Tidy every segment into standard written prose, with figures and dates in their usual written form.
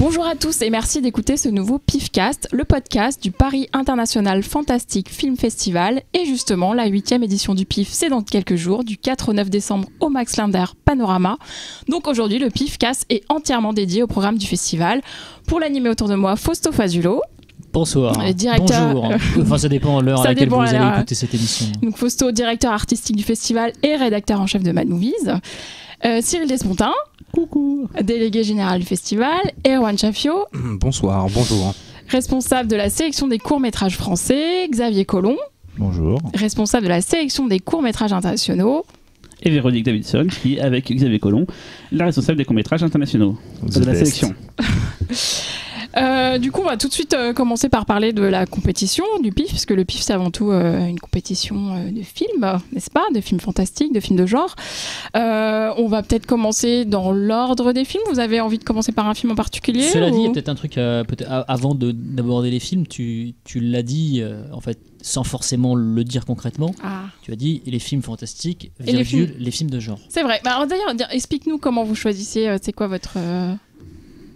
Bonjour à tous et merci d'écouter ce nouveau PIFcast, le podcast du Paris International Fantastic Film Festival. Et justement, la 8e édition du PIF, c'est dans quelques jours, du 4 au 9 décembre au Max Linder Panorama. Donc aujourd'hui, le PIFcast est entièrement dédié au programme du festival. Pour l'animer autour de moi, Fausto Fazulo. Bonsoir. Directeur... Bonjour. Enfin, ça dépend de l'heure à laquelle vous allez écouter cette émission. Donc Fausto, directeur artistique du festival et rédacteur en chef de Mad Movies. Cyril Despontin. Coucou. Délégué général du festival. Erwan Chafio. Bonsoir, bonjour. Responsable de la sélection des courts-métrages français. Xavier Collomb. Bonjour. Responsable de la sélection des courts-métrages internationaux. Et Véronique Davidson, qui, avec Xavier Collomb, la responsable des courts-métrages internationaux de la sélection. Du coup, on va tout de suite commencer par parler de la compétition du PIF, parce que le PIF, c'est avant tout une compétition de films, n'est-ce pas? De films fantastiques, de films de genre. On va peut-être commencer dans l'ordre des films. Vous avez envie de commencer par un film en particulier? Cela dit, il y a peut-être un truc, avant d'aborder les films, tu l'as dit, en fait, sans forcément le dire concrètement. Tu as dit les films fantastiques, les films de genre. C'est vrai. Alors, d'ailleurs, explique-nous comment vous choisissez, c'est quoi votre...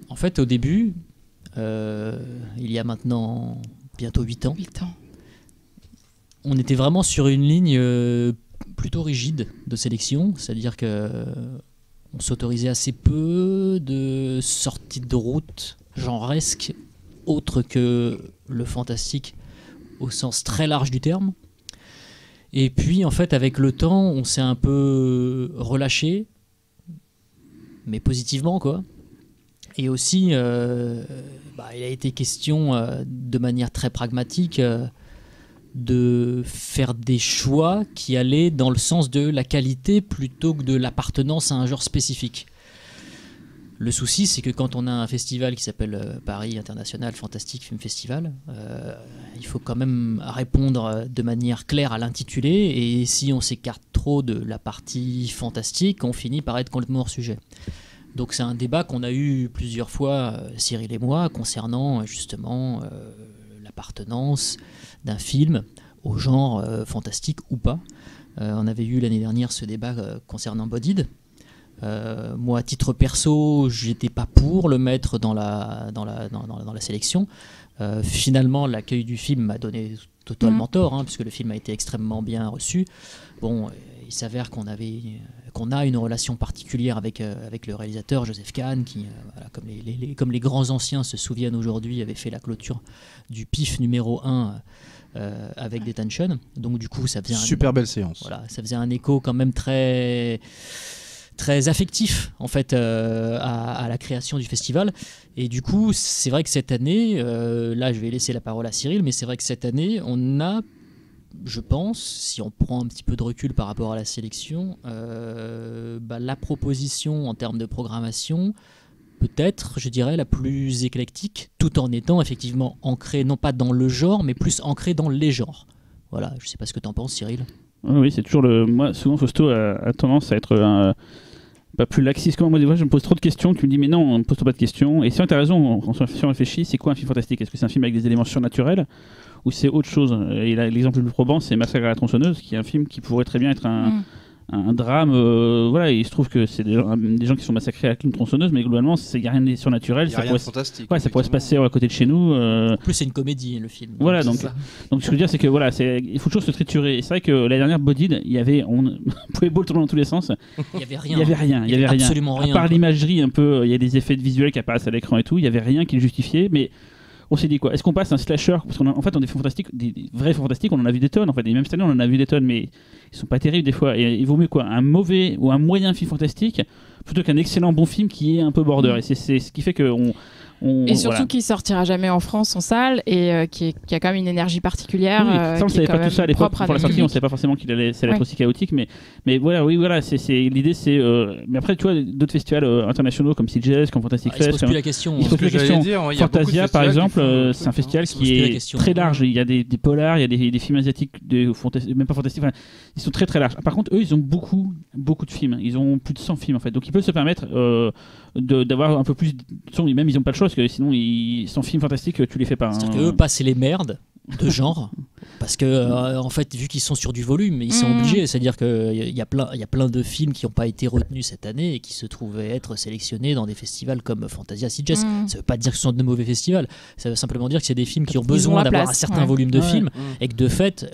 En fait, au début... il y a maintenant bientôt 8 ans. On était vraiment sur une ligne plutôt rigide de sélection, c'est-à-dire que on s'autorisait assez peu de sorties de route genresques autres que le fantastique au sens très large du terme. Et puis en fait avec le temps on s'est un peu relâché, mais positivement quoi. Et aussi, il a été question de manière très pragmatique de faire des choix qui allaient dans le sens de la qualité plutôt que de l'appartenance à un genre spécifique. Le souci, c'est que quand on a un festival qui s'appelle Paris International Fantastic Film Festival, il faut quand même répondre de manière claire à l'intitulé, et si on s'écarte trop de la partie fantastique, on finit par être complètement hors sujet. Donc c'est un débat qu'on a eu plusieurs fois, Cyril et moi, concernant justement l'appartenance d'un film au genre fantastique ou pas. On avait eu l'année dernière ce débat concernant Bodied. Moi, à titre perso, j'étais pas pour le mettre dans la sélection. Finalement, l'accueil du film m'a donné totalement tort, puisque le film a été extrêmement bien reçu. Bon, il s'avère qu'on a une relation particulière avec le réalisateur Joseph Kahn, qui, comme les grands anciens se souviennent aujourd'hui, avait fait la clôture du PIF numéro 1 avec Detention. Donc du coup, ça faisait belle séance. Voilà, ça faisait un écho quand même très affectif en fait à la création du festival. Et du coup, c'est vrai que cette année, là je vais laisser la parole à Cyril, mais c'est vrai que cette année, on a, je pense, si on prend un petit peu de recul par rapport à la sélection, la proposition en termes de programmation, peut-être, je dirais, la plus éclectique, tout en étant effectivement ancrée, non pas dans le genre, mais plus ancrée dans les genres. Voilà, je sais pas ce que tu en penses, Cyril. Oui, c'est toujours moi, souvent, Fausto a tendance à être pas plus laxiste. Moi, des fois, je me pose trop de questions. Tu me dis, mais non, ne pose-toi pas de questions. Et si tu as raison, si on réfléchit, c'est quoi un film fantastique? Est-ce que c'est un film avec des éléments surnaturels ou c'est autre chose? Et l'exemple le plus probant, c'est Massacre à la tronçonneuse, qui est un film qui pourrait très bien être un drame. Voilà, il se trouve que c'est des gens qui sont massacrés à la tronçonneuse, mais globalement, il n'y a rien de surnaturel. Il n'y a rien de fantastique. Ouais, ça pourrait se passer à côté de chez nous. En plus, c'est une comédie, le film. Voilà, donc ce que je veux dire, c'est que voilà, il faut toujours se triturer. Et c'est vrai que la dernière Bodied, on pouvait beau le tourner dans tous les sens. Il n'y avait rien. Il y avait absolument rien. À part l'imagerie, un peu, il y a des effets visuels qui apparaissent à l'écran et tout. Il n'y avait rien qui le justifiait, mais on s'est dit quoi? Est-ce qu'on passe un slasher? Parce qu'en fait, on est fantastique, des vrais fantastiques, on en a vu des tonnes. En fait, et même cette année, on en a vu des tonnes, mais ils sont pas terribles des fois. Et il vaut mieux quoi? Un mauvais ou un moyen film fantastique plutôt qu'un excellent bon film qui est un peu border. Et c'est ce qui fait que et surtout qui sortira jamais en France en salle et qui a quand même une énergie particulière. Oui, ça on ne savait pas tout ça à l'époque pour la sortie, on ne savait pas forcément qu'il allait être aussi chaotique, mais voilà, oui, voilà, l'idée c'est. Mais après, tu vois, d'autres festivals internationaux comme CJS, comme Fantastic Fest. Il se pose plus la question. Il se pose plus la question. Fantasia, par exemple, c'est un festival qui est très large. Il y a des polars, il y a des films asiatiques, même pas fantastiques. Ils sont très très larges. Par contre, eux, ils ont beaucoup de films. Ils ont plus de 100 films en fait, donc ils peuvent se permettre d'avoir un peu plus. Même ils n'ont pas le choix parce que sinon, sans films fantastiques, tu les fais pas. C'est-à-dire qu'eux, passer les merdes de genre, Parce que, en fait, vu qu'ils sont sur du volume, ils sont obligés. C'est-à-dire qu'il y a plein de films qui n'ont pas été retenus cette année et qui se trouvaient être sélectionnés dans des festivals comme Fantasia Sitges. Ça ne veut pas dire que ce sont de mauvais festivals. Ça veut simplement dire que c'est des films qui ont besoin d'avoir un certain volume de films et que de fait,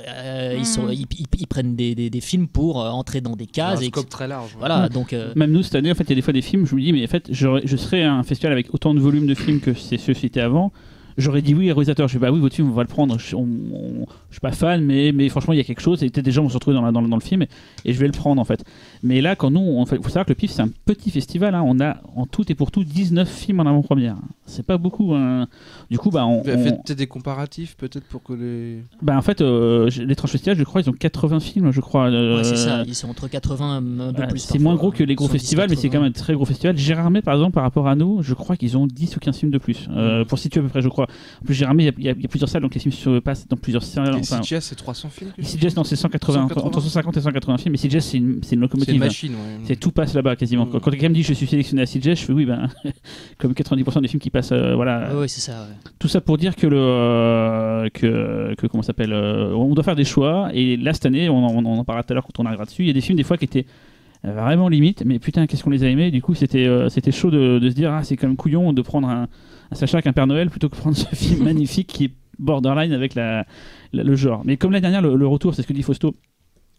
ils prennent des films pour entrer dans des cases. Un scope très large. Voilà, donc, même nous, cette année, en fait, il y a des fois des films, je me dis, mais en fait, je serais un festival avec autant de volume de films que ceux qui étaient avant. J'aurais dit oui, réalisateur. Je dis bah oui, votre film, on va le prendre. Je suis pas fan, mais franchement, il y a quelque chose. Et peut-être des gens vont se retrouver dans le film et je vais le prendre en fait. Mais là, quand nous, il faut savoir que le PIF, c'est un petit festival. Hein. On a en tout et pour tout 19 films en avant-première. C'est pas beaucoup. Hein. Du coup, on fait peut-être des comparatifs, peut-être pour que les. En fait, les tranches festivals, je crois, ils ont 80 films, je crois. Ouais, c'est ça. Ils sont entre 80 un peu plus. C'est moins gros que les gros festivals, mais c'est quand même un très gros festival. Gérardmer, par exemple, par rapport à nous, je crois qu'ils ont 10 ou 15 films de plus. Pour situer à peu près, je crois. En plus, Gérardmer, il y a plusieurs salles, donc les films se passent dans plusieurs salles. Et Sitges, c'est 300 films. Sitges, non, c'est 180, entre 150 et 180 films. Mais Sitges, c'est une locomotive. C'est une machine, ouais. C'est tout passe là-bas quasiment. Quand quelqu'un me dit je suis sélectionné à Sitges, je fais oui, comme 90% des films qui passent, voilà. Oui, c'est ça. Ouais. Tout ça pour dire que comment ça s'appelle, on doit faire des choix. Et là, cette année, on en parlera tout à l'heure quand on arrivera dessus. Il y a des films des fois qui étaient vraiment limite, mais putain, qu'est-ce qu'on les a aimés. Du coup, c'était chaud de se dire c'est quand même couillon de prendre un Sacha avec un Père Noël plutôt que prendre ce film magnifique qui est borderline avec le genre. Mais comme l'année dernière, le retour, c'est ce que dit Fausto.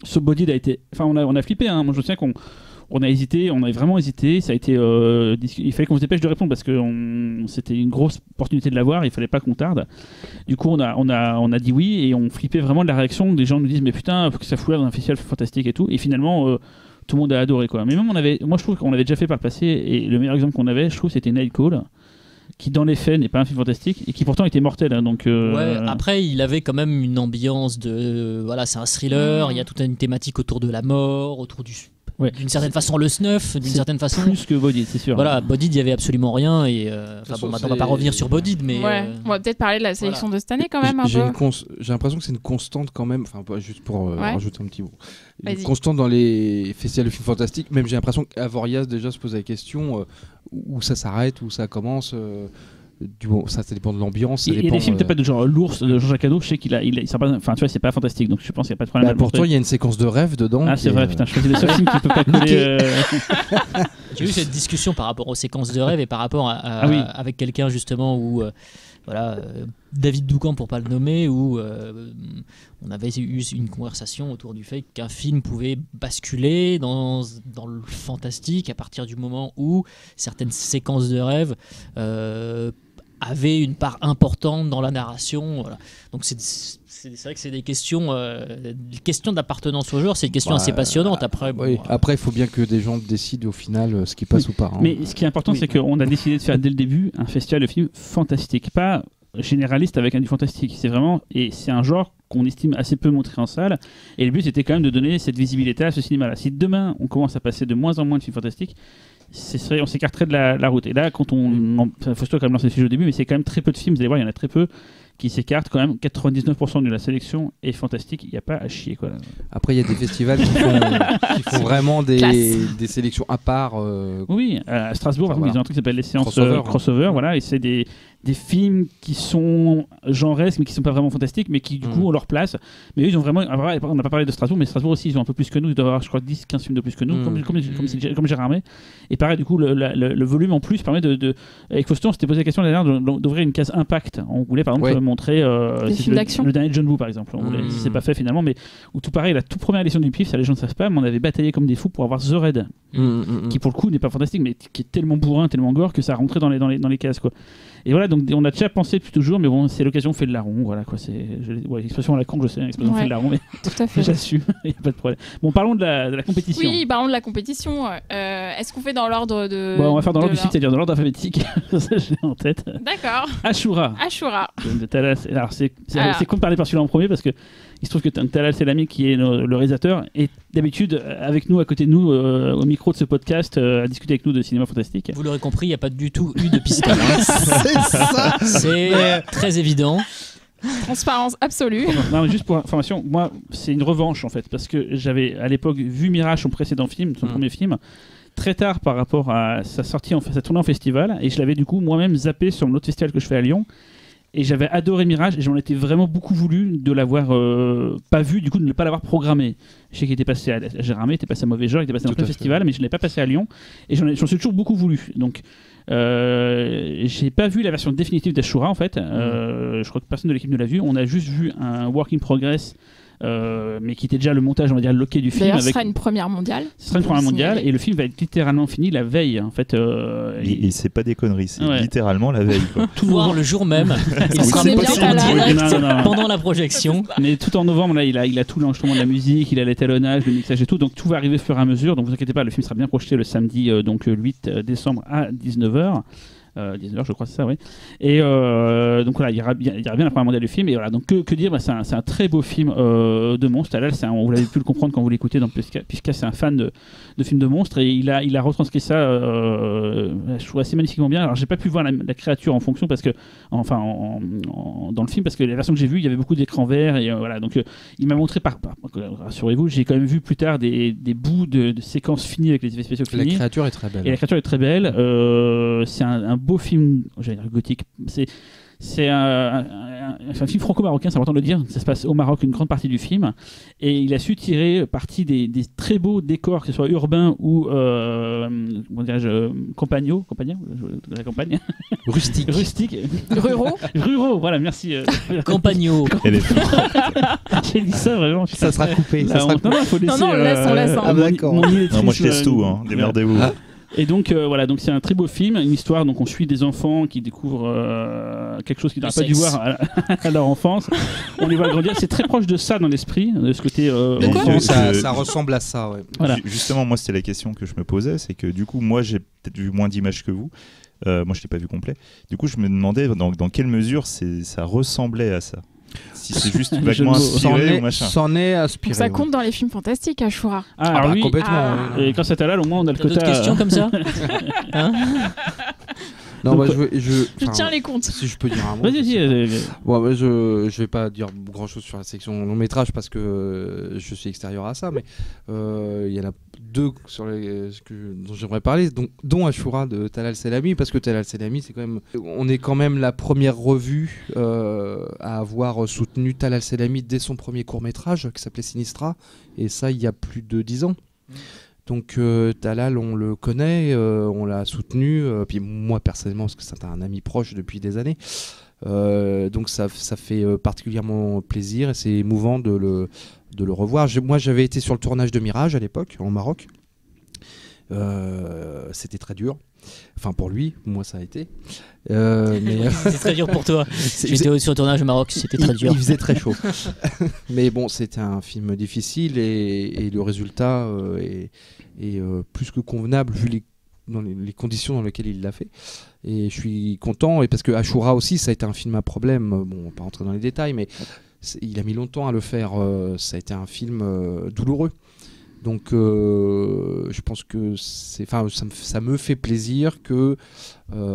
Ce Bodied a été, enfin, on a flippé. Hein. Moi, je me souviens qu'on a hésité, on avait vraiment hésité. Ça a été, il fallait qu'on se dépêche de répondre parce que c'était une grosse opportunité de l'avoir. Il fallait pas qu'on tarde. Du coup, on a dit oui et on flippait vraiment de la réaction. Des gens nous disent mais putain, faut que ça fout là dans un festival fantastique et tout. Et finalement. Tout le monde a adoré quoi. Mais même moi je trouve qu'on l'avait déjà fait par le passé et le meilleur exemple qu'on avait, je trouve, c'était Night Call, qui dans les faits n'est pas un film fantastique et qui pourtant était mortel. Hein, donc. Ouais. Après, il avait quand même une ambiance de voilà, c'est un thriller. Il y a toute une thématique autour de la mort, autour du. Ouais. D'une certaine façon le snuff, d'une certaine façon plus que Bodied, c'est sûr. Voilà, Bodied, il y avait absolument rien et maintenant on va pas revenir sur Bodied, mais on va peut-être parler de la sélection de cette année quand même j'ai l'impression que c'est une constante quand même, enfin juste pour rajouter un petit mot. Une constante dans les festivals de films fantastiques, même j'ai l'impression qu'Avoriaz déjà se pose la question où ça s'arrête, où ça commence. Ça dépend de l'ambiance. Il y a des films peut-être pas de genre L'Ours de Jean-Jacques Hano, je sais qu'il a enfin tu vois, c'est pas fantastique, donc je pense qu'il n'y a pas de problème. Pourtant il y a une séquence de rêve dedans. Ah c'est vrai, putain, je faisais des seuls films qui peuvent pas coller. J'ai eu cette discussion par rapport aux séquences de rêve et par rapport avec quelqu'un justement où David Doucan pour pas le nommer, où on avait eu une conversation autour du fait qu'un film pouvait basculer dans le fantastique à partir du moment où certaines séquences de rêve avaient une part importante dans la narration. Voilà. Donc c'est vrai que c'est des questions d'appartenance au genre, c'est une question assez passionnante. Après, après, il faut bien que des gens décident au final ce qui passe ou pas. Hein. Mais ce qui est important, c'est qu'on a décidé de faire dès le début un festival de films fantastiques, pas généraliste avec un du fantastique. C'est vraiment, et c'est un genre qu'on estime assez peu montré en salle. Et le but, c'était quand même de donner cette visibilité à ce cinéma-là. Si demain, on commence à passer de moins en moins de films fantastiques, on s'écarterait de la route. Et là, quand faut quand même lancer le sujet au début, mais c'est quand même très peu de films. Vous allez voir, il y en a très peu qui s'écartent quand même. 99% de la sélection est fantastique. Il n'y a pas à chier, quoi. Après, il y a des festivals qui font vraiment des sélections à part. Oui, à Strasbourg, par exemple, ils ont un truc qui s'appelle les séances crossover. Voilà, et c'est des films qui sont genresques mais qui sont pas vraiment fantastiques, mais qui du coup ont leur place. Mais eux, ils ont vraiment, on n'a pas parlé de Strasbourg, mais Strasbourg aussi, ils ont un peu plus que nous. Ils doivent avoir, je crois, 10-15 films de plus que nous, comme Gérardmer. Et pareil, du coup, le volume en plus permet avec Fausto, on s'était posé la question l'année dernière d'ouvrir une case impact. On voulait par exemple montrer le dernier John Woo, par exemple. C'est pas fait finalement, mais où tout pareil, la toute première édition du PIF, ça les gens ne savent pas, mais on avait bataillé comme des fous pour avoir The Raid, qui pour le coup n'est pas fantastique, mais qui est tellement bourrin, tellement gore que ça rentrait dans les cases, quoi. Et voilà, donc on a déjà pensé depuis toujours, mais bon, c'est l'occasion fait de larron, voilà quoi. L'expression à la con, je sais, l'expression fait de larron, mais tout à fait. J'assume, il n'y a pas de problème. Bon, parlons de la compétition. Oui, parlons de la compétition. Est-ce qu'on fait dans l'ordre de. Bon, on va faire dans l'ordre du site, c'est-à-dire dans l'ordre alphabétique. Ça, je l'ai en tête. D'accord. Ashura. De Talas. Alors, c'est con de parler par celui-là en premier parce que il se trouve que Talal Selami, qui est le réalisateur, est d'habitude avec nous, à côté de nous, au micro de ce podcast, à discuter avec nous de cinéma fantastique. Vous l'aurez compris, il n'y a pas du tout eu de pistage. C'est ça. C'est très évident. Transparence absolue. Non, mais juste pour information, moi, c'est une revanche en fait, parce que j'avais à l'époque vu Mirage, son précédent film, son premier film, très tard par rapport à sa sortie, sa tournée en festival, et je l'avais du coup moi-même zappé sur l'autre festival que je fais à Lyon. Et j'avais adoré Mirage et j'en étais vraiment beaucoup voulu de l'avoir pas vu, du coup de ne pas l'avoir programmé. Je sais qu'il était passé à Gérardmer, il était passé à Mauvais Genre, il était passé dans plein de festivals, mais je ne l'ai pas passé à Lyon. Et j'en suis toujours beaucoup voulu. Donc j'ai pas vu la version définitive d'Ashura en fait. Je crois que personne de l'équipe ne l'a vu. On a juste vu un work in progress. Mais qui était déjà le montage, on va dire, loqué du film. D'ailleurs, ce sera une première mondiale. Ce sera une première mondiale et le film va être littéralement fini la veille. En fait, et c'est pas des conneries, c'est littéralement la veille. Tout voir le jour même. Il sera monté en direct pendant la projection. Mais tout en novembre, là, il a tout l'enregistrement de la musique, il a l'étalonnage, le mixage et tout. Donc tout va arriver au fur et à mesure. Donc vous inquiétez pas, le film sera bien projeté le samedi, donc le 8 décembre à 19h. 19h je crois, c'est ça, oui. Et donc voilà, il y aura bien la première mondiale du film. Et voilà, donc que dire, c'est un très beau film de monstres. Talal, vous l'avez pu le comprendre quand vous l'écoutez dans Pifka, c'est un fan de films de monstres et il a retranscrit ça, je trouve assez magnifiquement bien. Alors j'ai pas pu voir la créature en fonction parce que, enfin, dans le film, parce que la version que j'ai vue, il y avait beaucoup d'écrans verts et voilà. Donc il m'a montré rassurez-vous, j'ai quand même vu plus tard des bouts de séquences finies avec les effets spéciaux finis. La créature est très belle. Et la créature est très belle. C'est un beau film, j'allais dire gothique. C'est un film franco-marocain, c'est important de le dire. Ça se passe au Maroc une grande partie du film. Et il a su tirer parti des très beaux décors, que ce soit urbains ou comment dirais-je, campagnaux, de la campagne. Rustiques. Ruraux, voilà, merci. Campagnaux. J'ai dit ça vraiment. Ça sera coupé. Non, faut laisser. Non, on laisse. Ah, d'accord. Non, moi je laisse tout, démerdez-vous. Et donc voilà, donc c'est un très beau film, une histoire. Donc on suit des enfants qui découvrent quelque chose qu'ils n'auraient pas dû voir à leur enfance. On les voit grandir. C'est très proche de ça dans l'esprit, de ce côté. Ça ressemble à ça, ouais. Voilà. Justement, moi c'était la question que je me posais, c'est que du coup, moi j'ai peut-être vu moins d'images que vous. Moi je l'ai pas vu complet. Du coup, je me demandais dans quelle mesure ça ressemblait à ça. Si c'est juste vaguement inspiré ou machin. S'en est inspiré. Ça compte dans les films fantastiques, Ashura. Alors oui, complètement. Et grâce à Talal, au moins on a le quota. D'autres questions comme ça Non, donc, je tiens les comptes. Si je peux dire un mot. Vas-y. Je vais pas dire grand chose sur la section long métrage parce que je suis extérieur à ça, mais il y en a deux dont j'aimerais parler, dont Ashura de Talal Selami, parce que Talal Selami, on est quand même la première revue à avoir soutenu Talal Selami dès son premier court métrage qui s'appelait Sinistra, et ça il y a plus de 10 ans. Donc Talal, on le connaît, on l'a soutenu, puis moi personnellement, parce que c'est un ami proche depuis des années. Donc ça fait particulièrement plaisir et c'est émouvant de le revoir. Moi j'avais été sur le tournage de Mirage à l'époque, en Maroc. C'était très dur. Enfin pour lui, moi ça a été. Mais c'était très dur pour toi. J'étais sur le tournage au Maroc, c'était très dur. Il faisait très chaud. Mais bon, c'était un film difficile et le résultat est plus que convenable vu les conditions dans lesquelles il l'a fait. Et je suis content, et parce que Ashura aussi, ça a été un film à problème. Bon, on va pas rentrer dans les détails, mais il a mis longtemps à le faire. Ça a été un film douloureux. Donc je pense que ça me fait plaisir que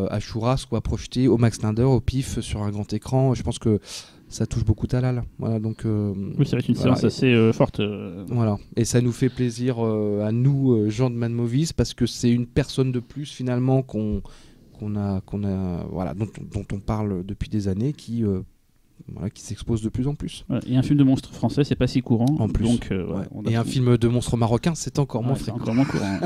Ashura soit projeté au Max Linder, au PIF, sur un grand écran. Je pense que ça touche beaucoup Talal. Voilà, donc, oui, ça va être une séance assez forte. Voilà. Et ça nous fait plaisir à nous, gens de Mad Movies, parce que c'est une personne de plus finalement dont on parle depuis des années, qui s'expose de plus en plus. Et un film de monstre français, c'est pas si courant. En plus. Donc, et un film de monstre marocain, c'est encore moins fréquent. Encore moins courant.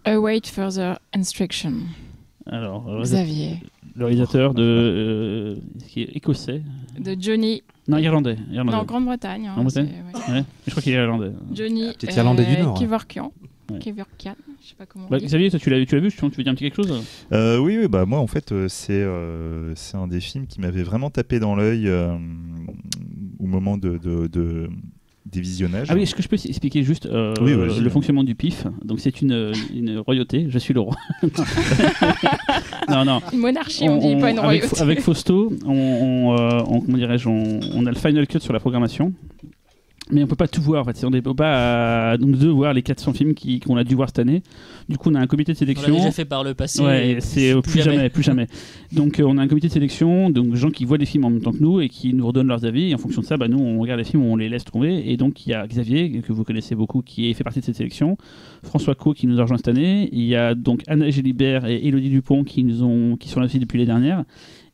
Await further instruction. Alors, Xavier. Le réalisateur qui est écossais. De Johnny. Non, irlandais. Non, Grande-Bretagne. Ouais. Je crois qu'il est irlandais. Johnny. Peut-être irlandais du Nord. Kevorkian. Kevorkian, je sais pas comment. Xavier, toi, tu l'as vu, tu veux dire un petit quelque chose Oui, bah moi en fait c'est un des films qui m'avait vraiment tapé dans l'œil au moment des visionnages. Ah oui, est-ce que je peux expliquer juste le fonctionnement du PIF? Donc c'est une royauté, je suis le roi. non. Une monarchie, on dit, pas une royauté. Avec Fausto, comment dirais-je, on a le final cut sur la programmation. Mais on peut pas tout voir en fait. On ne peut pas donc voir les 400 films qu'on a dû voir cette année. Du coup, on a un comité de sélection. On l'a déjà fait par le passé. Ouais, c'est plus jamais. Donc, on a un comité de sélection, donc gens qui voient des films en même temps que nous et qui nous redonnent leurs avis. Et en fonction de ça, nous, on regarde les films, on les laisse tomber. Et donc, il y a Xavier que vous connaissez beaucoup qui fait partie de cette sélection, François Co qui nous a rejoint cette année. Il y a donc Anna Gélibert et Élodie Dupont qui sont là aussi depuis les dernières.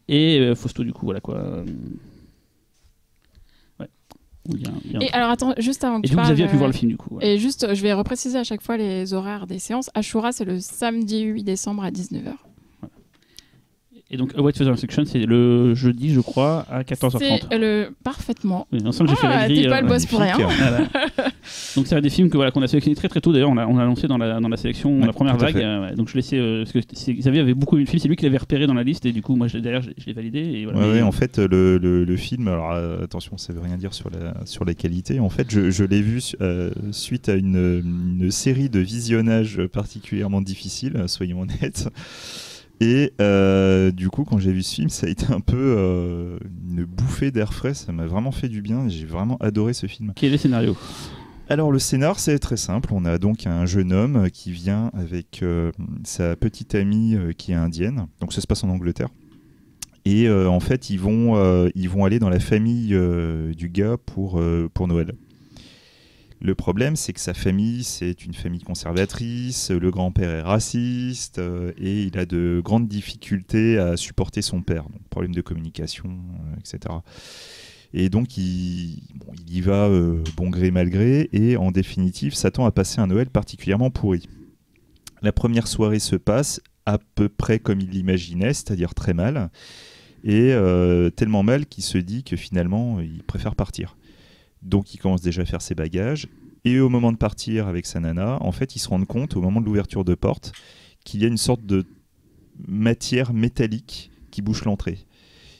Et Fausto du coup, voilà quoi. Et alors attends, juste avant que tu parles... Et Xavier a pu voir le film du coup. Ouais. Et juste, je vais repréciser à chaque fois les horaires des séances. Ashura, c'est le samedi 8 décembre à 19h. Voilà. Et donc, Await Further Instruction, c'est le jeudi, je crois, à 14h30. C'est parfaitement. Oui, ensemble, j'ai fait la grille. T'es pas le boss pour rien. Voilà. Donc, c'est un des films qu'on a sélectionné très très tôt. D'ailleurs, on a lancé dans la sélection, la première vague. Donc, je laissais. Parce que Xavier avait beaucoup aimé le film, c'est lui qui l'avait repéré dans la liste. Et du coup, moi, derrière, je l'ai validé. Et voilà. Ouais, en fait, le film, alors attention, ça veut rien dire sur la qualité. En fait, je l'ai vu suite à une série de visionnages particulièrement difficiles, soyons honnêtes. Et du coup, quand j'ai vu ce film, ça a été un peu une bouffée d'air frais. Ça m'a vraiment fait du bien. J'ai vraiment adoré ce film. Quel est le scénario ? Alors, le scénar, c'est très simple. On a donc un jeune homme qui vient avec sa petite amie qui est indienne. Donc, ça se passe en Angleterre. Et en fait, ils vont aller dans la famille du gars pour Noël. Le problème, c'est que sa famille, c'est une famille conservatrice, le grand-père est raciste et il a de grandes difficultés à supporter son père. Donc, problème de communication, etc. Et donc, il y va bon gré, mal gré et en définitive, s'attend à passer un Noël particulièrement pourri. La première soirée se passe à peu près comme il l'imaginait, c'est-à-dire très mal. Et tellement mal qu'il se dit que finalement, il préfère partir. Donc il commence déjà à faire ses bagages et au moment de partir avec sa nana, en fait, ils se rendent compte au moment de l'ouverture de porte qu'il y a une sorte de matière métallique qui bouche l'entrée.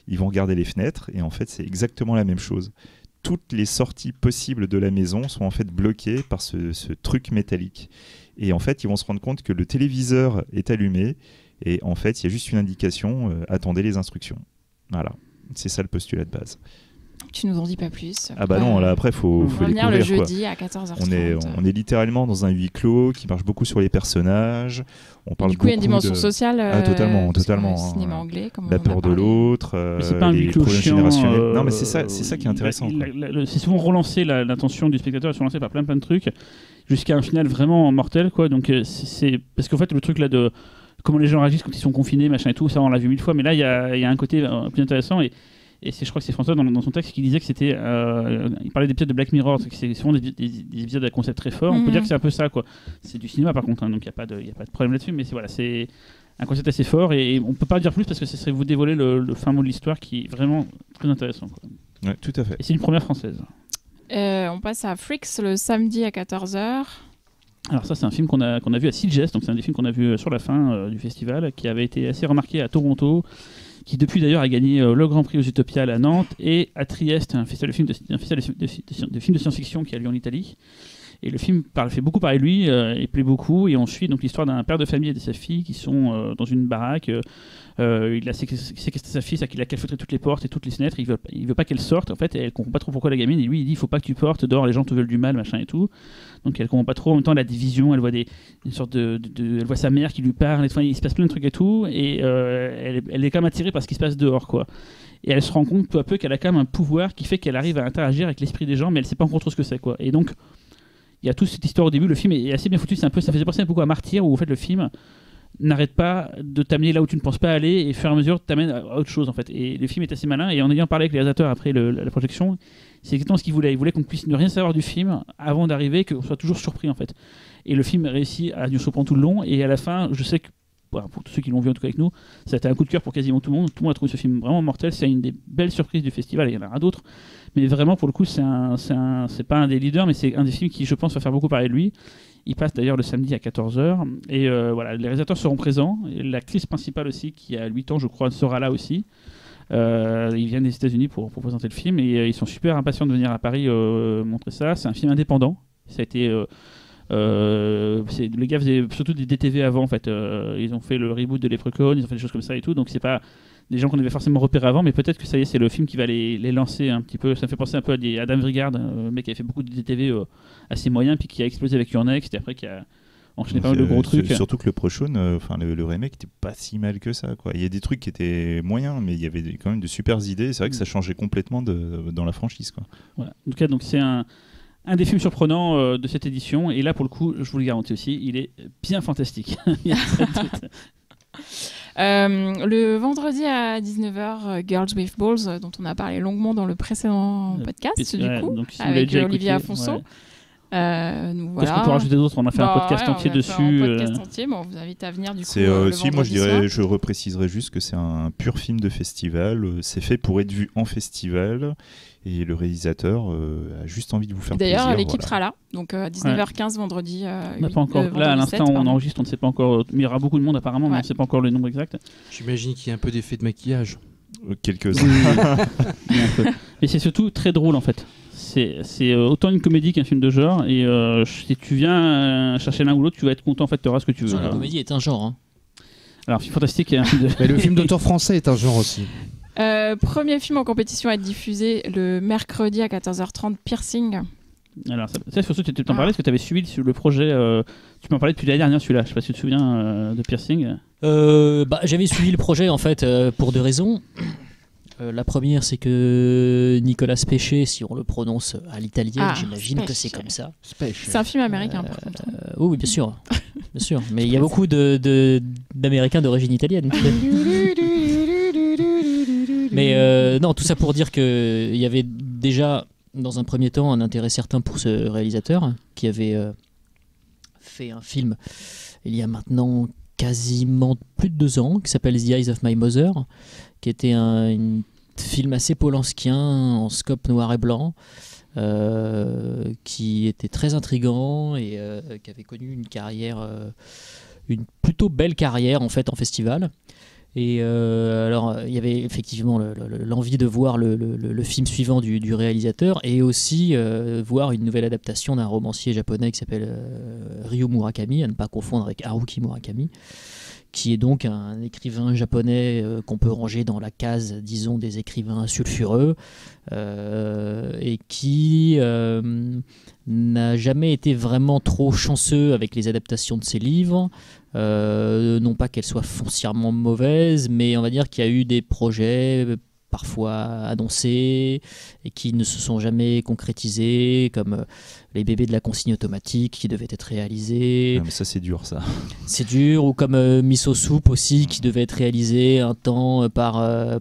Ils vont regarder les fenêtres et en fait, c'est exactement la même chose. Toutes les sorties possibles de la maison sont en fait bloquées par ce truc métallique. Et en fait, ils vont se rendre compte que le téléviseur est allumé et en fait, il y a juste une indication, attendez les instructions. Voilà, c'est ça le postulat de base. Tu nous en dis pas plus. Ah bah non, là après faut venir le jeudi à 14h30. On est littéralement dans un huis clos qui marche beaucoup sur les personnages. On parle du coup, il y a une dimension sociale. Totalement. Cinéma anglais, comme la peur de l'autre, c'est pas un huis clos générationnel. Non, mais c'est ça qui est intéressant. C'est souvent relancer l'attention du spectateur, c'est relancé par plein de trucs jusqu'à un final vraiment mortel, quoi. Donc c'est parce qu'en fait le truc là de comment les gens réagissent quand ils sont confinés, machin et tout, ça on l'a vu 1000 fois, mais là il y a un côté plus intéressant et je crois que c'est François dans son texte qui disait que c'était il parlait d'épisodes de Black Mirror, que c'est souvent des épisodes à concept très fort. On peut dire que c'est un peu ça, quoi. C'est du cinéma par contre, hein, donc il y a pas de problème là-dessus, mais c'est un concept assez fort et on peut pas dire plus parce que ce serait vous dévoiler le fin mot de l'histoire qui est vraiment très intéressant, quoi. Ouais, tout à fait. Et c'est une première française. On passe à Freaks le samedi à 14h. Alors ça, c'est un film qu'on a vu à Sitges, donc c'est un des films qu'on a vu sur la fin du festival, qui avait été assez remarqué à Toronto, qui depuis d'ailleurs a gagné le Grand Prix aux Utopiales à Nantes et à Trieste, un festival de films de science-fiction qui a lieu en Italie. Et le film fait beaucoup parler de lui, il plaît beaucoup, et on suit donc l'histoire d'un père de famille et de sa fille qui sont dans une baraque. Il a séquestré sa fille, c'est qu'il a calfeutré toutes les portes et toutes les fenêtres. Il veut pas qu'elle sorte, en fait, et elle comprend pas trop pourquoi la gamine. Et lui, il dit il faut pas que tu portes, dehors les gens te veulent du mal, machin et tout. Donc elle comprend pas trop. En même temps, la division, elle voit une sorte elle voit sa mère qui lui parle. Il se passe plein de trucs et tout, et elle est quand même attirée par ce qui se passe dehors, quoi. Et elle se rend compte peu à peu qu'elle a quand même un pouvoir qui fait qu'elle arrive à interagir avec l'esprit des gens, mais elle sait pas encore trop ce que c'est, quoi. Et donc il y a toute cette histoire au début. Le film est assez bien foutu. Ça faisait penser beaucoup à Martyr, où en fait le film n'arrête pas de t'amener là où tu ne penses pas aller et au fur et à mesure t'amène à autre chose, en fait. Et le film est assez malin, et en ayant parlé avec les réalisateurs après la projection, c'est exactement ce qu'il voulait. Il voulait qu'on puisse ne rien savoir du film avant d'arriver, qu'on soit toujours surpris, en fait. Et le film réussit à nous surprendre tout le long, et à la fin, je sais que pour tous ceux qui l'ont vu en tout cas avec nous, ça a été un coup de cœur pour quasiment tout le monde. Tout le monde a trouvé ce film vraiment mortel. C'est une des belles surprises du festival, et il y en aura d'autres, mais vraiment pour le coup c'est pas un des leaders, mais c'est un des films qui, je pense, va faire beaucoup parler de lui. Il passe d'ailleurs le samedi à 14h, et voilà, les réalisateurs seront présents. L'actrice principale aussi, qui a 8 ans je crois, sera là aussi. Ils viennent des États-Unis pour présenter le film, et ils sont super impatients de venir à Paris montrer ça. C'est un film indépendant. Ça a été les gars faisaient surtout des DTV avant, en fait. Ils ont fait le reboot de Leprechaun, ils ont fait des choses comme ça et tout, donc c'est pas des gens qu'on avait forcément repérés avant, mais peut-être que ça y est, c'est le film qui va les lancer un petit peu. Ça me fait penser un peu à Adam Wingard, mec qui a fait beaucoup de DTV assez moyens, puis qui a explosé avec Your Next, et après qui a enchaîné pas mal de gros trucs. Surtout que le Prochaine, le remake était pas si mal que ça, quoi. Il y a des trucs qui étaient moyens, mais il y avait quand même de super idées. C'est vrai que ça changeait complètement dans la franchise, quoi. Voilà. En tout cas, donc c'est un des films surprenants de cette édition, et là pour le coup, je vous le garantis aussi, il est bien fantastique. Le vendredi à 19h, Girls with Balls, dont on a parlé longuement dans le précédent podcast, du coup, donc, si avec Olivier Afonso. Qu'est-ce qu'on peut rajouter d'autre? On a fait un podcast entier dessus. Un podcast entier. Bon, on vous invite à venir du coup. Moi je repréciserais juste que c'est un pur film de festival. C'est fait pour être vu en festival. Et le réalisateur a juste envie de vous faire plaisir. D'ailleurs, l'équipe sera là, donc 19h15 vendredi. On n'a pas encore. Là, à l'instant, on enregistre, on ne sait pas encore. Mais il y aura beaucoup de monde apparemment, mais on ne sait pas encore le nombre exact. J'imagine qu'il y a un peu d'effet de maquillage. Quelques-uns. Et c'est surtout très drôle en fait. C'est autant une comédie qu'un film de genre. Et si tu viens chercher l'un ou l'autre, tu vas être content. En fait, tu auras ce que tu veux. La comédie est un genre. Hein. Alors, film fantastique et un film de. Mais le film d'auteur français est un genre aussi. Premier film en compétition à être diffusé le mercredi à 14h30, Piercing. Alors, ça surtout, tu t'en parlais parce que tu avais suivi le projet. Tu m'en parlais depuis l'année dernière, celui-là. Je sais pas si tu te souviens de Piercing. J'avais suivi le projet en fait pour deux raisons. La première, c'est que Nicolas Pesce, si on le prononce à l'italienne, j'imagine que c'est comme ça. C'est un film américain, par contre. Oui, bien sûr. Bien sûr. Mais il y a beaucoup d'Américains d'origine italienne. Mais non, tout ça pour dire qu'il y avait déjà, dans un premier temps, un intérêt certain pour ce réalisateur qui avait fait un film il y a maintenant quasiment plus de 2 ans, qui s'appelle The Eyes of My Mother, qui était un film assez polanskien en scope noir et blanc, qui était très intriguant et qui avait connu une carrière, une plutôt belle carrière en fait en festival. Et alors il y avait effectivement l'envie de voir le film suivant du réalisateur et aussi voir une nouvelle adaptation d'un romancier japonais qui s'appelle Ryo Murakami, à ne pas confondre avec Haruki Murakami, qui est donc un écrivain japonais qu'on peut ranger dans la case, disons, des écrivains sulfureux, et qui n'a jamais été vraiment trop chanceux avec les adaptations de ses livres. Non pas qu'elles soient foncièrement mauvaises, mais on va dire qu'il y a eu des projets parfois annoncés et qui ne se sont jamais concrétisés, comme les bébés de la consigne automatique qui devaient être réalisés. Non, mais ça c'est dur, ça. C'est dur, ou comme Miso Soup aussi, qui devait être réalisé un temps par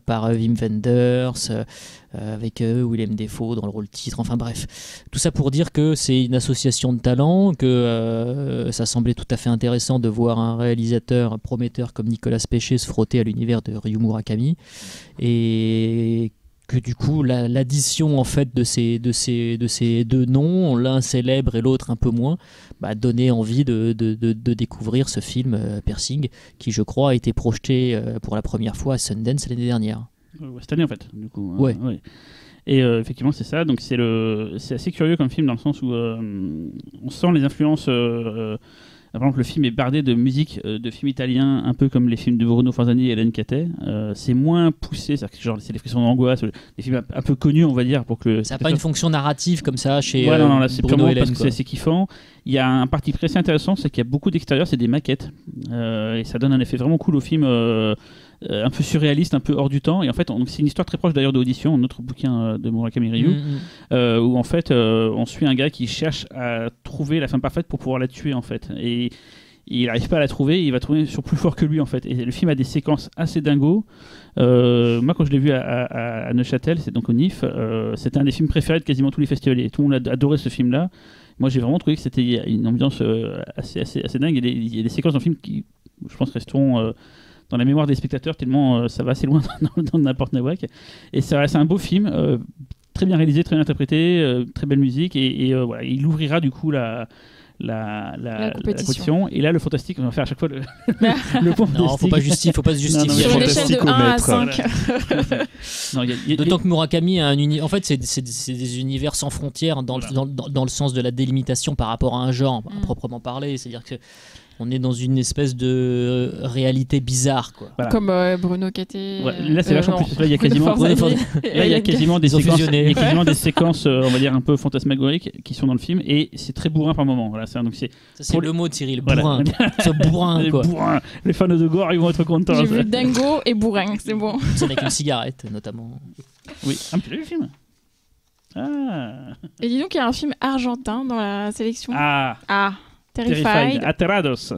Wim Wenders, avec Willem Dafoe dans le rôle titre, enfin bref. Tout ça pour dire que c'est une association de talents, que ça semblait tout à fait intéressant de voir un réalisateur prometteur comme Nicolas Pesce se frotter à l'univers de Ryo Murakami, et que du coup l'addition en fait de ces deux noms, l'un célèbre et l'autre un peu moins, donnait envie de découvrir ce film Piercing, qui je crois a été projeté pour la première fois à Sundance l'année dernière. Cette année en fait, du coup. Ouais. Et effectivement c'est ça, donc c'est assez curieux comme film dans le sens où on sent les influences. Par exemple, le film est bardé de musique de films italiens, un peu comme les films de Bruno Farzani et Hélène Catet. C'est moins poussé, c'est des frissons d'angoisse, des films un peu connus, on va dire, pour que. Ça n'a pas une fonction narrative comme ça chez non, là, c'est Bruno purement Hélène, parce que c'est assez kiffant. Il y a un parti très assez intéressant, c'est qu'il y a beaucoup d'extérieurs, c'est des maquettes, et ça donne un effet vraiment cool au film. Un peu surréaliste, un peu hors du temps, et en fait c'est une histoire très proche d'ailleurs d'Audition, un autre bouquin de Murakami Ryu, où en fait on suit un gars qui cherche à trouver la femme parfaite pour pouvoir la tuer en fait, et il n'arrive pas à la trouver, il va trouver sur plus fort que lui en fait, et le film a des séquences assez dingos. Moi quand je l'ai vu à Neuchâtel, c'est donc au NIF, c'était un des films préférés de quasiment tous les festivaliers, tout le monde a adoré ce film là. Moi j'ai vraiment trouvé que c'était une ambiance assez dingue, il y a des séquences dans le film qui je pense resteront dans la mémoire des spectateurs, tellement ça va assez loin dans n'importe nawak. Et c'est un beau film, très bien réalisé, très bien interprété, très belle musique, et voilà, il ouvrira du coup la compétition. Et là, le fantastique, on va faire à chaque fois le fantastique. Non, faut pas se justifier. Sur une échelle de 1 à 5. D'autant que Murakami a en fait, c'est des univers sans frontières dans le sens de la délimitation par rapport à un genre à proprement parler. C'est-à-dire que On est dans une espèce de réalité bizarre, quoi. Voilà. Comme Bruno Catté. Ouais, là, c'est vachement plus. Là, il y a quasiment des séquences, on va dire un peu fantasmagoriques, qui sont dans le film, et c'est très bourrin par moment. Voilà, c'est le mot de Cyril, bourrin. C'est bourrin, quoi. Bourrin. Les fans de gore, ils vont être contents. J'ai vu Dingo et bourrin, c'est bon. C'est avec une cigarette, notamment. Oui, tu l'as vu le film? Et dis donc, il y a un film argentin dans la sélection. Terrified. Aterrados.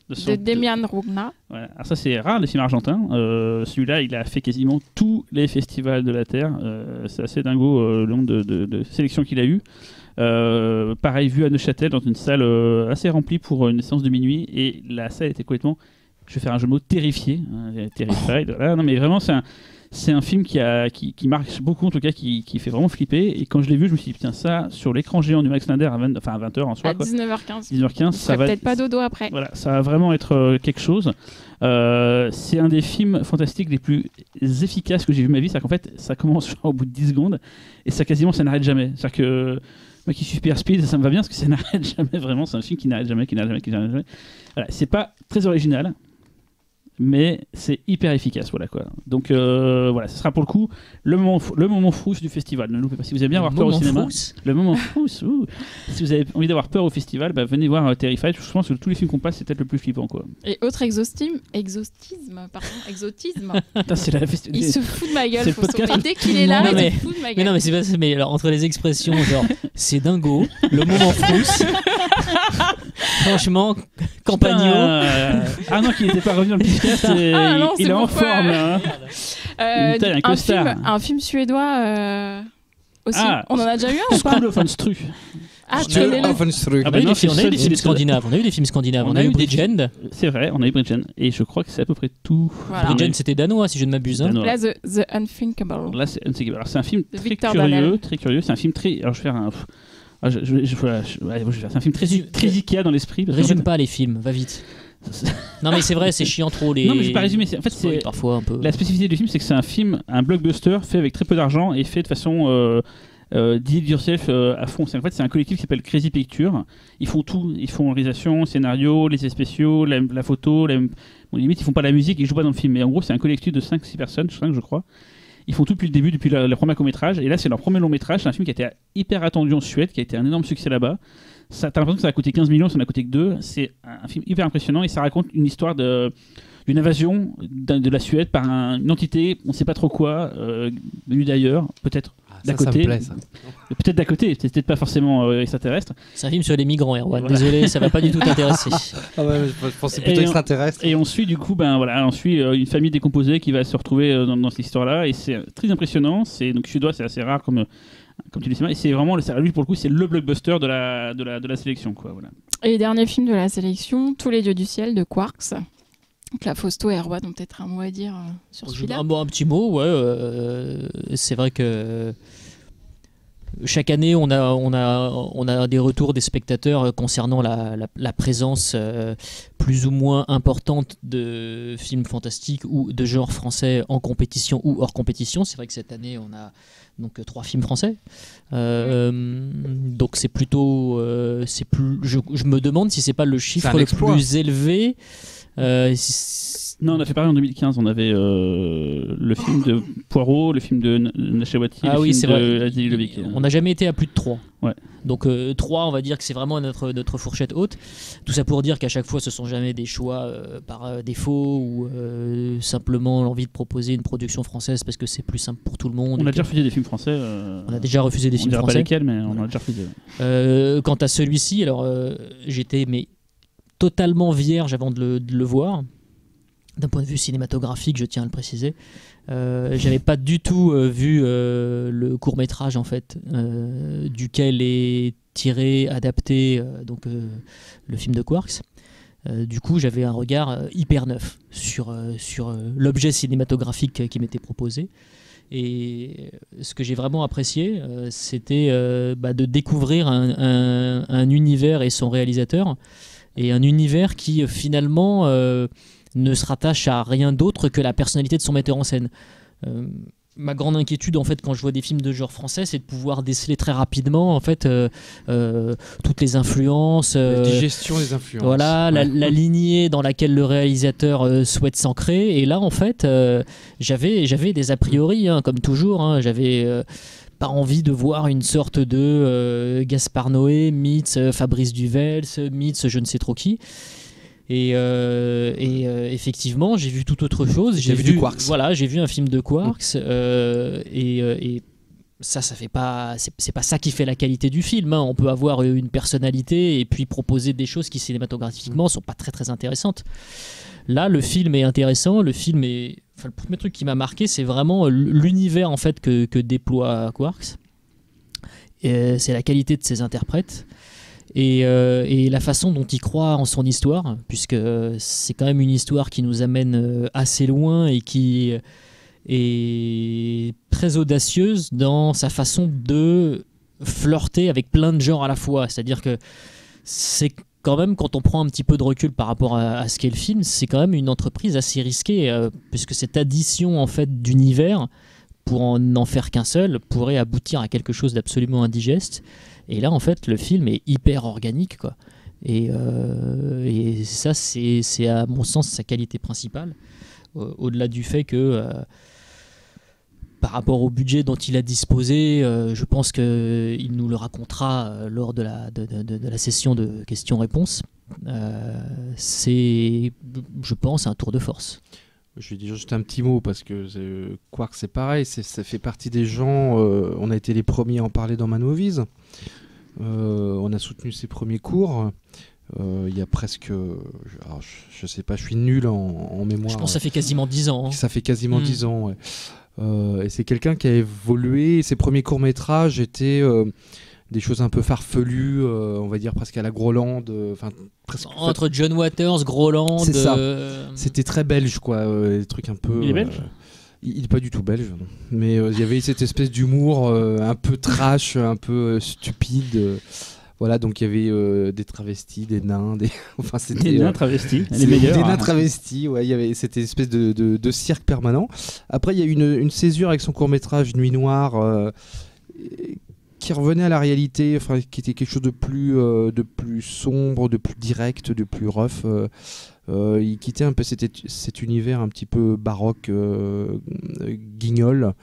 De Demian Rugna. Ouais. Alors ça, c'est rare, les films argentins. Celui-là, il a fait quasiment tous les festivals de la Terre. C'est assez dingo le nombre de sélections qu'il a eu. Pareil, vu à Neuchâtel, dans une salle assez remplie pour une séance de minuit. Et la salle était complètement, je vais faire un jeu de mots, terrifiée. Terrified. Voilà. Non, mais vraiment, c'est un film qui marque beaucoup, en tout cas, qui fait vraiment flipper. Et quand je l'ai vu, je me suis dit, putain, ça, sur l'écran géant du Max Linder à 20h en soir. À 19h15. 19h15, ça va. Peut-être pas dodo après. Voilà, ça va vraiment être quelque chose. C'est un des films fantastiques les plus efficaces que j'ai vu de ma vie. C'est-à-dire qu'en fait, ça commence au bout de 10 secondes et ça n'arrête jamais. C'est-à-dire que moi qui suis super speed, ça me va bien parce que ça n'arrête jamais vraiment. C'est un film qui n'arrête jamais. Voilà, c'est pas très original, mais c'est hyper efficace, voilà quoi. Donc voilà, ce sera pour le coup le moment frousse du festival. Ne loupez pas. Si vous aimez bien avoir peur au cinéma, le moment frousse. Si vous avez envie d'avoir peur au festival, venez voir Terrified. Je pense que tous les films qu'on passe, c'est peut-être le plus flippant, quoi. Et autre exotisme. Il se fout de ma gueule. Et dès qu'il est là, il se fout de ma gueule. Mais non, mais c'est pas. Mais alors entre les expressions genre c'est dingo, le moment frousse. Franchement, Campagno. Ah non, qu'il n'était pas revenu dans le podcast. Il est en forme là. Un film suédois aussi. On en a déjà eu un ou pas? School of Unstru. On a eu des films scandinaves. On a eu des films scandinaves. On a eu Bridgend. C'est vrai, on a eu Bridgend. Et je crois que c'est à peu près tout. Bridgend, c'était danois, si je ne m'abuse. Là, The Unthinkable. Là, c'est Unthinkable. Alors, c'est un film très curieux. C'est un film très. Alors, je vais faire un. C'est un film très Ikea dans l'esprit. Résume pas les films, va vite. Non mais c'est vrai, c'est chiant trop les. Non mais j'ai pas résumé. En fait, c'est parfois un peu. La spécificité du film, c'est que c'est un blockbuster fait avec très peu d'argent et fait de façon do it yourself à fond. En fait, c'est un collectif qui s'appelle Crazy Pictures. Ils font tout. Ils font réalisation, scénario, les effets spéciaux, la photo. Limite, ils font pas la musique, ils jouent pas dans le film. Mais en gros, c'est un collectif de 5-6 personnes, 5 je crois. Ils font tout depuis le début, depuis le premier court-métrage. Et là, c'est leur premier long-métrage. C'est un film qui a été hyper attendu en Suède, qui a été un énorme succès là-bas. T'as l'impression que ça a coûté 15 millions, ça n'a coûté que 2. C'est un film hyper impressionnant et ça raconte une histoire d'une invasion de la Suède par une entité, on ne sait pas trop quoi, venue d'ailleurs, peut-être d'à côté. Ça me plaît, ça. Peut-être d'à côté, c'est peut-être pas forcément extraterrestre. C'est un film sur les migrants, Erwan. Voilà. Désolé, ça va pas du tout t'intéresser. Je pensais plutôt extraterrestre. Et on suit du coup, une famille décomposée qui va se retrouver dans cette histoire-là et c'est très impressionnant. Donc suédois, c'est assez rare comme tu dis, et c'est vraiment lui pour le coup, c'est le blockbuster de la sélection, quoi. Voilà. Et dernier film de la sélection, Tous les dieux du ciel de Quarks. Donc là, Fausto et Erwan ont peut-être un mot à dire sur celui-là. Un petit mot, ouais. C'est vrai que chaque année, on a des retours des spectateurs concernant la présence plus ou moins importante de films fantastiques ou de genre français en compétition ou hors compétition. C'est vrai que cette année, on a donc 3 films français. Donc c'est plutôt... je me demande si c'est pas le chiffre le plus élevé. Non, on a fait pareil en 2015. On avait le film de Poirot, le film de Nachawati, le film de Asie Ludovic. On n'a jamais été à plus de 3. Ouais. Donc 3, on va dire que c'est vraiment notre fourchette haute. Tout ça pour dire qu'à chaque fois, ce sont jamais des choix par défaut ou simplement l'envie de proposer une production française parce que c'est plus simple pour tout le monde. On a déjà refusé des films français. On a déjà refusé des films français. On ne dira pas lesquels, mais on a déjà refusé. Quant à celui-ci, alors j'étais totalement vierge avant de le voir. D'un point de vue cinématographique, je tiens à le préciser. J'avais pas du tout vu le court-métrage en fait, duquel est tiré, adapté le film de Quarks. Du coup, j'avais un regard hyper neuf sur l'objet cinématographique qui m'était proposé. Et ce que j'ai vraiment apprécié, c'était de découvrir un univers et son réalisateur, et un univers qui finalement ne se rattache à rien d'autre que la personnalité de son metteur en scène. ma grande inquiétude en fait quand je vois des films de genre français, c'est de pouvoir déceler très rapidement en fait toutes les influences, la digestion des influences. Voilà, la lignée dans laquelle le réalisateur souhaite s'ancrer. Et là en fait, j'avais des a priori, comme toujours. J'avais pas envie de voir une sorte de Gaspard Noé meets Fabrice Duvels meets je ne sais trop qui. Et effectivement, j'ai vu tout autre chose. J'ai vu du Quarks. Voilà, j'ai vu un film de Quarks. Et ça fait pas. C'est pas ça qui fait la qualité du film. On peut avoir une personnalité et puis proposer des choses qui cinématographiquement sont pas très très intéressantes. Là, le film est intéressant. Le premier truc qui m'a marqué, c'est vraiment l'univers en fait que déploie Quarks. C'est la qualité de ses interprètes. Et la façon dont il croit en son histoire, puisque c'est quand même une histoire qui nous amène assez loin et qui est très audacieuse dans sa façon de flirter avec plein de genres à la fois. C'est-à-dire que c'est quand même, quand on prend un petit peu de recul par rapport à ce qu'est le film, c'est quand même une entreprise assez risquée, puisque cette addition en fait d'univers, pour en faire qu'un seul, pourrait aboutir à quelque chose d'absolument indigeste. Et là, en fait, le film est hyper organique, quoi. Et ça, c'est à mon sens sa qualité principale. Au-delà du fait que, par rapport au budget dont il a disposé, je pense qu'il nous le racontera lors de la session de questions-réponses. C'est, je pense, un tour de force. Je vais dire juste un petit mot parce que Quarks c'est pareil, ça fait partie des gens, on a été les premiers à en parler dans Man Movies, on a soutenu ses premiers cours, il y a presque, je sais pas, je suis nul en mémoire. Je pense que ça fait quasiment 10 ans. Ça fait quasiment 10 ans, ouais. Et c'est quelqu'un qui a évolué, ses premiers courts-métrages étaient... des choses un peu farfelues, on va dire presque à la Groland, entre John Waters, Groland. C'est ça. C'était très belge, quoi. Des trucs un peu. Il est belge. Il n'est pas du tout belge, non. Mais il y avait cette espèce d'humour un peu trash, un peu stupide. Voilà, donc il y avait des travestis, des nains, enfin c'était des nains travestis, les meilleurs. Des nains travestis, ouais. Il y avait cette espèce de cirque permanent. Après, il y a eu une césure avec son court-métrage Nuit Noire. Qui revenait à la réalité, enfin, qui était quelque chose de plus sombre, de plus direct, de plus rough. Il quittait un peu cet univers un petit peu baroque, guignol.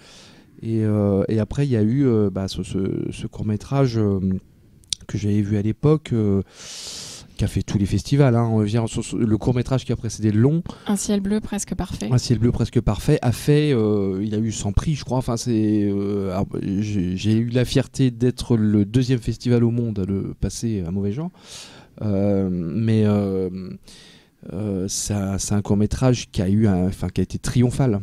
Et après, il y a eu ce court-métrage que j'avais vu à l'époque, qui a fait tous les festivals. Le court-métrage qui a précédé le long. Un ciel bleu presque parfait. Un ciel bleu presque parfait a fait, il a eu 100 prix, je crois. Enfin, j'ai eu la fierté d'être le 2e festival au monde à le passer à mauvais genre. Mais c'est un court-métrage qui a été triomphal.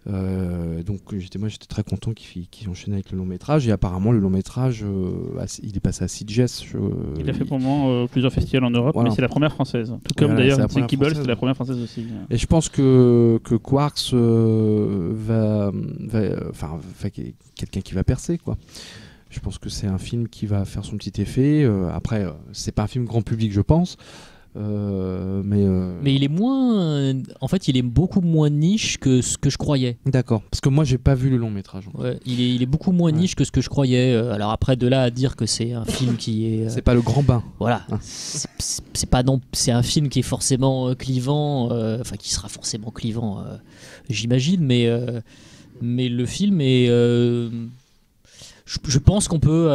Donc j'étais très content qu'il enchaîne avec le long métrage, et apparemment le long métrage il est passé à Sitges. Il a fait pour moi plusieurs festivals en Europe, voilà. Mais c'est la première française, tout comme d'ailleurs Kibble, c'est la première française aussi. Et je pense que Quarks va quelqu'un qui va percer, quoi. Je pense que c'est un film qui va faire son petit effet. Après c'est pas un film grand public, je pense. Mais il est moins, en fait, il est beaucoup moins niche que ce que je croyais. D'accord, parce que moi j'ai pas vu le long métrage. Ouais, il est beaucoup moins niche que ce que je croyais. Alors après, de là à dire que c'est un film qui est, c'est pas le grand bain. Voilà, c'est un film qui est forcément clivant, enfin qui sera forcément clivant, j'imagine, mais le film est je pense qu'on peut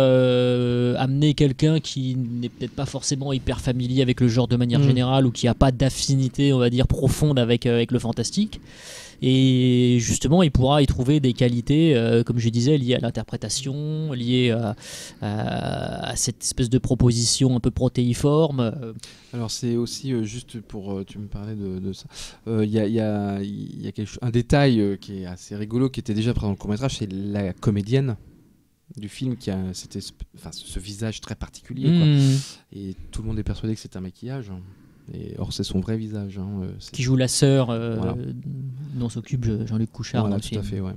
amener quelqu'un qui n'est peut-être pas forcément hyper familier avec le genre de manière générale, ou qui n'a pas d'affinité, on va dire, profonde avec le fantastique. Et justement, il pourra y trouver des qualités, comme je disais, liées à l'interprétation, liées à cette espèce de proposition un peu protéiforme. Alors c'est aussi, juste pour... tu me parlais de ça. Il y a un détail qui est assez rigolo, qui était déjà présent dans le court-métrage, c'est la comédienne du film qui a ce visage très particulier, quoi. Et tout le monde est persuadé que c'est un maquillage, or c'est son vrai visage, qui joue la sœur dont s'occupe Jean-Luc Couchard, voilà, dans le tout film. à fait, ouais.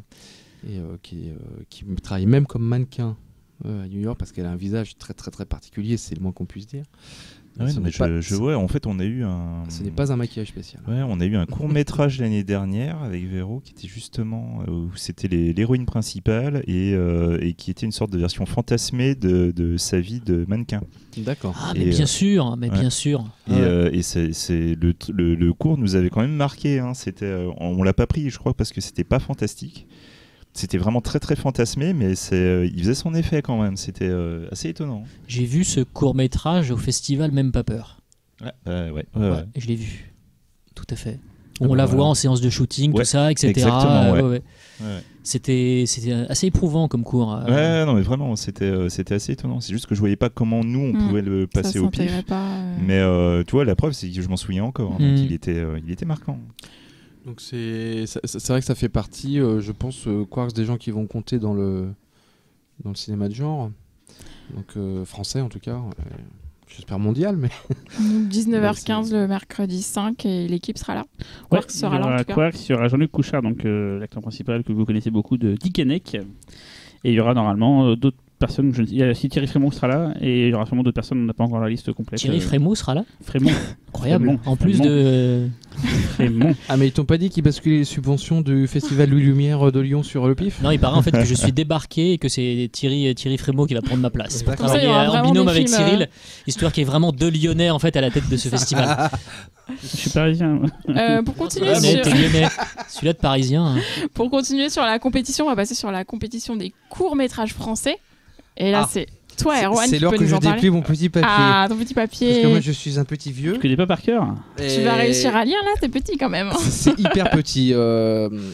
Et qui travaille même comme mannequin à New York, parce qu'elle a un visage très très très particulier, c'est le moins qu'on puisse dire. Ah ouais, non, mais ouais, en fait, on a eu un. Ce n'est pas un maquillage spécial. Ouais, on a eu un court métrage l'année dernière avec Véro qui était justement où c'était l'héroïne principale et qui était une sorte de version fantasmée de sa vie de mannequin. D'accord. Ah, mais bien sûr, bien sûr. Et c'est le cours nous avait quand même marqué. Hein. On l'a pas pris, je crois, parce que c'était pas fantastique. C'était vraiment très très fantasmé, mais il faisait son effet quand même. C'était assez étonnant. J'ai vu ce court-métrage au festival Même Pas Peur. Ouais. Je l'ai vu. Tout à fait. On la voit en séance de shooting, tout ça, etc. Exactement, ouais. C'était assez éprouvant comme cours. Ouais, non, mais vraiment, c'était assez étonnant. C'est juste que je voyais pas comment nous on pouvait le passer au pif. Mais tu vois, la preuve, c'est que je m'en souviens encore. Donc il était marquant. Donc c'est vrai que ça fait partie, je pense, Quarks, des gens qui vont compter dans le cinéma de genre, donc français en tout cas, j'espère mondial, mais 19h15 le mercredi 5 et l'équipe sera là. Quarks sera là en tout cas. Quarks, il y aura Jean-Luc Couchard, donc l'acteur principal que vous connaissez beaucoup de Dick Henneck, et il y aura normalement d'autres personnes. Il y a aussi Thierry Frémaux sera là, et il y aura sûrement d'autres personnes. On n'a pas encore la liste complète. Thierry Frémaux sera là. Frémaux. Incroyable. Frémaux. En plus de. Frémaux. Ah, mais ils t'ont pas dit qu'ils basculaient les subventions du Festival Louis Lumière de Lyon sur le pif? Non, il paraît en fait que je suis débarqué et que c'est Thierry Frémaux qui va prendre ma place. Pour travailler en binôme avec Cyril, histoire qu'il y ait vraiment deux Lyonnais en fait à la tête de ce festival. Je suis parisien. Pour continuer t'es Lyonnais. Celui-là de parisien. Hein. Pour continuer sur la compétition, on va passer sur la compétition des courts-métrages français. Et là, c'est toi, Erwan, qui peux nous en parler. C'est l'heure que je déplie mon petit papier. Ah, ton petit papier. Parce que moi, je suis un petit vieux. Je connais pas par cœur. Tu vas réussir à lire, là, t'es petit quand même. C'est hyper petit.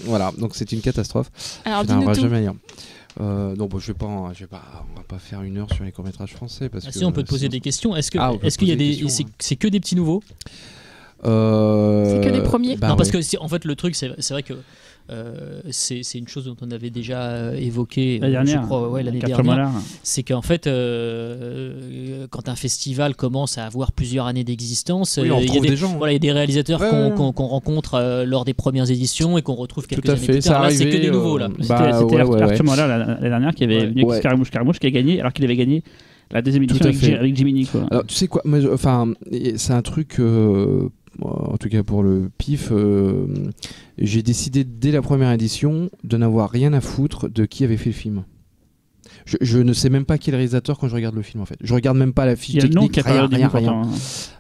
Voilà, donc c'est une catastrophe. Alors, dis-nous tout. Jamais lire. Non, bon, on va pas faire une heure sur les courts-métrages français. Parce que, si, on peut te poser des questions. Est-ce qu'il y a des. C'est que des petits nouveaux? C'est que des premiers. Non, parce que en fait, le truc, c'est vrai que. C'est une chose dont on avait déjà évoqué l'année dernière, c'est qu'en fait quand un festival commence à avoir plusieurs années d'existence, il y a des réalisateurs qu'on rencontre lors des premières éditions et qu'on retrouve quelques années plus tard. Là, c'est que des nouveaux là. C'était Arthur Moller l'année dernière qui avait venu avec Scaramouche qui a gagné, alors qu'il avait gagné la deuxième édition avec Jiminy, quoi. Alors, tu sais quoi, c'est un truc en tout cas pour le pif, j'ai décidé dès la première édition de n'avoir rien à foutre de qui avait fait le film. Je ne sais même pas qui est le réalisateur quand je regarde le film en fait. Je regarde même pas la fiche technique, rien.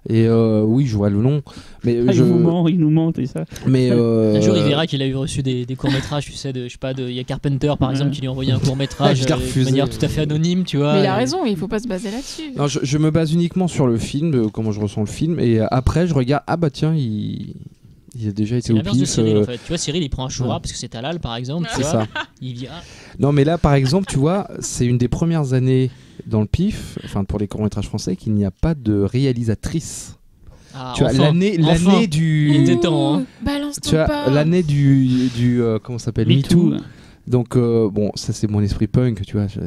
Et oui, je vois le nom. Mais il nous ment, et ça. Mais un jour, il verra qu'il a eu reçu des courts-métrages, tu sais, il y a Carpenter par exemple qui lui a envoyé un court-métrage de manière tout à fait anonyme, tu vois. Mais il a raison, il faut pas se baser là-dessus. Non, je me base uniquement sur le film, comment je ressens le film, et après je regarde, ah bah tiens, il a déjà été au pif. De Cyril, en fait. Tu vois, Cyril, il prend un choura parce que c'est halal, par exemple. C'est ça. Il dit, Non, mais là, par exemple, tu vois, c'est une des premières années dans le pif, enfin pour les courts-métrages français, qu'il n'y a pas de réalisatrice. Tu vois, l'année du. Il était temps, hein. Balance ton tu vois, l'année du comment ça s'appelle, MeToo. Donc bon, ça c'est mon esprit punk, tu vois. Je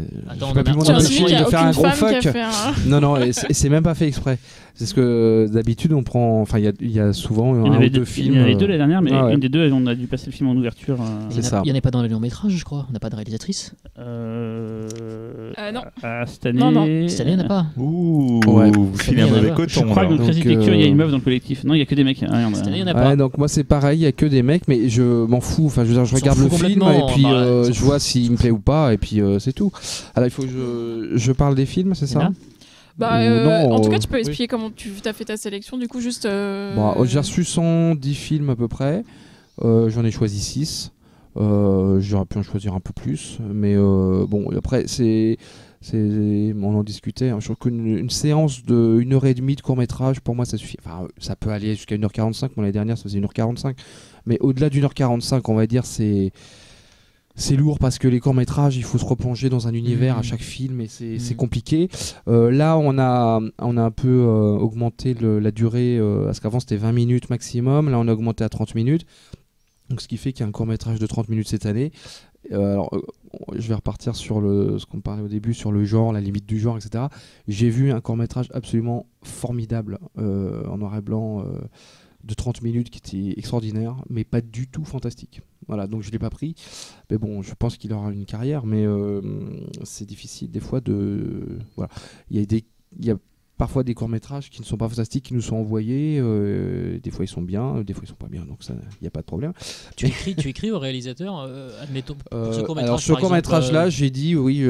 peux plus m'empêcher de faire un gros fuck. Non, et c'est même pas fait exprès. C'est ce que d'habitude on prend. Enfin, il y a souvent un ou deux films. Il y en avait deux l'année dernière, mais une des deux, on a dû passer le film en ouverture. C'est ça. Il n'y en a pas dans le long métrage, je crois. On n'a pas de réalisatrice. Non. Cette année. Non. Cette année, il n'y en a pas. Ouh, vous filez un mauvais coton. Je crois que dans Crazy Picture, il y a une meuf dans le collectif. Non, il n'y a que des mecs. Cette année, il n'y en a pas. Donc moi, c'est pareil, il n'y a que des mecs, mais je m'en fous. Enfin, je veux dire, je regarde le film et puis je vois s'il me plaît ou pas, et puis c'est tout. Alors, il faut que je parle des films, c'est ça? En tout cas, tu peux expliquer comment tu as fait ta sélection, du coup, juste. J'ai reçu 110 films à peu près. J'en ai choisi 6. J'aurais pu en choisir un peu plus, mais bon, après, on en discutait. Hein. Je trouve qu'une séance de 1h30 de court-métrage, pour moi, ça suffit. Enfin, ça peut aller jusqu'à 1h45. L'année dernière, ça faisait 1h45. Mais au-delà d'1h45, on va dire, c'est lourd parce que les courts-métrages, il faut se replonger dans un univers à chaque film et c'est compliqué. Là, on a un peu augmenté la durée, parce qu'avant c'était 20 minutes maximum. Là, on a augmenté à 30 minutes. Donc, ce qui fait qu'il y a un court-métrage de 30 minutes cette année. Je vais repartir sur ce qu'on parlait au début, sur le genre, la limite du genre, etc. J'ai vu un court-métrage absolument formidable en noir et blanc de 30 minutes qui était extraordinaire, mais pas du tout fantastique. Voilà, donc je ne l'ai pas pris. Mais bon, je pense qu'il aura une carrière, mais c'est difficile des fois de... Voilà. Il y a parfois des courts-métrages qui ne sont pas fantastiques, qui nous sont envoyés. Des fois, ils sont bien, des fois, ils sont pas bien. Donc, il n'y a pas de problème. Tu écris au réalisateur, admettons, pour ce court-métrage. Alors, ce court-métrage-là, j'ai dit, oui,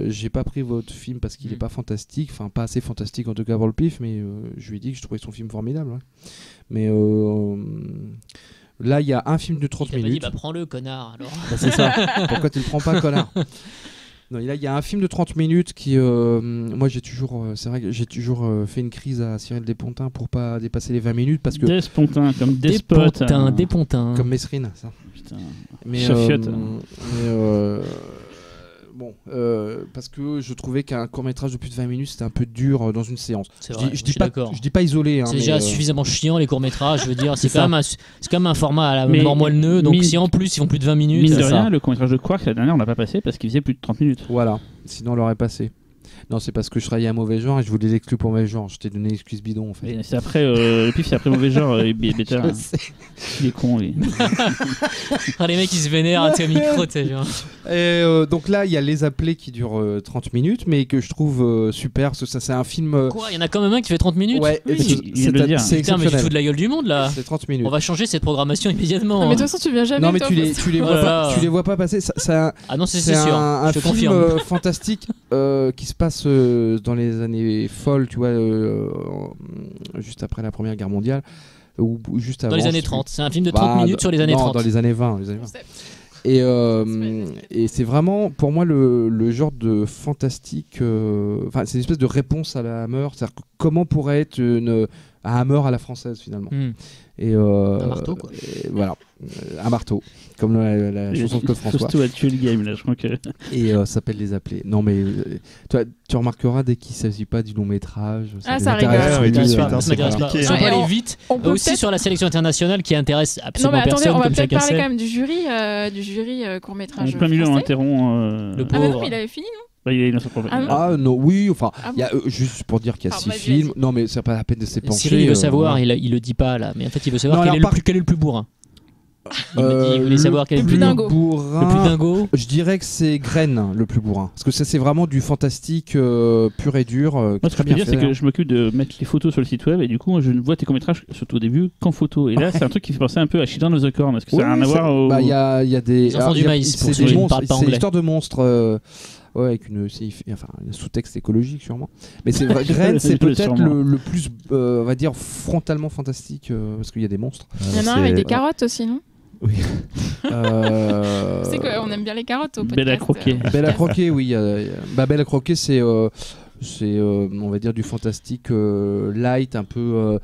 j'ai pas pris votre film parce qu'il n'est pas fantastique. Enfin, pas assez fantastique, en tout cas, pour le pif. Mais je lui ai dit que je trouvais son film formidable. Ouais. Mais... là, il y a un film de 30 minutes. Il t'a pas dit, prends-le, connard. Alors. C'est ça. Pourquoi tu le prends pas, connard? Non, là, il y a un film de 30 minutes qui... moi, c'est vrai que j'ai toujours fait une crise à Cyril Despontins pour pas dépasser les 20 minutes parce que... Despontins, comme despote. Despontins. Comme Mesrine, ça. Putain. Mais, bon, parce que je trouvais qu'un court-métrage de plus de 20 minutes, c'était un peu dur dans une séance. Je dis pas isolé. Hein, c'est déjà suffisamment chiant, les courts-métrages, je veux dire. C'est quand même un format à la mort moelle-neu, donc si en plus ils font plus de 20 minutes... Mine de rien, le court-métrage de Quark, la dernière, on l'a pas passé parce qu'il faisait plus de 30 minutes. Voilà, sinon on l'aurait passé. Non, c'est parce que je travaillais à mauvais genre et je voulais l'exclure pour mauvais genre. Je t'ai donné l'excuse bidon en fait. Et c'est après, le pif, c'est après mauvais genre. Bêta, hein. Il est con, lui. Les mecs, ils se vénèrent à tes micros, tu sais. Donc là, il y a Les Appelés qui durent 30 minutes, mais que je trouve super. Parce que ça, c'est un film. Quoi, il y en a quand même un qui fait 30 minutes? Ouais, c'est putain, mais tu te fous de la gueule du monde là. C'est 30 minutes. On va changer cette programmation immédiatement. Non, mais de toute façon, tu viens jamais. Non, mais tu les vois pas passer. Ah non, c'est sûr. Un film fantastique qui se passe dans les années folles, tu vois, juste après la Première Guerre mondiale, ou juste avant. Dans les années 30, c'est un film de 30 minutes sur les années 30. Dans les années 20. Et c'est vraiment, pour moi, le genre de fantastique. Enfin, c'est une espèce de réponse à la Hammer. C'est-à-dire que comment pourrait être un Hammer à la française, finalement. Un marteau, quoi. Voilà, un marteau, comme la chanson de Claude François. Surtout à tuer le game, là, je crois que. Et ça s'appelle Les Appelés. Non, mais toi, tu remarqueras dès qu'il ne s'agit pas du long métrage. Ça rigole. Ça peut aller vite. Aussi sur la sélection internationale qui intéresse absolument personne. On va comme peut-être chacun parler sait. quand même du jury court-métrage. En plein milieu, on interrompt. Le Ah, pauvre. non, il avait fini, non? Il est innocent pour le Ah non, oui, enfin, juste pour dire qu'il y a 6 films. Vas-y. Non, mais c'est pas la peine de s'épancher. Cyril, il veut savoir, il le dit pas là, mais en fait, il veut savoir quel est le plus bourrin. Il voulait savoir quel est le plus bourrin. Le plus dingo. Je dirais que c'est Graine le plus bourrin. Parce que ça, c'est vraiment du fantastique pur et dur. Moi, ce que je peux dire, c'est que je m'occupe de mettre les photos sur le site web et du coup, je ne vois tes courts-métrages, surtout au début, qu'en photo. Et là, c'est un truc qui fait penser un peu à Children of the Corn. Est-ce que ça a rien à voir au. Il y a des. Enfants du maïs, pour ceux qui ne parlent pas anglais. C'est l'histoire de monstres. Ouais, avec un sous-texte écologique sûrement. Mais c'est vrai, Graine, c'est peut-être le plus, on va dire, frontalement fantastique, parce qu'il y a des monstres. Il y en a un avec des carottes aussi, non? Oui. C'est qu'on aime bien les carottes au podcast. Belle à croquer. Belle à croquer, oui. Belle à croquer, c'est on va dire du fantastique light, un peu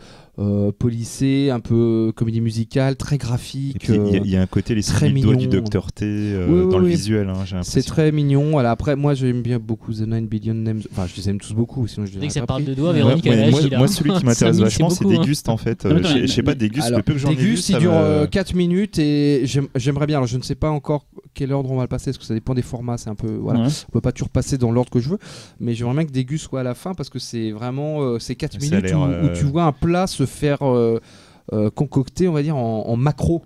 policé, un peu comédie musicale, très graphique. Il y a un côté les doigts du Dr T dans le visuel. Hein, j'ai l'impression. C'est très mignon. Alors après, moi j'aime bien beaucoup The 9 Billion Names. Enfin, je les aime tous beaucoup. Sinon, je dès que ça pas parle pris. de doigts, Véronique, elle réagit là. Moi, celui qui m'intéresse vachement, c'est Déguste en fait. Je sais pas, Déguste, le peu que j'en ai vu. Déguste, il dure 4 minutes et j'aimerais bien. Alors, je ne sais pas encore quel ordre on va le passer parce que ça dépend des formats. C'est un peu. Voilà. Ouais. On peut pas toujours passer dans l'ordre que je veux. Mais j'aimerais bien que Déguste soit à la fin parce que c'est vraiment ces 4 minutes où tu vois un plat se faire concocter, on va dire, en macro.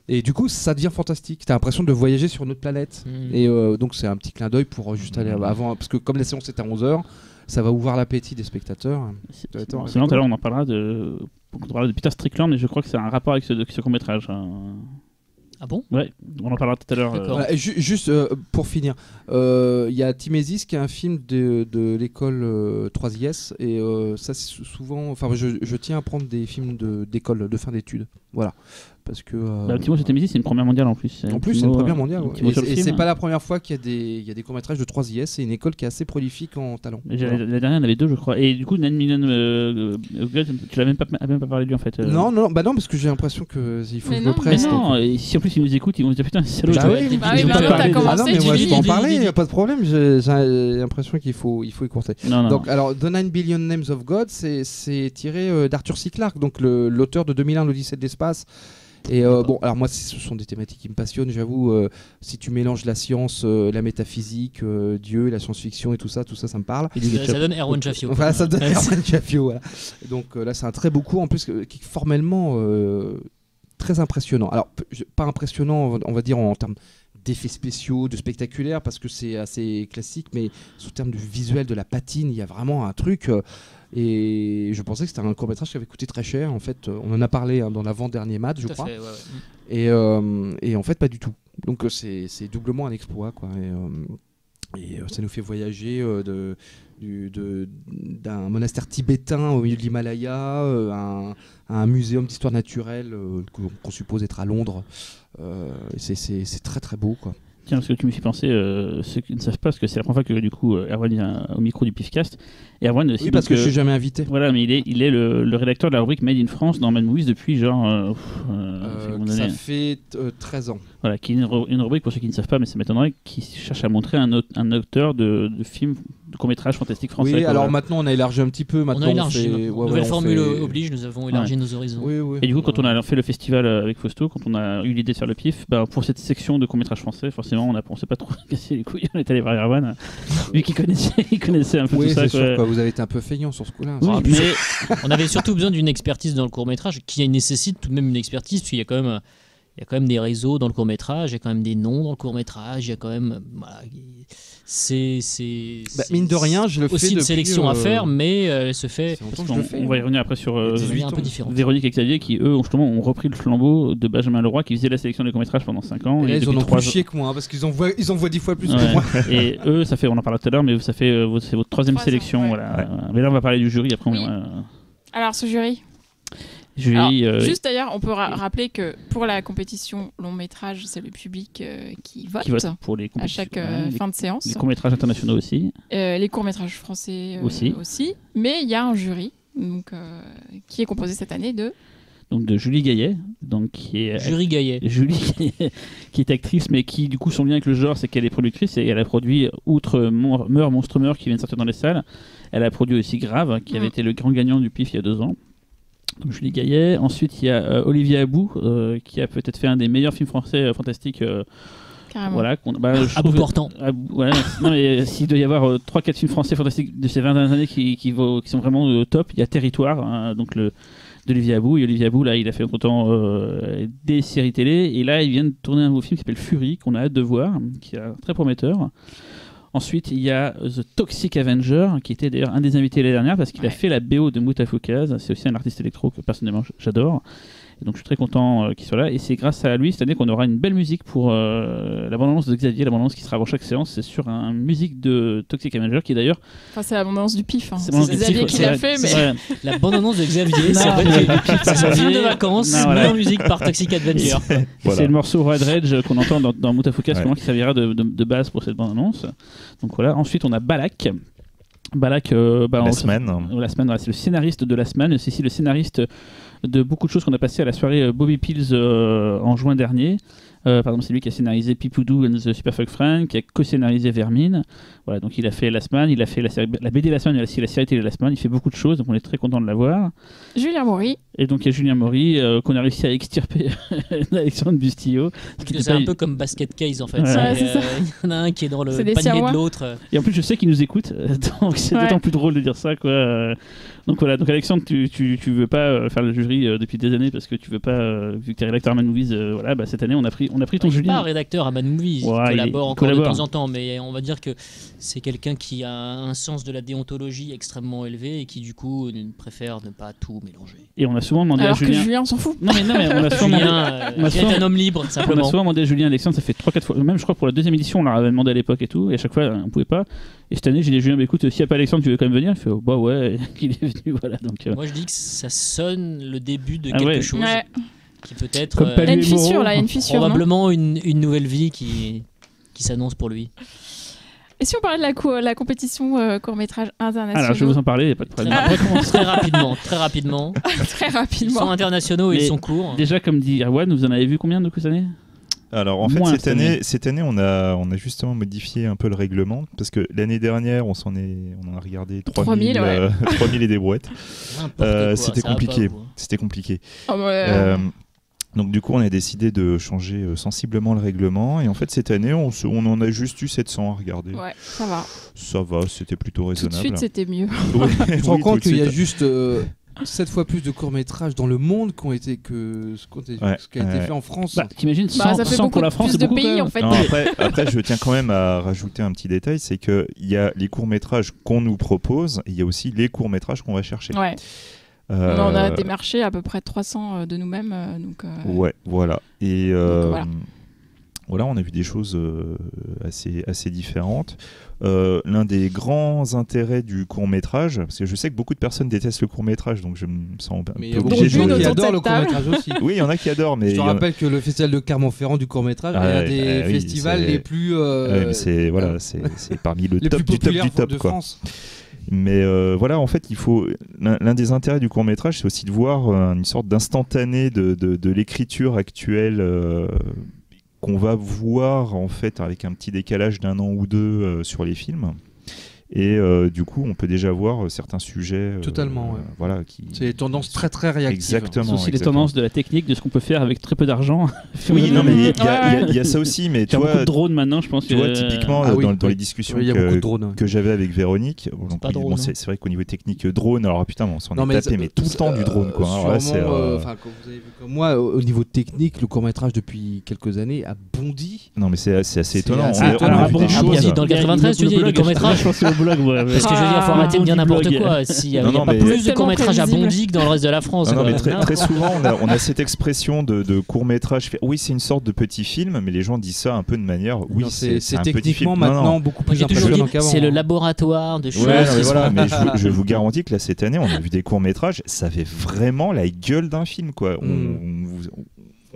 Et du coup, ça devient fantastique. T'as l'impression de voyager sur une autre planète. Et donc, c'est un petit clin d'œil pour juste aller avant. Parce que comme la séance est à 11h, ça va ouvrir l'appétit des spectateurs. Sinon, tout à l'heure, on en parlera de Peter Strickland, et je crois que c'est un rapport avec ce court-métrage. Ah bon? Ouais, on en parlera tout à l'heure. Voilà, juste pour finir, il y a Timésis qui est un film de l'école 3IS et ça c'est souvent, enfin je tiens à prendre des films d'école de fin d'études, voilà, parce que. Timo, Timésis, c'est une première mondiale en plus. En plus, c'est une première mondiale. Et c'est pas la première fois qu'il y a des courts-métrages de 3IS. C'est une école qui est assez prolifique en talent. Voilà. La dernière, il y en avait 2, je crois. Et du coup, Nan Million, tu l'as même pas parlé de lui en fait. Non, parce que j'ai l'impression qu'il faut que je me presse. Mais non, et si en plus ils nous écoutent, ils vont se dire putain, c'est salaud. Ah non, mais moi je peux en parler, il n'y a pas de problème. J'ai l'impression qu'il faut écourter. Donc, alors, The 9 Billion Names of God, c'est tiré d'Arthur C. Clarke, donc l'auteur de 2001, l'Odyssée de l'espace. Et bon, alors moi, ce sont des thématiques qui me passionnent, j'avoue. Si tu mélanges la science, la métaphysique, Dieu, la science-fiction et tout ça, ça me parle. Et ça donne Erwan Jaffio. Voilà, ça donne Erwan Jaffio. Voilà. Donc là, c'est un très beau coup, en plus, qui est formellement très impressionnant. Alors, pas impressionnant, on va dire, en termes d'effets spéciaux, de spectaculaire, parce que c'est assez classique, mais sous terme du visuel, de la patine, il y a vraiment un truc. Et je pensais que c'était un court-métrage qui avait coûté très cher. En fait, on en a parlé dans l'avant-dernier match, je crois. Et en fait, pas du tout. Donc c'est doublement un exploit, quoi. Et ça nous fait voyager d'un monastère tibétain au milieu de l'Himalaya à un muséum d'histoire naturelle qu'on suppose être à Londres. C'est très très beau, quoi. Tiens, parce que tu me fais penser, ceux qui ne savent pas, parce que c'est la première fois que du coup Erwan vient au micro du PIFcast. Et Erwan aussi, oui, parce que je suis jamais invité. Voilà, mais il est le rédacteur de la rubrique Made in France dans Mad Movies depuis genre. Ça fait 13 ans. Voilà, qui est une rubrique, pour ceux qui ne savent pas, mais ça m'étonnerait, qui cherche à montrer un auteur de films, de courts-métrages fantastiques français. Oui, alors maintenant on a élargi un petit peu. Maintenant, on a élargi. Nouvelle formule oblige, nous avons élargi nos horizons. Oui, oui. Et du coup, quand on a fait le festival avec Fausto, quand on a eu l'idée de faire le PIF, pour cette section de courts-métrages français, forcément, on ne s'est pas trop cassé les couilles. On est allé voir Erwan, lui qui connaissait un peu tout ça. Oui, c'est sûr, quoi. Vous avez été un peu feignant sur ce coup-là. Oui, mais on avait surtout besoin d'une expertise dans le court-métrage qui nécessite tout de même une expertise, parce qu'il y a quand même des réseaux dans le court-métrage, il y a quand même des noms dans le court-métrage, il y a quand même... Voilà, mine de rien, je le fais aussi une sélection à faire, mais elle se fait... On va y revenir après sur un peu différent. Véronique et Xavier qui, eux, justement, ont repris le flambeau de Benjamin Leroy qui faisait la sélection des courts-métrages pendant 5 ans. Et là, ils en ont plus chier que moi, parce qu'ils en voient 10 fois plus que moi. Et eux, ça fait, on en parlera tout à l'heure, mais ça fait c'est votre troisième sélection. Ouais. Voilà. Ouais. Mais là, on va parler du jury. Après, Alors, ce jury. Juste d'ailleurs, on peut rappeler que pour la compétition long métrage, c'est le public qui vote pour les à chaque fin de séance. Les courts-métrages internationaux aussi. Les courts-métrages français aussi. Mais il y a un jury qui est composé cette année de Julie Gaillet, Julie Gaillet, qui est actrice, mais qui du coup son lien avec le genre, c'est qu'elle est productrice et elle a produit, outre Monstre Meurt qui vient de sortir dans les salles, elle a produit aussi Grave, qui avait été le grand gagnant du PIF il y a 2 ans. Donc Julie Gaillet. Ensuite, il y a Olivier Abou, qui a peut-être fait un des meilleurs films français fantastiques. Voilà, à bout portant. Non, mais s'il doit y avoir 3-4 films français fantastiques de ces 20 dernières années qui sont vraiment top, il y a Territoire, d'Olivier Abou. Et Olivier Abou, là, il a fait autant des séries télé. Et là, il vient de tourner un nouveau film qui s'appelle Fury, qu'on a hâte de voir, qui est très prometteur. Ensuite, il y a The Toxic Avenger, qui était d'ailleurs un des invités l'année dernière, parce qu'il a fait la BO de Moutafoukaz. C'est aussi un artiste électro que personnellement j'adore. Et donc je suis très content qu'il soit là. Et c'est grâce à lui cette année qu'on aura une belle musique pour la bande-annonce de Xavier, la bande-annonce qui sera avant chaque séance. C'est sur une musique de Toxic Avenger qui d'ailleurs... Enfin, c'est la bande-annonce du PIF. C'est Xavier qui l'a fait. Mais... La bande-annonce de Xavier, c'est un film de vacances mis en musique par Toxic Avenger. Voilà. C'est le morceau Red Rage qu'on entend dans Moutafoukaz, qui servira de base pour cette bande-annonce. Donc voilà. Ensuite, on a Balak. La semaine, c'est le scénariste de La Semaine. C'est ici le scénariste de beaucoup de choses qu'on a passées à la soirée Bobby Pills en juin dernier. Par exemple, c'est lui qui a scénarisé Pipoudou and the Superfuck Friend, qui a co-scénarisé Vermine. Voilà, donc il a fait La Semaine, il a fait la BD La Semaine, il a aussi la série télé La Semaine. Il fait beaucoup de choses, donc on est très content de l'avoir. Julien Maury. Et donc il y a Julien Maury qu'on a réussi à extirper d'Alexandre Bustillo. C'est un peu comme Basket Case en fait. Il y en a un qui est dans le panier de l'autre. Et en plus, je sais qu'il nous écoute, donc c'est d'autant plus drôle de dire ça, quoi. Donc voilà, donc Alexandre, tu veux pas faire le jury depuis des années parce que tu veux pas, vu que tu es rédacteur à Mad Movies, cette année on a pris ton Julien. Pas rédacteur à Mad Movies, il collabore de temps en temps, mais on va dire que c'est quelqu'un qui a un sens de la déontologie extrêmement élevé et qui du coup préfère ne pas tout mélanger. Et on a souvent demandé à Julien. Alors que Julien, on s'en fout. Non mais on a souvent Julien est un homme libre, simplement. On a souvent demandé à Julien et Alexandre, ça fait 3-4 fois, même je crois pour la deuxième édition, on leur avait demandé à l'époque et tout, et à chaque fois on pouvait pas. Et cette année, j'ai dit à Julien, écoute, s'il n'y a pas Alexandre, tu veux quand même venir? Il fait, bah ouais, il est venu, voilà. Donc, moi je dis que ça sonne le début de quelque chose qui peut être il y a une fissure là, il y a une fissure. Probablement une nouvelle vie qui s'annonce pour lui. Et si on parlait de la compétition court-métrage international? Alors, je vais vous en parler, il n'y a pas de problème. Très rapidement. Très rapidement. Ils sont internationaux et ils sont courts. Déjà, comme dit Erwan, vous en avez vu combien de coups cette année? Alors en fait cette année on a justement modifié un peu le règlement parce que l'année dernière on en a regardé 3000 et des brouettes. C'était compliqué. Donc du coup on a décidé de changer sensiblement le règlement et en fait cette année on en a juste eu 700 à regarder. Ouais, ça va. Ça va, c'était plutôt raisonnable. Tout de suite c'était mieux. Je me rends compte qu'il y a juste 7 fois plus de courts-métrages dans le monde qui ont été que ce qui a été fait en France. T'imagines, 100 pour la France, c'est beaucoup de pays en fait. Non, après, je tiens quand même à rajouter un petit détail, c'est qu'il y a les courts-métrages qu'on nous propose, et il y a aussi les courts-métrages qu'on va chercher. Ouais. On a démarché à peu près 300 de nous-mêmes. Ouais, voilà. Et voilà. Voilà, on a vu des choses assez différentes. L'un des grands intérêts du court-métrage, parce que je sais que beaucoup de personnes détestent le court-métrage, donc je me sens un peu obligé. Mais il y a beaucoup de gens qui adorent le court-métrage aussi. Oui, il y en a qui adorent. Mais je te rappelle que le festival de Clermont-Ferrand du court-métrage est un des festivals les plus... c'est parmi le top du top du top de France. Mais voilà, en fait, l'un des intérêts du court-métrage, c'est aussi de voir une sorte d'instantané de l'écriture actuelle qu'on va voir en fait avec un petit décalage d'1 an ou 2 sur les films. Et du coup, on peut déjà voir certains sujets. Totalement, ouais. Voilà, c'est des tendances très très réactives. Exactement. C'est aussi les tendances de la technique, de ce qu'on peut faire avec très peu d'argent. Oui, non, mais il y a ça aussi. Mais tu vois, beaucoup de drones maintenant, je pense. Tu vois, typiquement, dans les discussions que j'avais avec Véronique, c'est vrai qu'au niveau technique, drone, alors putain, on s'en est tapé, mais tout le temps du drone, quoi. Quand vous avez vu comme moi, au niveau technique, le court-métrage depuis quelques années a bondi. Non, mais c'est assez étonnant. On a vu des choses. Dans le 93, tu dis, le court-métrage. Parce que je veux dire, faut arrêter de dire n'importe quoi. Il n'y a pas plus de courts-métrages à Bondy que dans le reste de la France. Non, mais très souvent, on a cette expression de court-métrage. Oui, c'est une sorte de petit film, mais les gens disent ça un peu de manière. Oui, c'est un petit film. Maintenant beaucoup plus impressionnant qu'avant. C'est le laboratoire de choses. Mais je vous garantis que là, cette année, on a vu des courts-métrages. Ça fait vraiment la gueule d'un film, quoi.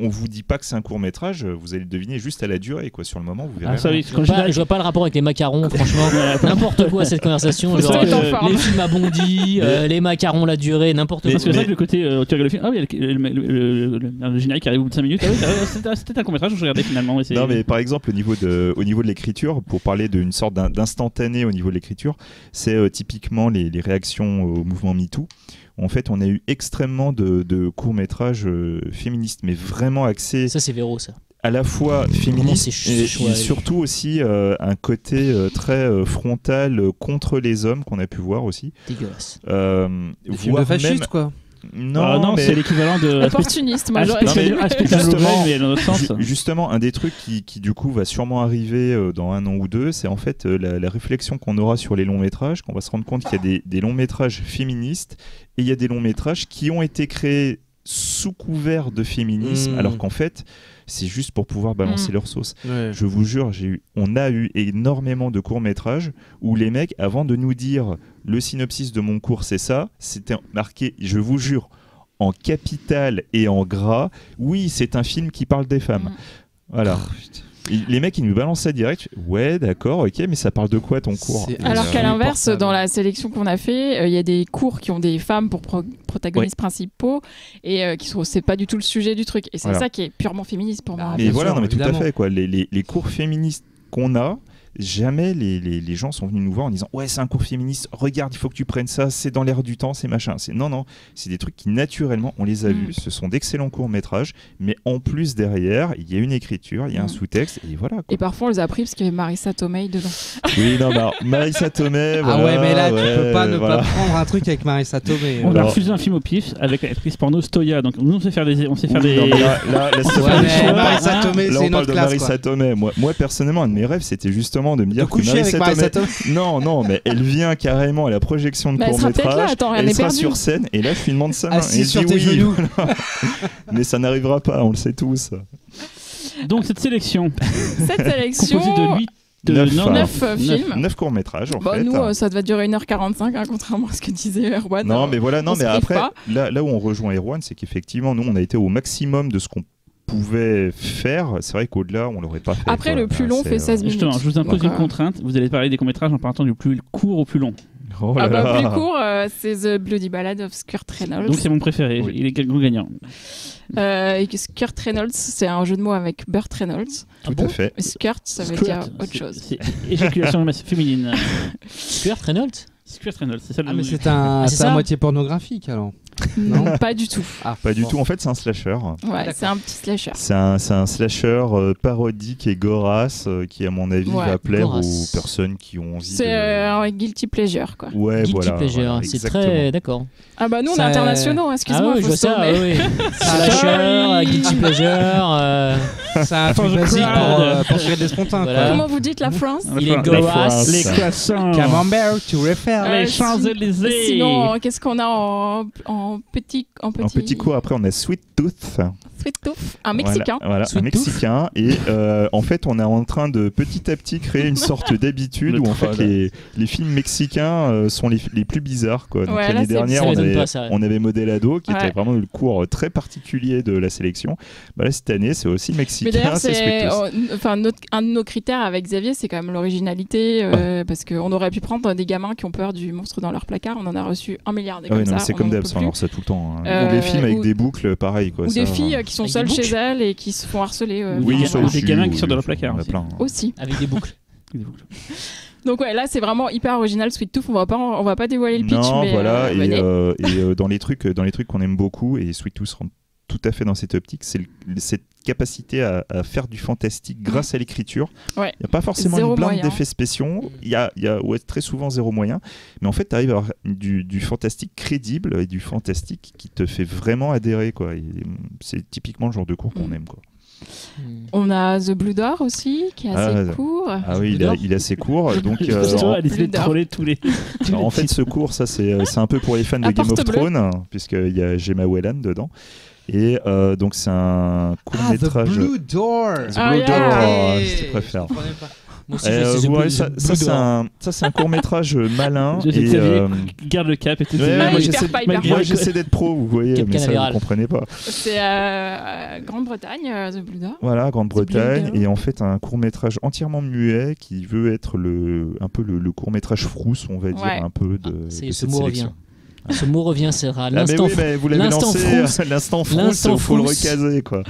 On vous dit pas que c'est un court-métrage, vous allez le deviner juste à la durée, quoi. Sur le moment, vous verrez. Je vois pas le rapport avec les macarons, franchement. N'importe quoi cette conversation. Genre, les films à Bondy, les macarons, la durée, n'importe quoi. Parce que c'est vrai que le côté, tu regardes le film, le générique arrive au bout de 5 minutes. C'était un court-métrage que je regardais finalement. Non, mais par exemple, au niveau de l'écriture, pour parler d'une sorte d'instantané au niveau de l'écriture, c'est typiquement les réactions au mouvement MeToo. En fait, on a eu extrêmement de courts-métrages féministes, mais vraiment axés... Ça, c'est Véro, ça. À la fois féministe et surtout aussi un côté très frontal contre les hommes qu'on a pu voir aussi. Dégueulasse. Des films de fascistes, quoi. Non, mais c'est l'équivalent de opportuniste, moi mais dans l'autre sens. Justement, un des trucs qui du coup va sûrement arriver dans 1 an ou 2, c'est en fait la réflexion qu'on aura sur les longs métrages, qu'on va se rendre compte qu'il y a des longs métrages féministes et il y a des longs métrages qui ont été créés sous couvert de féminisme, alors qu'en fait c'est juste pour pouvoir balancer leur sauce. Ouais. Je vous jure, on a eu énormément de courts-métrages où les mecs, avant de nous dire le synopsis de mon cours c'est ça, c'était marqué, je vous jure, en capital et en gras, oui, c'est un film qui parle des femmes. Voilà. Les mecs, ils nous balançaient direct. Ouais, d'accord, ok, mais ça parle de quoi ton cours? Alors qu'à l'inverse, dans la sélection qu'on a fait, il y a des cours qui ont des femmes pour protagonistes principaux et c'est pas du tout le sujet du truc. Et c'est ça qui est purement féministe pour moi. Mais voilà, non, mais tout à fait, quoi. Les cours féministes qu'on a, jamais les gens sont venus nous voir en disant ouais, c'est un cours féministe, regarde, il faut que tu prennes ça, c'est dans l'air du temps, c'est machin. Non, c'est des trucs qui naturellement on les a vus, ce sont d'excellents courts-métrages, mais en plus derrière il y a une écriture, il y a un sous-texte et voilà, quoi. Et parfois on les a pris parce qu'il y avait Marissa Tomei dedans. Oui, non, bah, Marissa Tomei, voilà, ouais, mais là tu peux pas pas prendre un truc avec Marissa Tomei. On a refusé un film au pif avec l'actrice porno Stoya, donc nous on sait faire des Marissa Tomei, c'est notre classe. Marissa Tomei, moi personnellement, un de mes rêves c'était justement de me dire que Marissa Tomei... Non, mais elle vient carrément à la projection de court-métrage, elle sera sur scène et là je lui demande sa main. Assise sur tes genoux. Mais ça n'arrivera pas, on le sait tous. Donc cette sélection composée de 9 films. 9 courts-métrages en fait. Nous, ça devait durer 1h45, contrairement à ce que disait Erwan. Non, mais voilà, mais après, là où on rejoint Erwan, c'est qu'effectivement, nous, on a été au maximum de ce qu'on pouvait faire. C'est vrai qu'au-delà, on l'aurait pas fait. Après, le plus long fait 16 minutes. Justement, je vous impose une contrainte. Vous allez parler des courts-métrages en partant du plus court au plus long. Oh là là. Le plus court, c'est The Bloody Ballad of Kurt Reynolds. Donc c'est mon préféré, il est grand gagnant. Kurt Reynolds, c'est un jeu de mots avec Burt Reynolds. Tout à fait. Skirt, ça veut dire autre chose. C'est éjaculation féminine. Kurt Reynolds, c'est ça. Mais c'est à moitié pornographique alors. Non, pas du tout. Pas du tout. En fait, c'est un slasher. Ouais, c'est un petit slasher. C'est un slasher parodique et gorasse qui, à mon avis, va plaire aux personnes qui ont envie c'est un guilty pleasure, quoi. Ouais, guilty pleasure, voilà, c'est très... D'accord. Ah bah nous, on est internationaux, excuse-moi. Ah oui, je vois ça, oui. Slasher, guilty pleasure... C'est un truc basique pour tirer des spontins, voilà. quoi. Comment vous dites la France? Il est gorasse. Les croissants. Camembert, tu réfères. Les Champs-Élysées. Sinon, qu'est-ce qu'on a en petit... En petit coup, après, on a Sweet Tooth. Sweet Tooth, un Mexicain. Voilà, un Mexicain. Et en fait, on est en train de petit à petit créer une sorte d'habitude où en fait les films mexicains sont les plus bizarres, quoi. Donc l'année dernière, on avait Modèle Ado qui était vraiment le cours très particulier de la sélection. Bah là, cette année, c'est aussi mexicain. Mais d'ailleurs, c'est Sweet Tooth. Enfin, un de nos critères avec Xavier, c'est quand même l'originalité, parce qu'on aurait pu prendre des gamins qui ont peur du monstre dans leur placard. On en a reçu 1 milliard comme ça. C'est comme d'hab, ça, on ça tout le temps. Ou des films avec des boucles, pareil, quoi. Ou des filles qui sont seules chez elles et qui se font harceler. Oui, des gamins qui sortent de leur placard aussi. Avec des boucles. Donc ouais, là c'est vraiment hyper original, Sweet Tooth. On va pas dévoiler le pitch, mais voilà. Et dans les trucs qu'on aime beaucoup, et Sweet Tooth rentre tout à fait dans cette optique, c'est cette capacité à faire du fantastique grâce à l'écriture. Il n'y a pas forcément une blinde d'effets spéciaux, il y a très souvent zéro moyen, mais en fait tu arrives à avoir du fantastique crédible et du fantastique qui te fait vraiment adhérer, quoi. Et c'est typiquement le genre de cours qu'on aime, quoi. On a The Blue Door aussi, qui est assez court. Ah oui, il est assez court. Donc, elle essaie de troller tous les. Alors, en fait, ce cours, ça c'est un peu pour les fans de Game of Thrones, puisqu'il y a Gemma Whelan dedans. Et donc c'est un court-métrage. The Blue Door. The Blue Door, si tu préfères. Moi aussi, ça c'est un court-métrage malin. Garde le cap et tout. Moi j'essaie d'être pro, vous voyez, mais ça vous comprenez pas. C'est Grande-Bretagne, The Blue Door. Voilà, Grande-Bretagne, et en fait un court-métrage entièrement muet qui veut être un peu le court-métrage frousse, on va dire, un peu de cette sélection. Ce mot revient, c'est rare. L'instant vous l'avez lancé, l'instant frousse, il faut le recaser, quoi.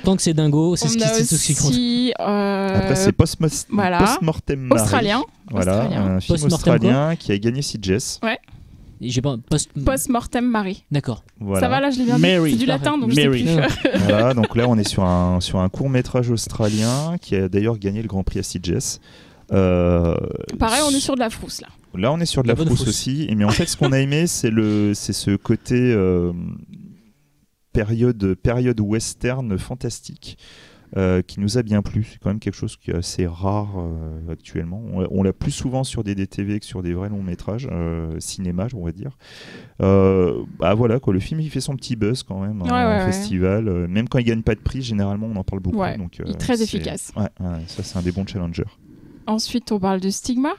Tant que c'est dingo, c'est ce qui compte. Après, c'est Post-Mortem Marie. Australien. Voilà, un film australien qui a gagné CJS. Ouais. J'ai pas Post-Mortem Marie. D'accord. Voilà. Ça va, là, je l'ai bien dit. C'est du latin, donc je sais plus. Voilà, donc là, on est sur un court-métrage australien qui a d'ailleurs gagné le Grand Prix à CJS. Pareil, on est sur de la frousse, là. Là, on est sur de la frousse aussi. Mais en fait, ce qu'on a aimé, c'est ce côté période western fantastique qui nous a bien plu. C'est quand même quelque chose qui est assez rare actuellement. On l'a plus souvent sur des DTV que sur des vrais longs métrages, cinéma, on va dire. Voilà, quoi, le film il fait son petit buzz quand même en festival. Même quand il gagne pas de prix, généralement on en parle beaucoup. Donc, il est très efficace. Ça c'est un des bons challengers. Ensuite, on parle de Stigma.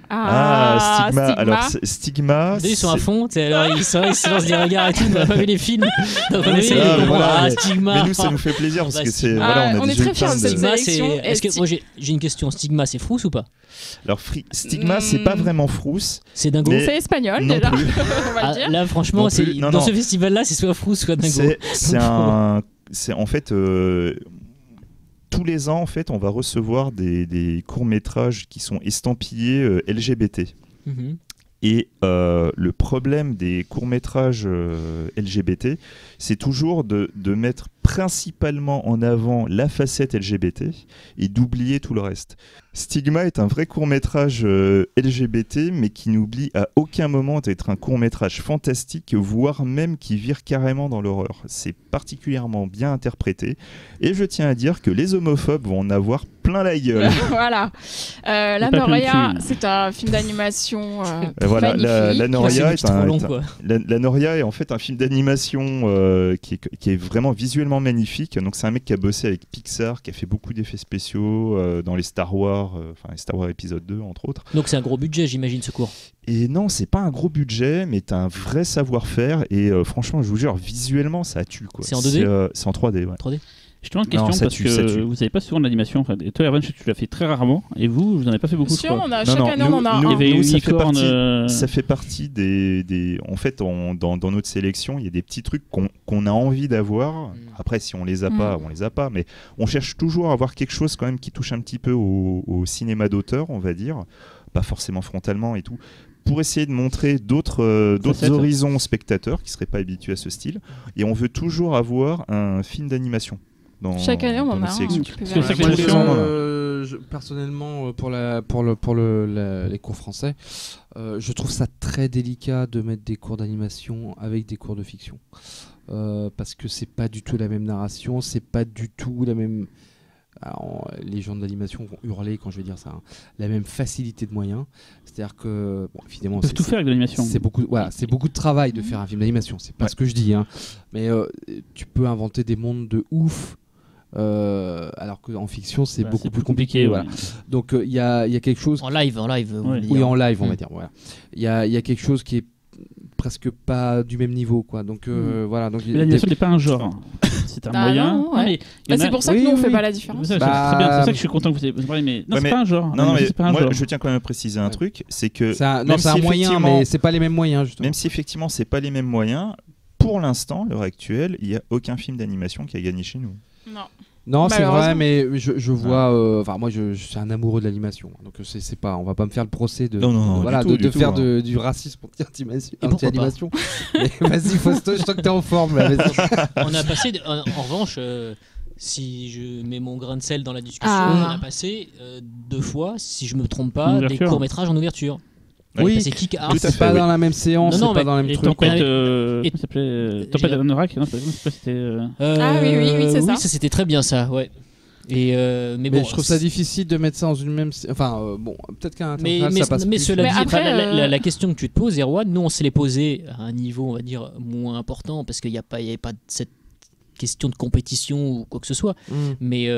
Stigma. Alors, Stigma. Ils sont à fond, alors, ils se lancent des regards et tout. On n'a pas vu les films. Donc, on essaie de comprendre. Stigma. Mais nous, ça nous fait plaisir parce que c'est. On est très fiers de cette sélection. Est-ce que moi j'ai une question. Stigma, c'est frousse ou pas? Alors, Stigma, c'est pas vraiment frousse. C'est dingo. C'est espagnol, déjà. On va dire. Là, franchement, dans ce festival-là, c'est soit frousse, soit dingo. C'est en fait. Tous les ans, en fait, on va recevoir des courts-métrages qui sont estampillés LGBT. Et le problème des courts-métrages LGBT, c'est toujours de mettre principalement en avant la facette LGBT et d'oublier tout le reste. Stigma est un vrai court-métrage LGBT, mais qui n'oublie à aucun moment d'être un court-métrage fantastique, voire même qui vire carrément dans l'horreur. C'est particulièrement bien interprété, et je tiens à dire que les homophobes vont en avoir plein la gueule. Voilà. La Noria, c'est un film d'animation voilà, la Noria La Noria est en fait un film d'animation qui est vraiment visuellement magnifique. Donc c'est un mec qui a bossé avec Pixar, qui a fait beaucoup d'effets spéciaux dans les Star Wars, les Star Wars épisode 2 entre autres. Donc c'est un gros budget, j'imagine, ce cours. Et non, c'est pas un gros budget, mais t'as un vrai savoir-faire et franchement, je vous jure, visuellement ça tue, quoi. C'est en 2D c'est en 3D, ouais. 3D. Je te demande une question parce que vous n'avez pas souvent de l'animation. Enfin, toi, Erwan, tu l'as fait très rarement. Et vous n'en avez pas fait beaucoup. Chaque année, on en a un. Ça fait partie des. En fait, dans notre sélection, il y a des petits trucs qu'on a envie d'avoir. Après, si on les a pas, on les a pas. Mais on cherche toujours à avoir quelque chose quand même qui touche un petit peu au cinéma d'auteur, on va dire. Pas forcément frontalement et tout. pour essayer de montrer d'autres horizons aux spectateurs qui ne seraient pas habitués à ce style. Et on veut toujours avoir un film d'animation. Chaque année, on en a un. Personnellement, pour les cours français, je trouve ça très délicat de mettre des cours d'animation avec des cours de fiction. Parce que c'est pas du tout la même narration, c'est pas du tout la même... Alors, les gens de l'animation vont hurler quand je vais dire ça, hein. La même facilité de moyens, c'est-à-dire que bon, évidemment, ils peuvent tout faire avec de l'animation. C'est beaucoup de travail de faire un film d'animation. C'est pas ce que je dis, hein. Mais tu peux inventer des mondes de ouf, alors qu'en fiction c'est beaucoup plus compliqué. Voilà. Donc il y a quelque chose en live. Oui, en live, on va dire. Voilà. Il y a quelque chose qui est presque pas du même niveau, quoi. Donc voilà. Donc l'animation n'est pas un genre. C'est un moyen. Non, ouais. C'est pour ça que nous on fait pas la différence. C'est très bien. C'est ça que je suis content que vous parliez. Mais non, c'est pas un genre. Non, mais moi, je tiens quand même à préciser un truc, c'est que c'est un moyen, mais c'est pas les mêmes moyens, justement. Même si effectivement c'est pas les mêmes moyens, pour l'instant, à l'heure actuelle, il y a aucun film d'animation qui a gagné chez nous. Non, c'est vrai, mais je vois. Enfin, moi, je suis un amoureux de l'animation, donc c'est pas. On va pas me faire le procès de. De faire du racisme anti-animation. Vas-y, Fausto, je sens que t'es en forme. Là, on a passé, en revanche, si je mets mon grain de sel dans la discussion, on a passé 2 fois, si je me trompe pas, des courts-métrages en ouverture. Oui, c'est pas dans la même séance, c'est pas dans le même truc. Tempête d'Anorak, c'était. Oui, c'est ça. Oui, ça c'était très bien ça, ouais. Mais bon, je trouve ça difficile de mettre ça dans une même. Enfin, bon, peut-être qu'un international ça passe plus. Mais cela dit, la question que tu te poses, Erwan, nous on se l'est posée à un niveau, on va dire, moins important parce qu'il n'y avait pas cette question de compétition ou quoi que ce soit. Mais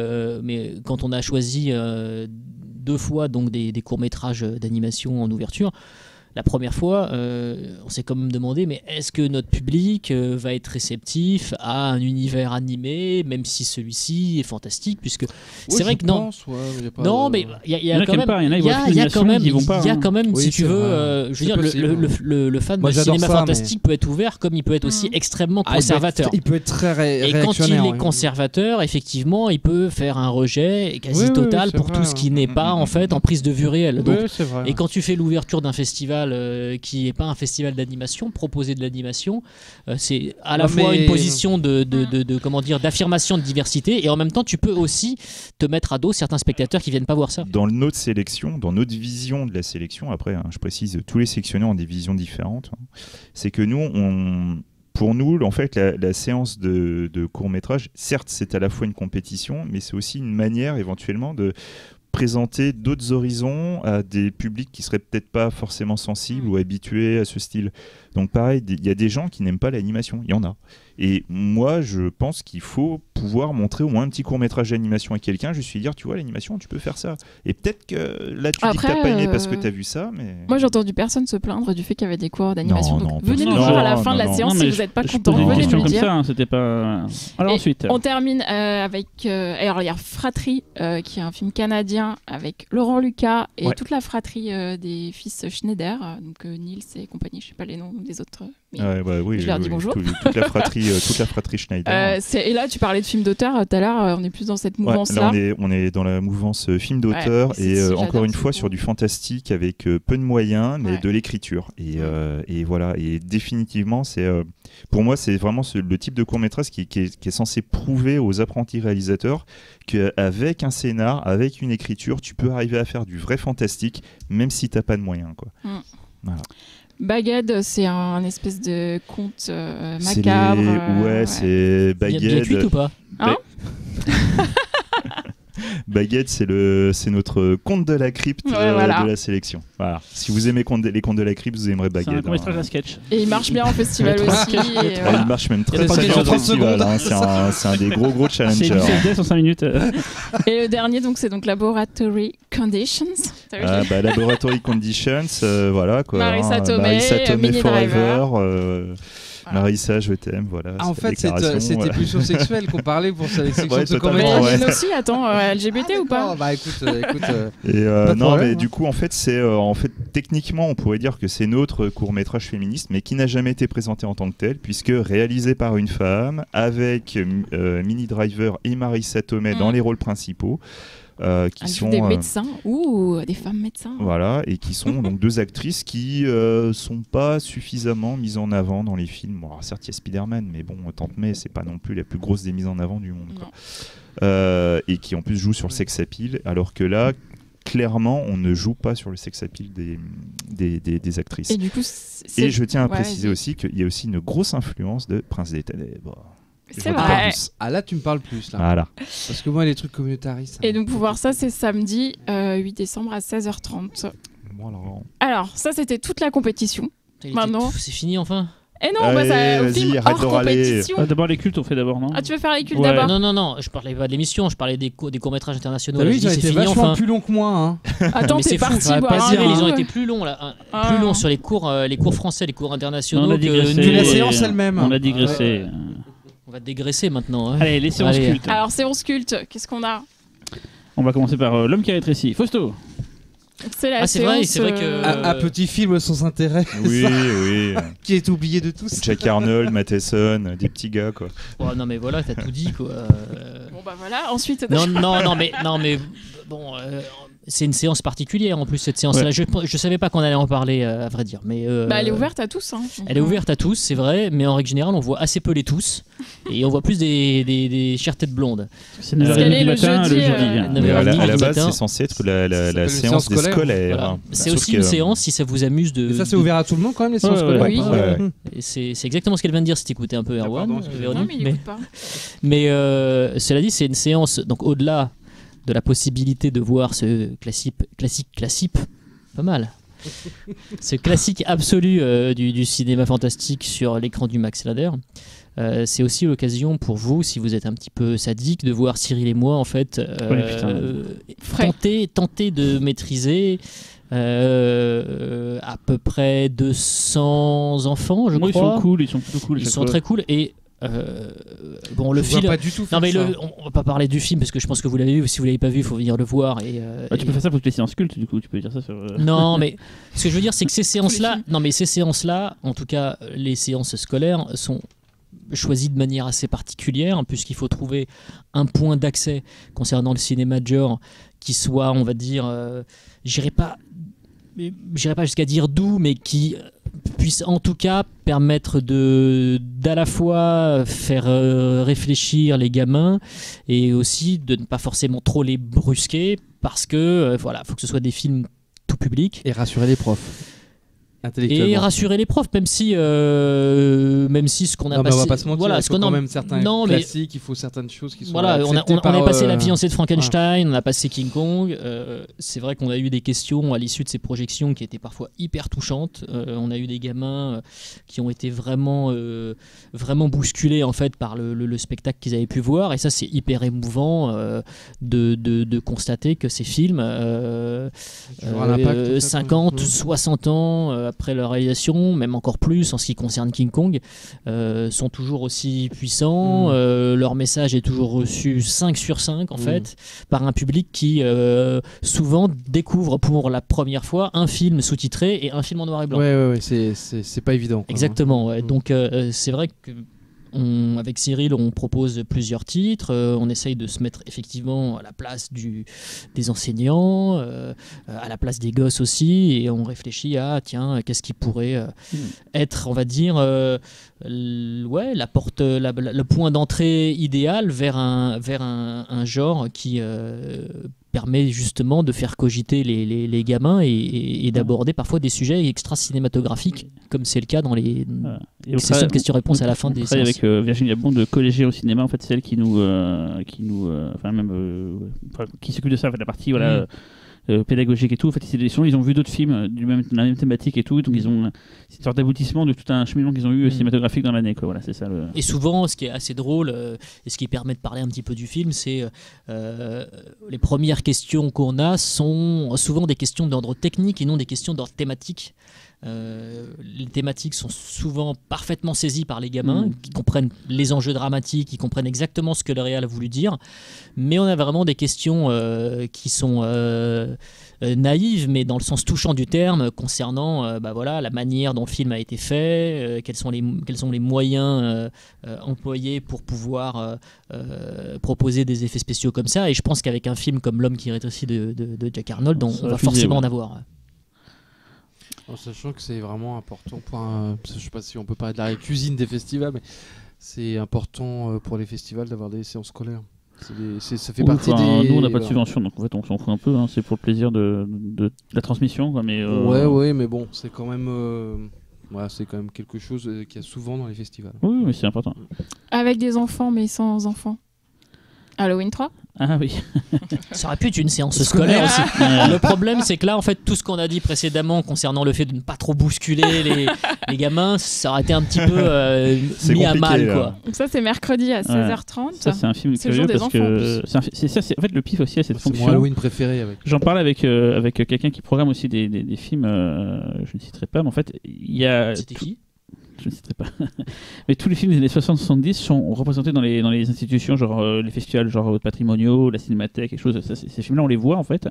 quand on a choisi 2 fois donc des courts-métrages d'animation en ouverture, la première fois, on s'est quand même demandé, mais est-ce que notre public va être réceptif à un univers animé, même si celui-ci est fantastique, puisque c'est vrai que non. Non, mais il y a quand même, si tu veux, je veux dire, le fan de cinéma fantastique peut être ouvert, comme il peut être aussi extrêmement conservateur. Il peut être très réactionnaire. Et quand il est conservateur, effectivement, il peut faire un rejet quasi total pour tout ce qui n'est pas en fait en prise de vue réelle. Et quand tu fais l'ouverture d'un festival qui n'est pas un festival d'animation, proposer de l'animation, c'est à la fois une position comment dire, d'affirmation de diversité, et en même temps tu peux aussi te mettre à dos certains spectateurs qui viennent pas voir ça. Dans notre sélection, dans notre vision de la sélection, après je précise, tous les sélectionneurs ont des visions différentes, c'est que nous pour nous, en fait, la séance de court-métrage, certes, c'est à la fois une compétition, mais c'est aussi une manière éventuellement de présenter d'autres horizons à des publics qui seraient peut-être pas forcément sensibles ou habitués à ce style. Donc pareil, il y a des gens qui n'aiment pas l'animation, il y en a. Et moi, je pense qu'il faut pouvoir montrer au moins un petit court-métrage d'animation à quelqu'un, juste lui dire, tu vois, l'animation, tu peux faire ça. Et peut-être que là, tu dis que t'as pas aimé parce que t'as vu ça, mais... Moi, j'ai entendu personne se plaindre du fait qu'il y avait des cours d'animation. Donc venez nous voir à la fin de la séance si vous n'êtes pas content. Venez nous dire. Ça, c'était pas... Alors ensuite... On termine avec... alors, il y a Fratrie, qui est un film canadien avec Laurent Lucas et toute la fratrie des fils Schneider, donc Nils et compagnie, je sais pas les noms des autres... oui, je leur dis bonjour. Toute la fratrie Schneider. Et là, tu parlais de film d'auteur tout à l'heure, on est plus dans cette mouvance-là. Là, on est dans la mouvance film d'auteur et encore une fois sur du fantastique avec peu de moyens, mais de l'écriture. Et voilà, et définitivement, pour moi, c'est vraiment le type de court-métrage qui est censé prouver aux apprentis réalisateurs qu'avec un scénar, avec une écriture, tu peux arriver à faire du vrai fantastique, même si tu n'as pas de moyens, quoi. Voilà. Baguette, c'est un espèce de conte macabre. C'est Baguette. Bien cuite ou pas Baguette, c'est notre conte de la crypte de la sélection. Voilà. Si vous aimez les contes de la crypte, vous aimerez Baguette. C'est un court-métrage à sketch. Et il marche bien en festival aussi. Il marche même très bien en festival. C'est un des gros challengers. C'est une CSD en 5 minutes. Et le dernier, c'est Laboratory Conditions. Laboratory Conditions, voilà quoi. Marissa Tomei, Mini Forever. Marissa, je t'aime, voilà. En fait, c'était plutôt sexuel qu'on parlait pour cette section de comédie. Mais aussi, attends, LGBT ou pas? Bah écoute. Non, mais du coup, en fait, techniquement, on pourrait dire que c'est notre court-métrage féministe, mais qui n'a jamais été présenté en tant que tel, puisque réalisé par une femme, avec Minnie Driver et Marissa Tomei dans les rôles principaux. qui sont des médecins ou des femmes médecins. Voilà, et qui sont donc 2 actrices qui sont pas suffisamment mises en avant dans les films. Bon, alors certes, il y a Spider-Man, mais bon, Tante May, c'est pas non plus la plus grosse des mises en avant du monde, quoi. Et qui en plus jouent sur le sex appeal, alors que là, clairement, on ne joue pas sur le sex appeal des actrices. Et du coup, et je tiens à préciser aussi qu'il y a aussi une grosse influence de Prince des Ténèbres. C'est vrai. Ah là, tu me parles plus. Là. Voilà. Parce que moi, les trucs communautaristes. Et donc, pour voir ça, c'est samedi 8 décembre à 16h30. Voilà. Alors, ça, c'était toute la compétition. Maintenant, c'est fini enfin. Et non, on passe au film hors compétition. D'abord les cultes, on fait d'abord, non? Ah, tu veux faire les cultes d'abord? Non, je parlais pas de l'émission, je parlais des courts-métrages internationaux. Oui, ils ont été vachement plus longs que moi. Hein. Attends, c'est parti. Ils ont été plus longs là, plus longs sur les cours français, les cours internationaux. On a digressé. La séance elle-même. On a digressé. On va dégraisser maintenant. Hein. Allez, les séances cultes. Alors, séance culte, qu'est-ce qu'on a? On va commencer par L'homme qui a rétréci. Fausto. C'est la séance. C'est vrai que un petit film sans intérêt. Oui, oui. Qui est oublié de tous. Jack Arnold, Matheson, des petits gars, quoi. Oh, non mais voilà, t'as tout dit, quoi. Bon bah voilà. Ensuite. Non mais bon. C'est une séance particulière en plus cette séance-là. Je savais pas qu'on allait en parler à vrai dire, mais elle est ouverte à tous. Hein, elle est ouverte à tous, c'est vrai, mais en règle générale on voit assez peu les tous et on voit plus des chères têtes blondes. C'est 9h30 du matin, le jeudi. À la base, c'est censé être la séance des scolaires. Voilà. C'est aussi une séance si ça vous amuse de. Et ça, c'est ouvert à tout le monde quand même les séances scolaires. Oui. C'est exactement ce qu'elle vient de dire si t'écoutais un peu Erwan. Non mais il écoute pas. Mais cela dit, c'est une séance donc au-delà de la possibilité de voir ce classique, pas mal. Ce classique absolu du cinéma fantastique sur l'écran du Max Ladder. C'est aussi l'occasion pour vous, si vous êtes un petit peu sadique, de voir Cyril et moi en fait tenter de maîtriser à peu près 200 enfants, je crois. Ils sont cool, ils sont plutôt cool. Ils sont très cool et bon, le film. Pas du tout. Non mais on va pas parler du film parce que je pense que vous l'avez vu. Si vous l'avez pas vu, il faut venir le voir. Tu peux faire ça pour les séances cultes, du coup. Tu peux dire ça sur. Non, mais ce que je veux dire, c'est que ces séances-là, en tout cas, les séances scolaires sont choisies de manière assez particulière puisqu'il faut trouver un point d'accès concernant le cinéma de genre qui soit, on va dire, j'irai pas jusqu'à dire doux, mais qui puisse en tout cas permettre d'à la fois faire réfléchir les gamins et aussi de ne pas forcément trop les brusquer parce que voilà, faut que ce soit des films tout public. Et rassurer les profs. Et rassurer les profs, même si ce qu'on a passé, on va pas se mentir, voilà, il faut quand même certains classiques, il faut certaines choses qui sont voilà, on a passé La fiancée de Frankenstein, on a passé King Kong. C'est vrai qu'on a eu des questions à l'issue de ces projections qui étaient parfois hyper touchantes. On a eu des gamins qui ont été vraiment bousculés en fait par le spectacle qu'ils avaient pu voir, et ça c'est hyper émouvant de constater que ces films 50, 60 ans après leur réalisation, même encore plus en ce qui concerne King Kong, sont toujours aussi puissants. Leur message est toujours reçu 5 sur 5 en fait, par un public qui souvent découvre pour la première fois un film sous-titré et un film en noir et blanc. Ouais, c'est pas évident. Quoi, exactement, ouais. Donc c'est vrai que avec Cyril, on propose plusieurs titres, on essaye de se mettre effectivement à la place des enseignants, à la place des gosses aussi, et on réfléchit à tiens, qu'est-ce qui pourrait être, on va dire, la porte, le point d'entrée idéal vers un genre qui permet justement de faire cogiter les gamins et d'aborder parfois des sujets enfin, comme c'est le cas dans les sessions de questions-réponses à la fin des séances. Avec Virginie Labon de Collégiens au cinéma, en fait, c'est elle qui s'occupe de ça, en fait, la partie pédagogique et tout. En fait, ils ont vu d'autres films de la même thématique et tout, donc ils ont c'est une sorte d'aboutissement de tout un cheminement qu'ils ont eu cinématographique dans l'année, quoi. Voilà, c'est ça. Et souvent, ce qui est assez drôle et ce qui permet de parler un petit peu du film, c'est les premières questions qu'on a sont souvent des questions d'ordre technique et non des questions d'ordre thématique. Les thématiques sont souvent parfaitement saisies par les gamins, qui comprennent les enjeux dramatiques, qui comprennent exactement ce que le réal a voulu dire. Mais on a vraiment des questions qui sont naïves, mais dans le sens touchant du terme, concernant la manière dont le film a été fait, quels sont les moyens employés pour pouvoir proposer des effets spéciaux comme ça. Et je pense qu'avec un film comme L'homme qui rétrécit de Jack Arnold, on va forcément en avoir. En sachant que c'est vraiment important je sais pas si on peut parler de la cuisine des festivals, mais c'est important pour les festivals d'avoir des séances scolaires. Ça fait partie des... Nous on n'a pas de subvention, donc en fait on s'en fout un peu, c'est pour le plaisir de la transmission, quoi, mais ouais, mais bon, c'est quand même c'est quand même quelque chose qu'il y a souvent dans les festivals. Oui, mais c'est important. Avec des enfants mais sans enfants. Halloween 3 ? Ah oui. Ça aurait pu être une séance scolaire aussi. Le problème, c'est que là, en fait, tout ce qu'on a dit précédemment concernant le fait de ne pas trop bousculer les gamins, ça aurait été un petit peu mis à mal, quoi. Donc ça, c'est mercredi à 16h30. Ça, c'est un film curieux parce que c'est en fait le PIF aussi a cette fonction. C'est mon Halloween préféré. J'en parle avec quelqu'un qui programme aussi des films. Je ne citerai pas, mais en fait, il y a. C'était qui ? Je ne citerai pas. Mais tous les films des années 60-70 sont représentés dans les institutions, genre les festivals genre patrimoniaux, la cinémathèque, quelque chose. Ces films-là, on les voit en fait.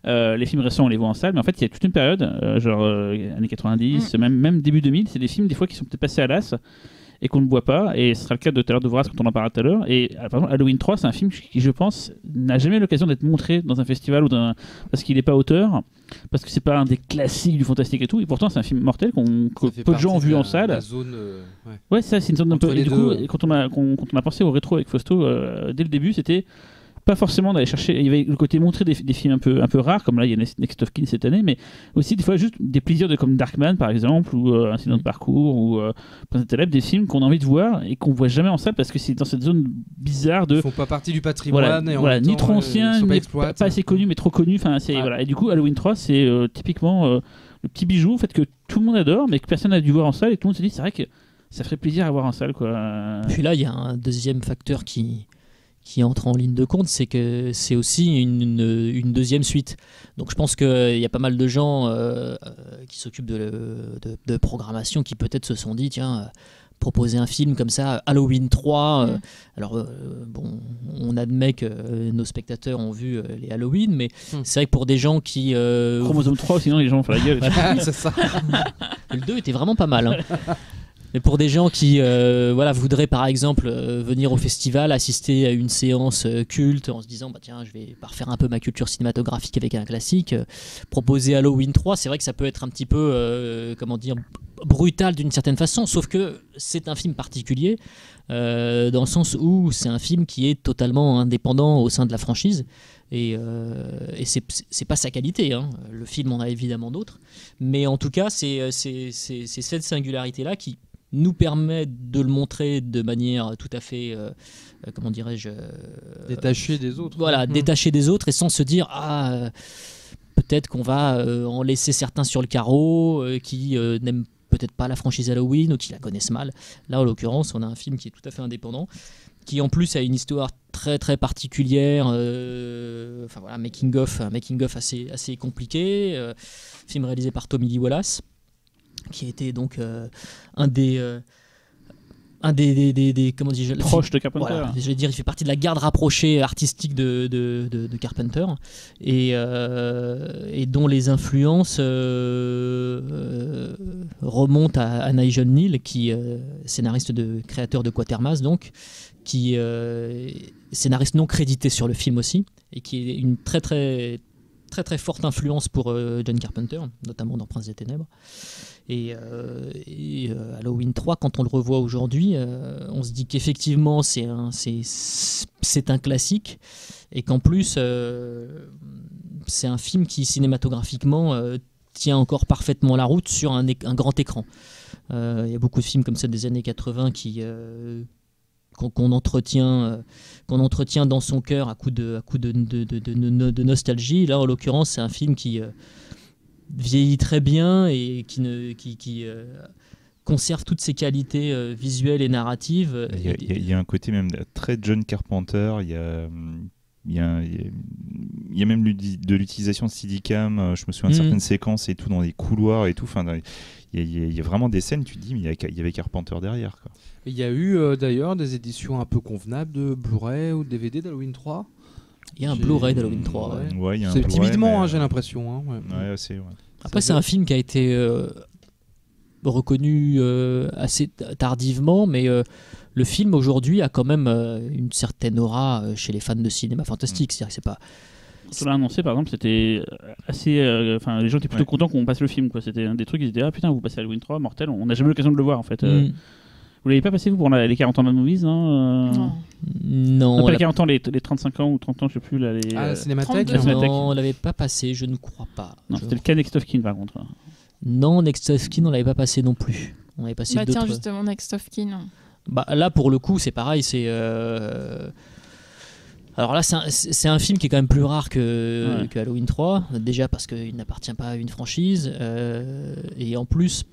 Les films récents, on les voit en salle, mais en fait, il y a toute une période, années 90, même début 2000, c'est des films des fois qui sont peut-être passés à l'as et qu'on ne voit pas, et ce sera le cas de Terre de Vorace quand on en parlera tout à l'heure. Et par exemple, Halloween 3, c'est un film qui, je pense, n'a jamais l'occasion d'être montré dans un festival parce qu'il n'est pas auteur, parce que c'est pas un des classiques du fantastique et tout, et pourtant c'est un film mortel que peu de gens ont vu en salle. La zone, ouais, ça c'est une zone un peu. Et du coup, quand on a pensé au rétro avec Fausto, dès le début, c'était pas forcément d'aller chercher. Il y avait le côté montrer des films un peu rares, comme là il y a Next of Kin cette année, mais aussi des fois juste des plaisirs comme Darkman par exemple, ou Incident de parcours, ou Prince des Ténèbres, des films qu'on a envie de voir et qu'on voit jamais en salle parce que c'est dans cette zone bizarre de. Ils font pas partie du patrimoine, voilà, ni trop ancien, ni pas assez connu, mais trop connu. Enfin, voilà. Et du coup, Halloween 3, c'est typiquement le petit bijou en fait, que tout le monde adore, mais que personne n'a dû voir en salle, et tout le monde se dit c'est vrai que ça ferait plaisir à voir en salle, quoi. Puis là, il y a un deuxième facteur qui entre en ligne de compte, c'est que c'est aussi une deuxième suite. Donc je pense qu'il y a pas mal de gens qui s'occupent de programmation qui peut-être se sont dit, tiens, proposer un film comme ça, Halloween 3, alors bon, on admet que nos spectateurs ont vu les Halloween, mais c'est vrai que pour des gens qui... Chromosome 3, sinon les gens font la gueule. C'est ça. Le 2 était vraiment pas mal, hein. Mais pour des gens qui voudraient par exemple venir au festival, assister à une séance culte en se disant tiens, je vais parfaire un peu ma culture cinématographique avec un classique, proposer Halloween 3, c'est vrai que ça peut être un petit peu brutal d'une certaine façon, sauf que c'est un film particulier dans le sens où c'est un film qui est totalement indépendant au sein de la franchise. Et c'est pas sa qualité, hein. Le film en a évidemment d'autres, mais en tout cas c'est cette singularité là qui nous permet de le montrer de manière tout à fait comment dirais-je, détaché des autres. Voilà, détaché des autres, et sans se dire peut-être qu'on va en laisser certains sur le carreau qui n'aiment peut-être pas la franchise Halloween ou qui la connaissent mal. Là en l'occurrence on a un film qui est tout à fait indépendant, qui en plus a une histoire très très particulière, making of assez compliqué, film réalisé par Tommy Lee Wallace, qui était donc un des comment dis-je, proche de Carpenter. Voilà, je vais dire, il fait partie de la garde rapprochée artistique de Carpenter, et dont les influences remontent à Nigel Kneale, qui scénariste créateur de Quatermass, donc, qui scénariste non crédité sur le film aussi, et qui est une très très très très forte influence pour John Carpenter, notamment dans Prince des Ténèbres. Et Halloween 3, quand on le revoit aujourd'hui, on se dit qu'effectivement c'est un classique, et qu'en plus c'est un film qui cinématographiquement tient encore parfaitement la route sur un grand écran. Il y a beaucoup de films comme ça des années 80 qu'on entretient dans son cœur à coup de nostalgie. Là en l'occurrence c'est un film qui vieillit très bien et qui conserve toutes ses qualités visuelles et narratives. Il y a un côté même très John Carpenter, il y a y a même de l'utilisation de Steadicam. Je me souviens de certaines séquences et tout dans les couloirs et tout. Enfin, il y a vraiment des scènes. Tu te dis, mais il y avait Carpenter derrière, quoi. Il y a eu d'ailleurs des éditions un peu convenables de Blu-ray ou de DVD d'Halloween 3. Il y a un Blu-ray d'Halloween 3. Ouais, c'est timidement, j'ai l'impression. Après, c'est un film qui a été reconnu assez tardivement, mais le film aujourd'hui a quand même une certaine aura chez les fans de cinéma fantastique. C'est-à-dire que c'est pas. Quand on l'a annoncé, par exemple, c'était assez. Les gens étaient plutôt contents qu'on passe le film, quoi. C'était un des trucs, ils se disaient, ah putain, vous passez Halloween 3, mortel, on n'a jamais eu l'occasion de le voir en fait. Vous l'avez pas passé, vous, pour les 40 ans de Movies, hein Non. Pas les 40 ans, les 35 ans ou 30 ans, je sais plus. Là, la Cinémathèque. Non, on l'avait pas passé, je ne crois pas. Non, c'était le cas Next of Kin, par contre. Non, Next of Kin, on l'avait pas passé non plus. On avait passé d'autres. Tiens, justement, Next of Kin. Là, pour le coup, c'est pareil, c'est... Alors là, c'est un film qui est quand même plus rare que Halloween 3, déjà parce qu'il n'appartient pas à une franchise, et en plus...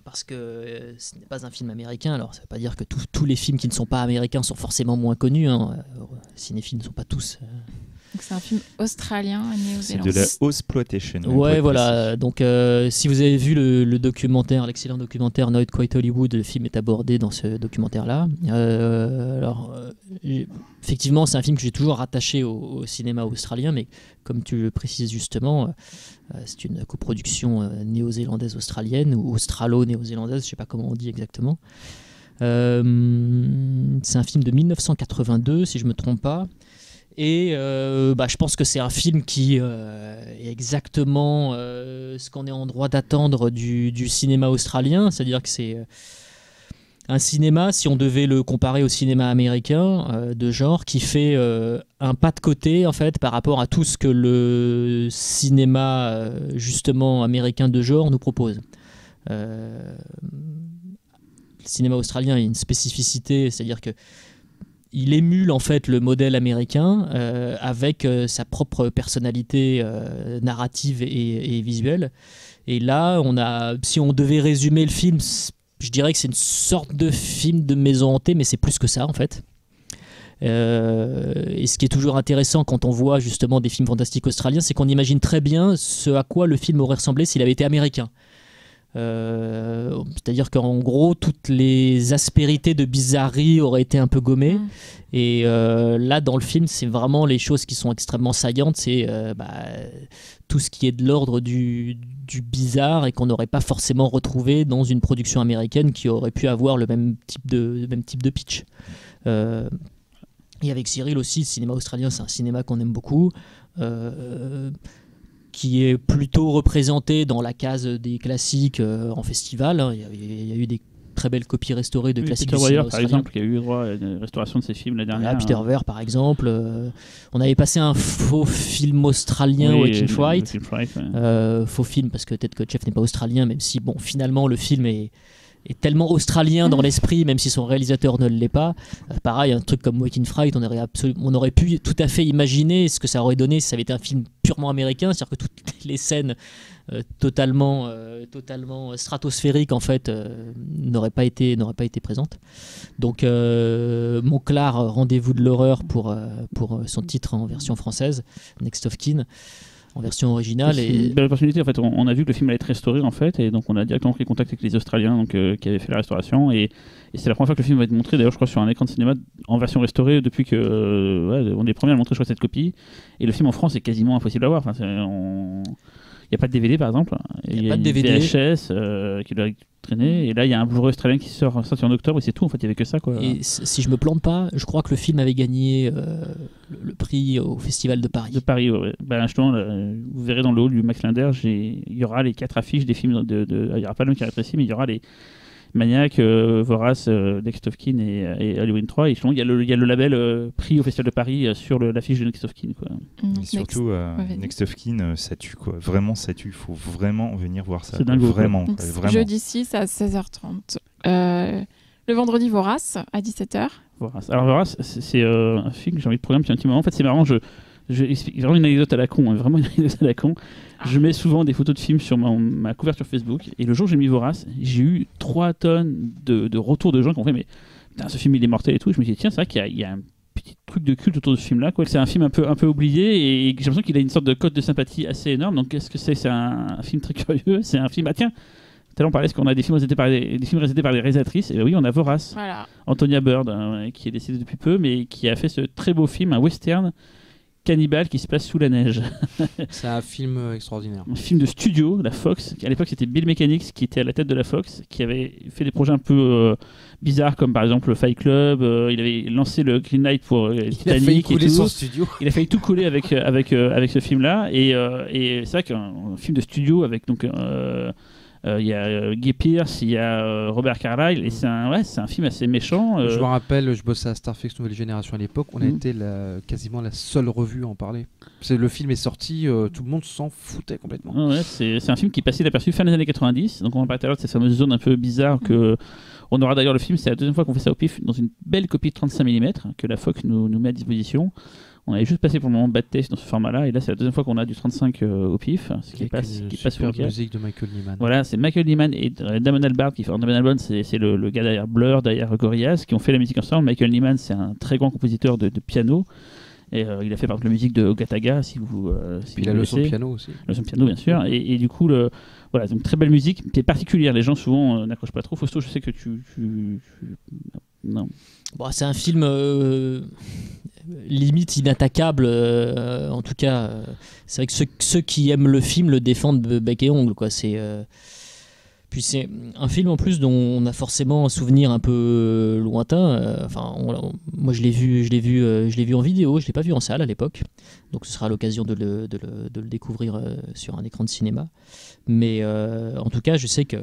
parce que ce n'est pas un film américain. Alors ça ne veut pas dire que tous les films qui ne sont pas américains sont forcément moins connus, hein. Les cinéphiles ne sont pas tous... Donc c'est un film australien et néo-zélandais. C'est de la Ozploitation. Ouais, voilà. Donc si vous avez vu le documentaire, l'excellent documentaire Not Quite Hollywood, le film est abordé dans ce documentaire-là. Effectivement, c'est un film que j'ai toujours rattaché au cinéma australien, mais comme tu le précises justement, c'est une coproduction néo-zélandaise-australienne ou australo-néo-zélandaise, je ne sais pas comment on dit exactement. C'est un film de 1982, si je ne me trompe pas. Et je pense que c'est un film qui est exactement ce qu'on est en droit d'attendre du cinéma australien. C'est-à-dire que c'est un cinéma, si on devait le comparer au cinéma américain de genre, qui fait un pas de côté en fait, par rapport à tout ce que le cinéma justement américain de genre nous propose. Le cinéma australien a une spécificité, c'est-à-dire que il émule en fait le modèle américain avec sa propre personnalité narrative et visuelle. Et là, si on devait résumer le film, je dirais que c'est une sorte de film de maison hantée, mais c'est plus que ça en fait. Et ce qui est toujours intéressant quand on voit justement des films fantastiques australiens, c'est qu'on imagine très bien ce à quoi le film aurait ressemblé s'il avait été américain. C'est-à-dire qu'en gros toutes les aspérités de bizarrerie auraient été un peu gommées et là dans le film c'est vraiment les choses qui sont extrêmement saillantes, c'est tout ce qui est de l'ordre du bizarre et qu'on n'aurait pas forcément retrouvé dans une production américaine qui aurait pu avoir le même type de pitch. Et avec Cyril aussi, le cinéma australien c'est un cinéma qu'on aime beaucoup, qui est plutôt représenté dans la case des classiques en festival. Il y a eu des très belles copies restaurées de classiques Peter du cinéma Weir, par exemple, qui a eu droit à une restauration de ses films la dernière. Peter Weir, par exemple. On avait passé un faux film australien, Waking Fright. Faux film, parce que peut-être que Jeff n'est pas australien, même si, bon, finalement, le film est tellement australien dans l'esprit, même si son réalisateur ne l'est pas. Pareil, un truc comme Waking Fright, on aurait pu tout à fait imaginer ce que ça aurait donné si ça avait été un film purement américain, c'est-à-dire que toutes les scènes totalement stratosphériques en fait n'auraient pas été présentes. Donc Monclar, Rendez-vous de l'horreur pour son titre en version française, Next of Kin, en version originale. C'est une belle opportunité en fait. On a vu que le film allait être restauré en fait, et donc on a directement pris contact avec les Australiens qui avaient fait la restauration, et c'est la première fois que le film va être montré d'ailleurs je crois sur un écran de cinéma en version restaurée depuis que on est les premiers à montrer je crois cette copie, et le film en France est quasiment impossible à voir. Il n'y a pas de DVD par exemple, il y a pas de DVD. VHS qui doit traîner, et là il y a un Blu-ray australien qui sorti en octobre et c'est tout en fait, il n'y avait que ça quoi. Et si je me plante pas, je crois que le film avait gagné le prix au Festival de Paris. De Paris, ouais. Justement, vous verrez dans le hall du Max Linder, il y aura les 4 affiches des films, il n'y aura pas le même qui est rétréci, mais il y aura les Maniac, Vorace, Next of Kin et Halloween 3. Et il y a le label prix au Festival de Paris sur l'affiche de Next of Kin. Quoi. Et surtout, Next of Kin, ça tue. Quoi. Vraiment, ça tue. Il faut vraiment venir voir ça. C'est dingue. Vraiment. Jeudi 6 à 16h30. Le vendredi, Vorace à 17h. Vorace. Alors, Vorace, c'est un film que j'ai envie de programmer depuis un petit moment. En fait, c'est marrant. Je explique vraiment une anecdote à la con. Vraiment une anecdote à la con. Je mets souvent des photos de films sur ma couverture Facebook, et le jour où j'ai mis Vorace, j'ai eu 3 tonnes de retours de gens qui ont fait mais putain, ce film il est mortel et tout. Je me suis dit tiens, c'est vrai qu'il y a une petite truc de culte autour de ce film-là, quoi. C'est un film un peu oublié et j'ai l'impression qu'il a une sorte de cote de sympathie assez énorme. Donc qu'est-ce que c'est ? C'est un film très curieux. C'est un film. Ah tiens, tout à l'heure on parlait qu'on a des films réalisés par des réalisatrices. Et oui, on a Vorace, Antonia Bird, qui est décédée depuis peu, mais qui a fait ce très beau film, un western cannibale qui se passe sous la neige. C'est un film extraordinaire. Un film de studio, la Fox. À l'époque, c'était Bill Mechanics qui était à la tête de la Fox, qui avait fait des projets un peu bizarres, comme par exemple le Fight Club. Il avait lancé le Green Knight pour Titanic. Il a failli couler son studio. Il a failli tout couler avec ce film-là. Et c'est vrai qu'un film de studio avec donc. Il y a Guy Pearce, il y a Robert Carlyle, et c'est un film assez méchant. Je me rappelle, je bossais à Starfix Nouvelle Génération à l'époque, on a été quasiment la seule revue à en parler. Le film est sorti, tout le monde s'en foutait complètement. C'est un film qui passait inaperçu fin des années 90, donc on va parler tout à l'heure de cette fameuse zone un peu bizarre que... On aura d'ailleurs le film, c'est la deuxième fois qu'on fait ça au pif, dans une belle copie de 35 mm que la Fox nous met à disposition. On avait juste passé pour le moment bad test dans ce format-là, et là c'est la deuxième fois qu'on a du 35 au pif, ce qui passe sur la musique de Michael Nyman. Voilà, c'est Michael Nyman et Damon Albarn qui font. Damon Albarn, c'est le gars derrière Blur, derrière Gorillaz, qui ont fait la musique ensemble. Michael Nyman, c'est un très grand compositeur de piano. Et il a fait par exemple la musique de Gataga, si vous. Puis la leçon de piano aussi. La leçon de piano, bien sûr. Et du coup, voilà, donc très belle musique, qui est particulière. Les gens souvent n'accrochent pas trop. Fausto, je sais que tu... Non. Bon, c'est un film limite inattaquable. En tout cas, c'est vrai que ceux qui aiment le film le défendent bec et ongle, quoi. Puis c'est un film en plus dont on a forcément un souvenir un peu lointain. Moi je l'ai vu en vidéo, je l'ai pas vu en salle à l'époque. Donc ce sera l'occasion de le découvrir sur un écran de cinéma. Mais en tout cas, je sais que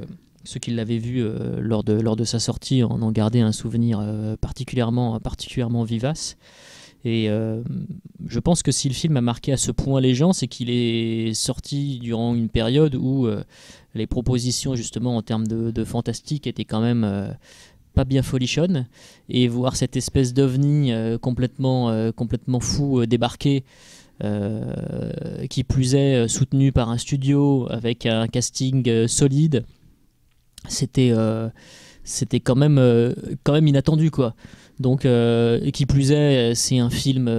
ceux qui l'avaient vu lors de sa sortie en ont gardé un souvenir particulièrement vivace. Et je pense que si le film a marqué à ce point les gens, c'est qu'il est sorti durant une période où les propositions justement en termes de fantastique étaient quand même pas bien folichonnes. Et voir cette espèce d'ovni complètement fou débarquer, qui plus est soutenu par un studio avec un casting solide, c'était quand même inattendu, quoi. Donc, qui plus est, c'est un film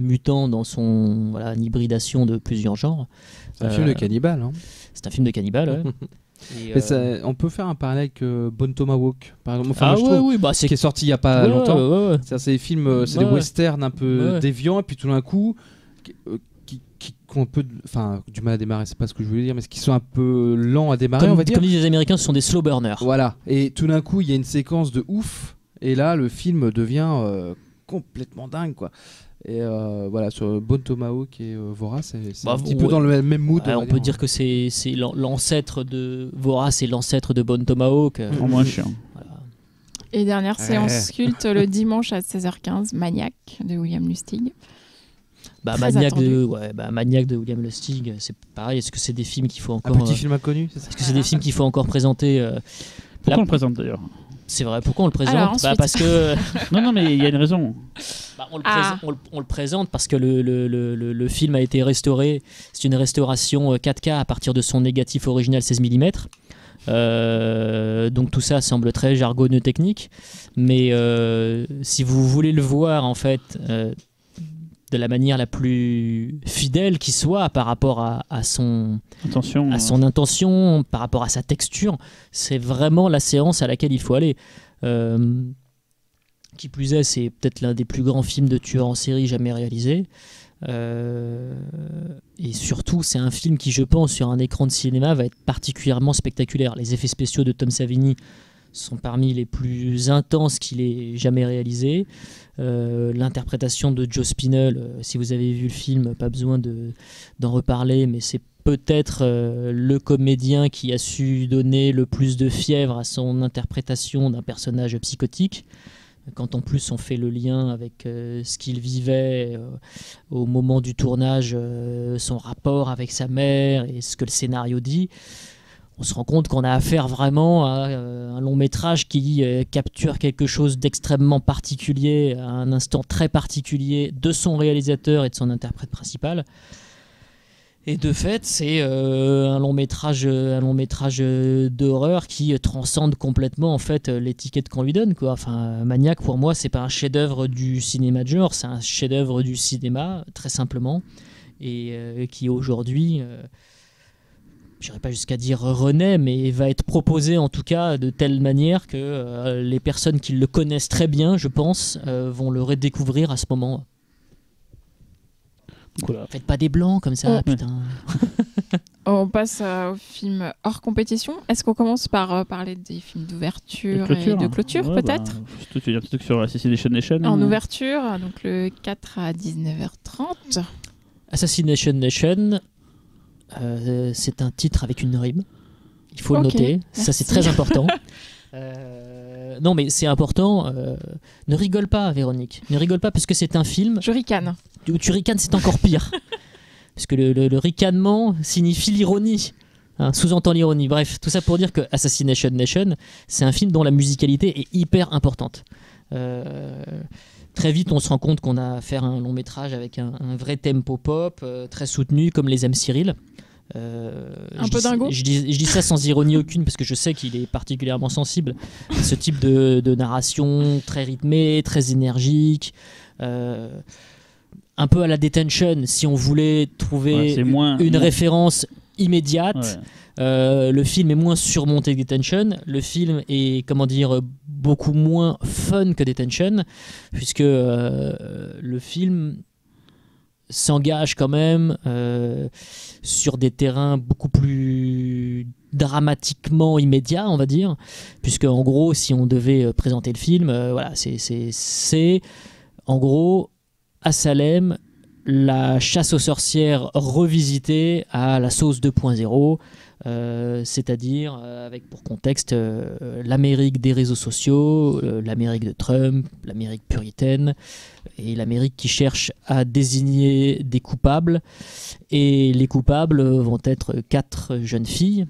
mutant dans son hybridation de plusieurs genres. C'est un film de cannibale. Hein. C'est un film de cannibale, ouais. Et on peut faire un parallèle avec Bone Tomahawk, par exemple. Qui est sorti il n'y a pas longtemps. Ouais. C'est des films, c'est des westerns un peu déviants, et puis tout d'un coup, qui ont un peu du mal à démarrer, c'est pas ce que je voulais dire, mais qui sont un peu lents à démarrer, on va dire. Comme disent les Américains, ce sont des slow burners. Voilà. Et tout d'un coup, il y a une séquence de ouf. Et là, le film devient complètement dingue, quoi. Et voilà, sur Bone Tomahawk et Vorace, c'est un petit peu dans le même mood. On peut dire que c'est l'ancêtre de Vorace et l'ancêtre de Bone Tomahawk. En moins chiant. Voilà. Et dernière séance culte le dimanche à 16h15, Maniac de William Lustig. Maniac de William Lustig, c'est pareil. Est-ce que c'est des films qu'il faut encore... Un petit film inconnu, c'est ça ? Est-ce que c'est des films qu'il faut encore présenter Pourquoi on le présente d'ailleurs ? C'est vrai, pourquoi on le présente ? Alors, parce que... non, mais il y a une raison. On le présente parce que le film a été restauré. C'est une restauration 4K à partir de son négatif original 16 mm. Donc tout ça semble très jargonneux technique. Mais si vous voulez le voir, en fait... de la manière la plus fidèle qui soit par rapport à son intention, par rapport à sa texture, c'est vraiment la séance à laquelle il faut aller. Qui plus est, c'est peut-être l'un des plus grands films de tueurs en série jamais réalisés. Et surtout, c'est un film qui, je pense, sur un écran de cinéma, va être particulièrement spectaculaire. Les effets spéciaux de Tom Savini sont parmi les plus intenses qu'il ait jamais réalisés. L'interprétation de Joe Spinell, si vous avez vu le film, pas besoin d'en reparler, mais c'est peut-être le comédien qui a su donner le plus de fièvre à son interprétation d'un personnage psychotique. Quand en plus on fait le lien avec ce qu'il vivait au moment du tournage, son rapport avec sa mère et ce que le scénario dit, on se rend compte qu'on a affaire vraiment à un long métrage qui capture quelque chose d'extrêmement particulier à un instant très particulier de son réalisateur et de son interprète principal. Et de fait, c'est un long métrage d'horreur qui transcende complètement en fait l'étiquette qu'on lui donne, quoi. Enfin, Maniac, pour moi, c'est pas un chef-d'œuvre du cinéma de genre, c'est un chef-d'œuvre du cinéma, très simplement, et qui aujourd'hui, j'irai pas jusqu'à dire renaît, mais va être proposé en tout cas de telle manière que les personnes qui le connaissent très bien, je pense, vont le redécouvrir à ce moment. Voilà. Faites pas des blancs comme ça, putain. On passe au film hors compétition. Est-ce qu'on commence par parler des films d'ouverture et de clôture, peut-être tu veux dire un truc sur Assassination Nation en ouverture, donc le 4 à 19h30. Assassination Nation, c'est un titre avec une rime. Il faut le noter. Merci. Ça, c'est très important. Non, mais c'est important. Ne rigole pas, Véronique. Ne rigole pas parce que c'est un film. Je ricane. Où tu ricanes, c'est encore pire. Parce que le ricanement signifie l'ironie. Sous-entend l'ironie. Bref, tout ça pour dire que Assassination Nation, c'est un film dont la musicalité est hyper importante. Très vite, on se rend compte qu'on a affaire à un long métrage avec un vrai tempo pop, très soutenu, comme les aime Cyril. Un peu dingo. Je dis ça sans ironie aucune parce que je sais qu'il est particulièrement sensible à ce type de narration très rythmée, très énergique, un peu à la Detention si on voulait trouver une référence immédiate. Le film est moins surmonté que Detention. Le film est, beaucoup moins fun que Detention, puisque le film s'engage quand même sur des terrains beaucoup plus dramatiquement immédiats, on va dire, puisque en gros, si on devait présenter le film, c'est en gros à Salem, la chasse aux sorcières revisitée à la sauce 2.0, c'est-à-dire avec pour contexte l'Amérique des réseaux sociaux, l'Amérique de Trump, l'Amérique puritaine et l'Amérique qui cherche à désigner des coupables. Et les coupables vont être 4 jeunes filles,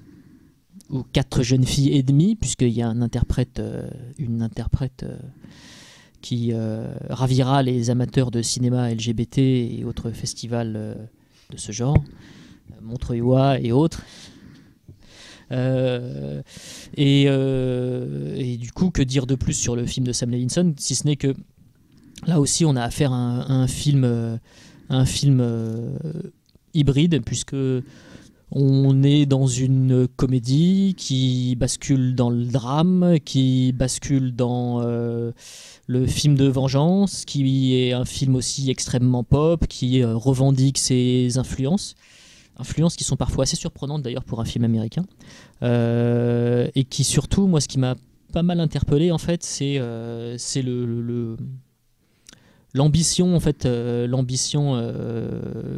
ou 4 jeunes filles et demie, puisqu'il y a une interprète qui ravira les amateurs de cinéma LGBT et autres festivals de ce genre, Montreuil et autres. Et du coup, que dire de plus sur le film de Sam Levinson, si ce n'est que là aussi on a affaire à un film hybride, puisque on est dans une comédie qui bascule dans le drame, qui bascule dans le film de vengeance, qui est un film aussi extrêmement pop, qui revendique ses influences qui sont parfois assez surprenantes d'ailleurs pour un film américain, et qui surtout, moi ce qui m'a pas mal interpellé en fait, c'est l'ambition en fait,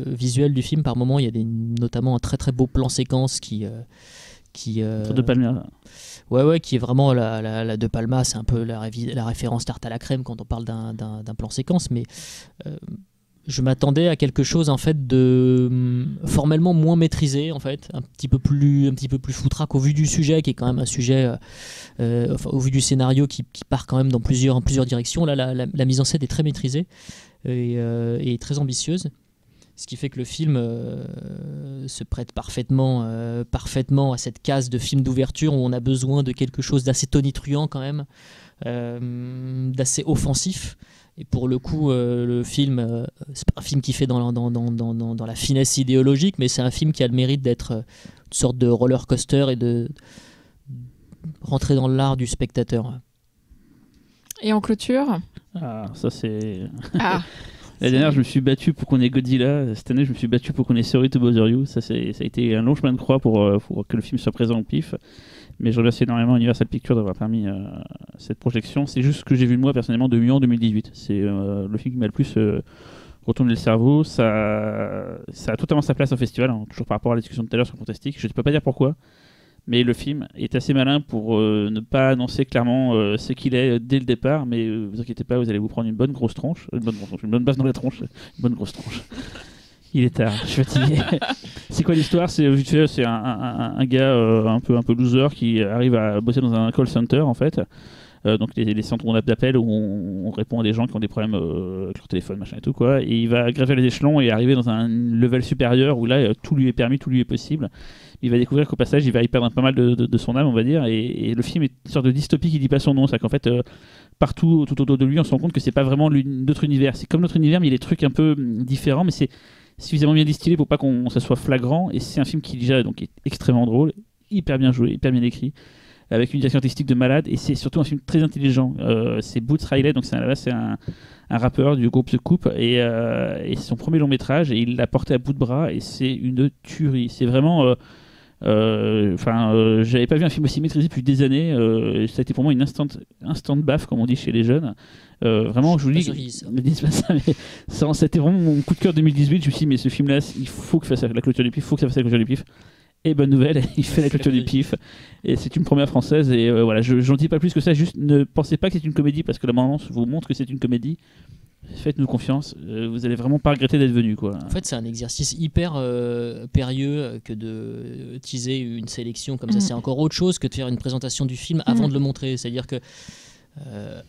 visuelle du film. Par moments, il y a notamment un très très beau plan séquence qui De Palma. Ouais, qui est vraiment la De Palma, c'est un peu la référence tarte à la crème quand on parle d'un plan séquence, mais je m'attendais à quelque chose en fait de formellement moins maîtrisé, en fait, un petit peu plus foutraque au vu du sujet, qui est quand même un sujet, au vu du scénario qui part quand même dans plusieurs directions. Là, la mise en scène est très maîtrisée et très ambitieuse, ce qui fait que le film se prête parfaitement à cette case de film d'ouverture où on a besoin de quelque chose d'assez tonitruant quand même, d'assez offensif. Et pour le coup, le film, c'est pas un film qui fait dans la finesse idéologique, mais c'est un film qui a le mérite d'être une sorte de roller coaster et de rentrer dans l'art du spectateur. Et en clôture ? Ça c'est... La dernière, je me suis battu pour qu'on ait Godzilla. Cette année, je me suis battu pour qu'on ait Sorry to Bother You. Ça a été un long chemin de croix pour que le film soit présent au PIF. Mais je remercie énormément Universal Pictures d'avoir permis cette projection. C'est juste ce que j'ai vu de moi personnellement de mieux en 2018. C'est le film qui m'a le plus retourné le cerveau. Ça a totalement sa place au festival, toujours par rapport à la discussion de tout à l'heure sur Fantastique. Je ne peux pas dire pourquoi, mais le film est assez malin pour ne pas annoncer clairement ce qu'il est dès le départ. Mais vous inquiétez pas, vous allez vous prendre une bonne grosse tronche, une bonne base dans la tronche, une bonne grosse tronche. Il est tard, je suis fatigué. C'est quoi l'histoire ? C'est un gars un peu loser qui arrive à bosser dans un call center en fait. donc les centres d'appel où on répond à des gens qui ont des problèmes avec leur téléphone, machin et tout, quoi. Et il va gravir les échelons et arriver dans un level supérieur où là, tout lui est permis, tout lui est possible. Il va découvrir qu'au passage, il va y perdre pas mal de son âme, on va dire. Et le film est une sorte de dystopie qui dit pas son nom. C'est-à-dire qu'en fait, partout, tout autour de lui, on se rend compte que c'est pas vraiment notre univers. C'est comme notre univers, mais il y a des trucs un peu différents, mais c'est suffisamment bien distillé pour pas qu'on ça soit flagrant. Et c'est un film qui déjà donc est extrêmement drôle, hyper bien joué, hyper bien écrit, avec une direction artistique de malade, et c'est surtout un film très intelligent. C'est Boots Riley, donc c'est un rappeur du groupe The Coup, et c'est son premier long métrage, et il l'a porté à bout de bras, et c'est une tuerie. C'est vraiment... j'avais pas vu un film aussi maîtrisé depuis des années. Ça a été pour moi une instant baffe, comme on dit chez les jeunes. Vraiment, je vous dis, ne dites pas ça, mais c'était vraiment mon coup de cœur 2018. Je me suis dit, mais ce film-là, il faut que fasse la clôture du pif, il faut que ça fasse la clôture du pif. Et bonne nouvelle, il fait la clôture du pif. Et c'est une première française. Et voilà, j'en dis pas plus que ça. Juste ne pensez pas que c'est une comédie, parce que la bande-annonce vous montre que c'est une comédie. Faites-nous confiance, vous allez vraiment pas regretter d'être venu, quoi. En fait, c'est un exercice hyper périlleux que de teaser une sélection comme ça. C'est encore autre chose que de faire une présentation du film avant de le montrer. C'est-à-dire que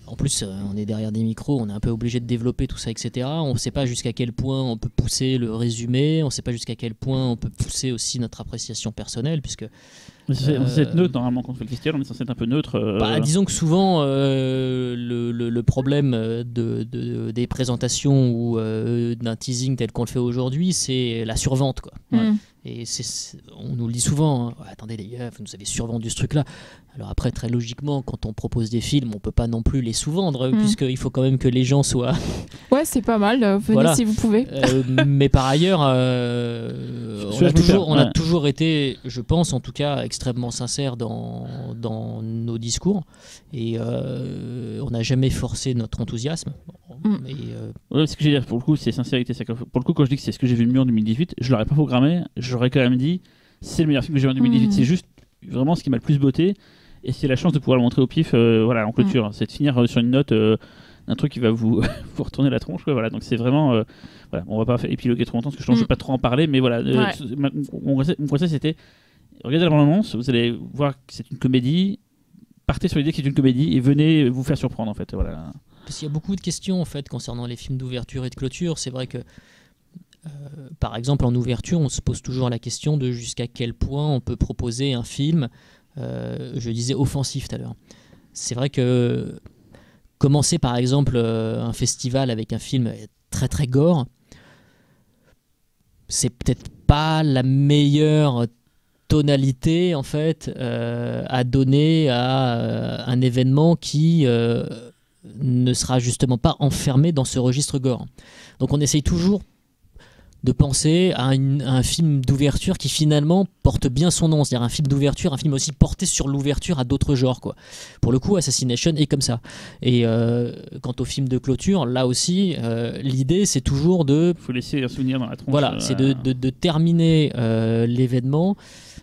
en plus, on est derrière des micros, on est un peu obligé de développer tout ça, etc. On ne sait pas jusqu'à quel point on peut pousser le résumé, on ne sait pas jusqu'à quel point on peut pousser aussi notre appréciation personnelle, puisque vous êtes neutre normalement quand on fait le festival, on est censé être un peu neutre. Disons que souvent le problème des présentations ou d'un teasing tel qu'on le fait aujourd'hui, c'est la survente, quoi. Et on nous le dit souvent, hein, attendez les gars, vous nous avez survendu ce truc-là. Alors après, très logiquement, quand on propose des films, on peut pas non plus les sous-vendre, puisqu'il faut quand même que les gens soient... Ouais, c'est pas mal, venez si vous pouvez. Mais par ailleurs, on a toujours été, je pense en tout cas, extrêmement sincères dans nos discours, et on n'a jamais forcé notre enthousiasme. Ce que j'ai dire, pour le coup, c'est sincérité. Pour le coup, quand je dis que c'est ce que j'ai vu de mieux en 2018, je l'aurais pas programmé, j'aurais quand même dit c'est le meilleur film que j'ai vu en 2018. C'est juste vraiment ce qui m'a le plus botté, et c'est la chance de pouvoir le montrer au pif, en clôture. C'est de finir sur une note, un truc qui va vous retourner la tronche, quoi. Voilà, donc c'est vraiment on va pas épiloguer trop longtemps parce que je ne vais pas trop en parler, mais voilà, mon conseil c'était regardez la bande-annonce, vous allez voir que c'est une comédie, partez sur l'idée que c'est une comédie et venez vous faire surprendre, en fait. Voilà. Parce qu'il y a beaucoup de questions en fait concernant les films d'ouverture et de clôture. C'est vrai que par exemple en ouverture on se pose toujours la question de jusqu'à quel point on peut proposer un film, je disais offensif tout à l'heure. C'est vrai que commencer par exemple un festival avec un film très très gore, c'est peut-être pas la meilleure tonalité en fait à donner à un événement qui ne sera justement pas enfermé dans ce registre gore. Donc on essaye toujours de penser à un film d'ouverture qui finalement porte bien son nom, c'est-à-dire un film d'ouverture, un film aussi porté sur l'ouverture à d'autres genres, quoi. Pour le coup, Assassination est comme ça. Et quant au film de clôture, là aussi, l'idée c'est toujours de... Il faut laisser un souvenir dans la tronche. Voilà, c'est de terminer l'événement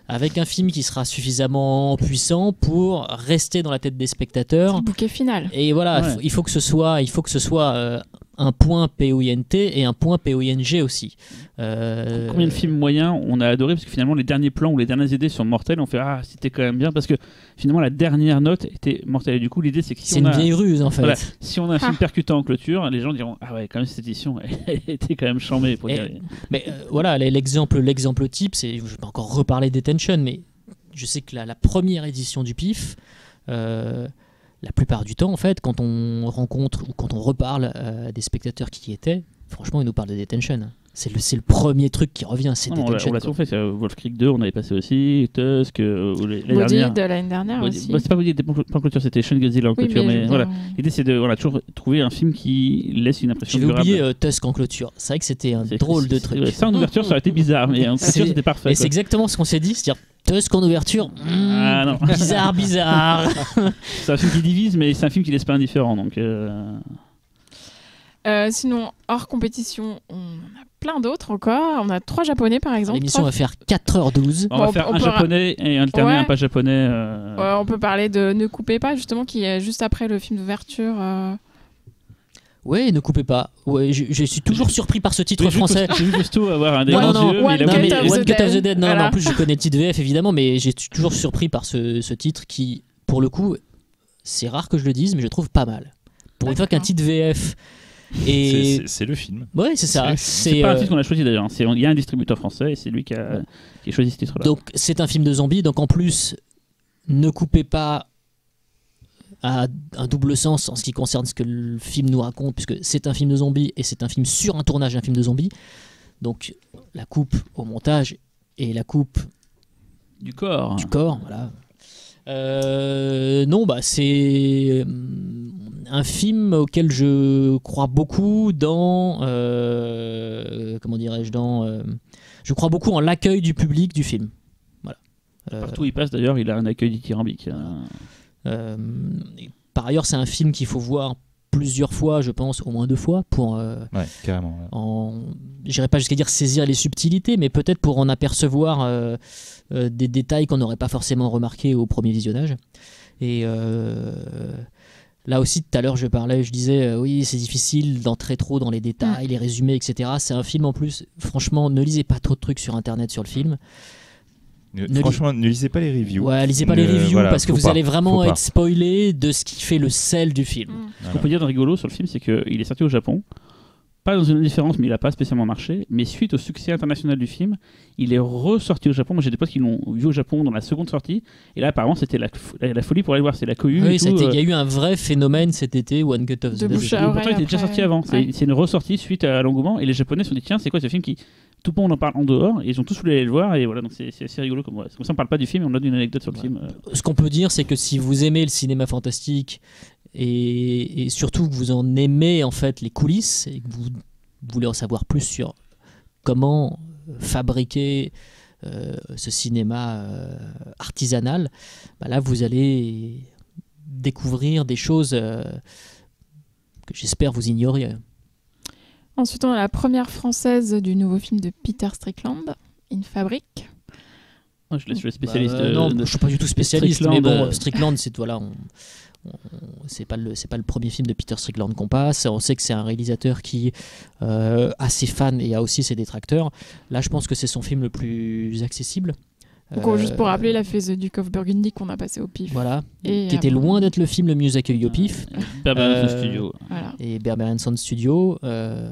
avec un film qui sera suffisamment puissant pour rester dans la tête des spectateurs. C'est le bouquet final. Et voilà, il faut que ce soit un point POINT et un point POING aussi. Combien de films moyens on a adoré, parce que finalement les derniers plans ou les dernières idées sur Mortel, on fait c'était quand même bien, parce que finalement la dernière note était mortelle. Et du coup l'idée c'est que c'est une vieille ruse en fait. Voilà, si on a un film percutant en clôture, les gens diront quand même cette édition elle était quand même chambée pour dire. Mais voilà, l'exemple type, c'est, je vais pas encore reparler d'Attention, mais je sais que la première édition du PIF, la plupart du temps, en fait, quand on rencontre ou quand on reparle des spectateurs qui y étaient, franchement, ils nous parlent de Detention. C'est le premier truc qui revient, c'est Detention. On l'a toujours fait, c'est Wolf Creek 2, on avait passé aussi, Tusk, Body de l'année dernière aussi. C'est pas Body, pas en clôture, c'était Shin Godzilla en clôture, mais voilà. L'idée, c'est de toujours trouver un film qui laisse une impression durable. J'avais oublié Tusk en clôture. C'est vrai que c'était un drôle de truc. Ça, en ouverture, ça aurait été bizarre, mais en clôture, c'était parfait. Et c'est exactement ce qu'on s'est dit, c'est-à-dire Tusk en ouverture, non. bizarre. C'est un film qui divise, mais c'est un film qui laisse pas indifférent, donc... sinon, hors compétition, on a plein d'autres encore. On a 3 japonais par exemple. L'émission va faire 4h12. On va faire un japonais et alterner un pas japonais. On peut parler de Ne coupez pas, justement, qui est juste après le film d'ouverture. Ouais, Ne coupez pas. Ouais, je suis toujours surpris par ce titre français. J'ai vu Gusto avoir un des One Cut of the Dead. Non, en plus je connais le titre VF évidemment, mais j'ai toujours surpris par ce titre qui, pour le coup, c'est rare que je le dise, mais je trouve pas mal. Pour une fois qu'un titre VF et c'est le film. Ouais, c'est ça. C'est pas un titre qu'on a choisi d'ailleurs. Il y a un distributeur français et c'est lui qui a choisi ce titre-là. Donc c'est un film de zombies. Donc en plus, ne coupez pas à un double sens en ce qui concerne ce que le film nous raconte, puisque c'est un film de zombies et c'est un film sur un tournage d'un film de zombies. Donc la coupe au montage et la coupe du corps, voilà. Non, c'est un film auquel je crois beaucoup dans comment dirais-je, je crois beaucoup en l'accueil du public du film. Voilà. Partout où il passe d'ailleurs, il a un accueil dithyrambique. Par ailleurs, c'est un film qu'il faut voir plusieurs fois, je pense, au moins 2 fois, pour carrément. J'irai pas jusqu'à dire saisir les subtilités, mais peut-être pour en apercevoir des détails qu'on n'aurait pas forcément remarqués au premier visionnage. Et là aussi, tout à l'heure, je disais, oui, c'est difficile d'entrer trop dans les détails, les résumés, etc. C'est un film en plus, franchement, ne lisez pas trop de trucs sur Internet sur le film. Franchement, ne lisez pas les reviews. Ouais, lisez pas les reviews parce que vous allez vraiment être spoilé de ce qui fait le sel du film. Ce qu'on peut dire de rigolo sur le film, c'est qu'il est sorti au Japon. Pas dans une indifférence, mais il n'a pas spécialement marché. Mais suite au succès international du film, il est ressorti au Japon. Moi, j'ai des potes qui l'ont vu au Japon dans la seconde sortie. Et là, apparemment, c'était la folie pour aller voir. C'est la cohue. Oui, il y a eu un vrai phénomène cet été, One Cut of the Dead. Pourtant, il était déjà sorti avant. Ouais. C'est une ressortie suite à l'engouement. Et les Japonais se sont dit, tiens, c'est quoi ce film qui... Tout le monde en parle en dehors. Et ils ont tous voulu aller le voir. Et voilà, donc c'est assez rigolo. Comme ça, on ne parle pas du film, mais on donne une anecdote sur le film. Ce qu'on peut dire, c'est que si vous aimez le cinéma fantastique et surtout que vous en aimez en fait les coulisses et que vous voulez en savoir plus sur comment fabriquer ce cinéma artisanal, là vous allez découvrir des choses que j'espère vous ignoriez. Ensuite, on a la première française du nouveau film de Peter Strickland, In Fabric. Je laisse le spécialiste. Non, je ne suis pas du tout spécialiste, mais bon, Strickland, c'est voilà. C'est pas le premier film de Peter Strickland qu'on passe. On sait que c'est un réalisateur qui a ses fans et a aussi ses détracteurs. Là, je pense que c'est son film le plus accessible. Donc, juste pour rappeler, il a fait The Duke of Burgundy qu'on a passé au PIF. Voilà, qui était loin d'être le film le mieux accueilli au PIF. Berberian Sound Studio. Voilà. Et Berberian Sound Studio. Je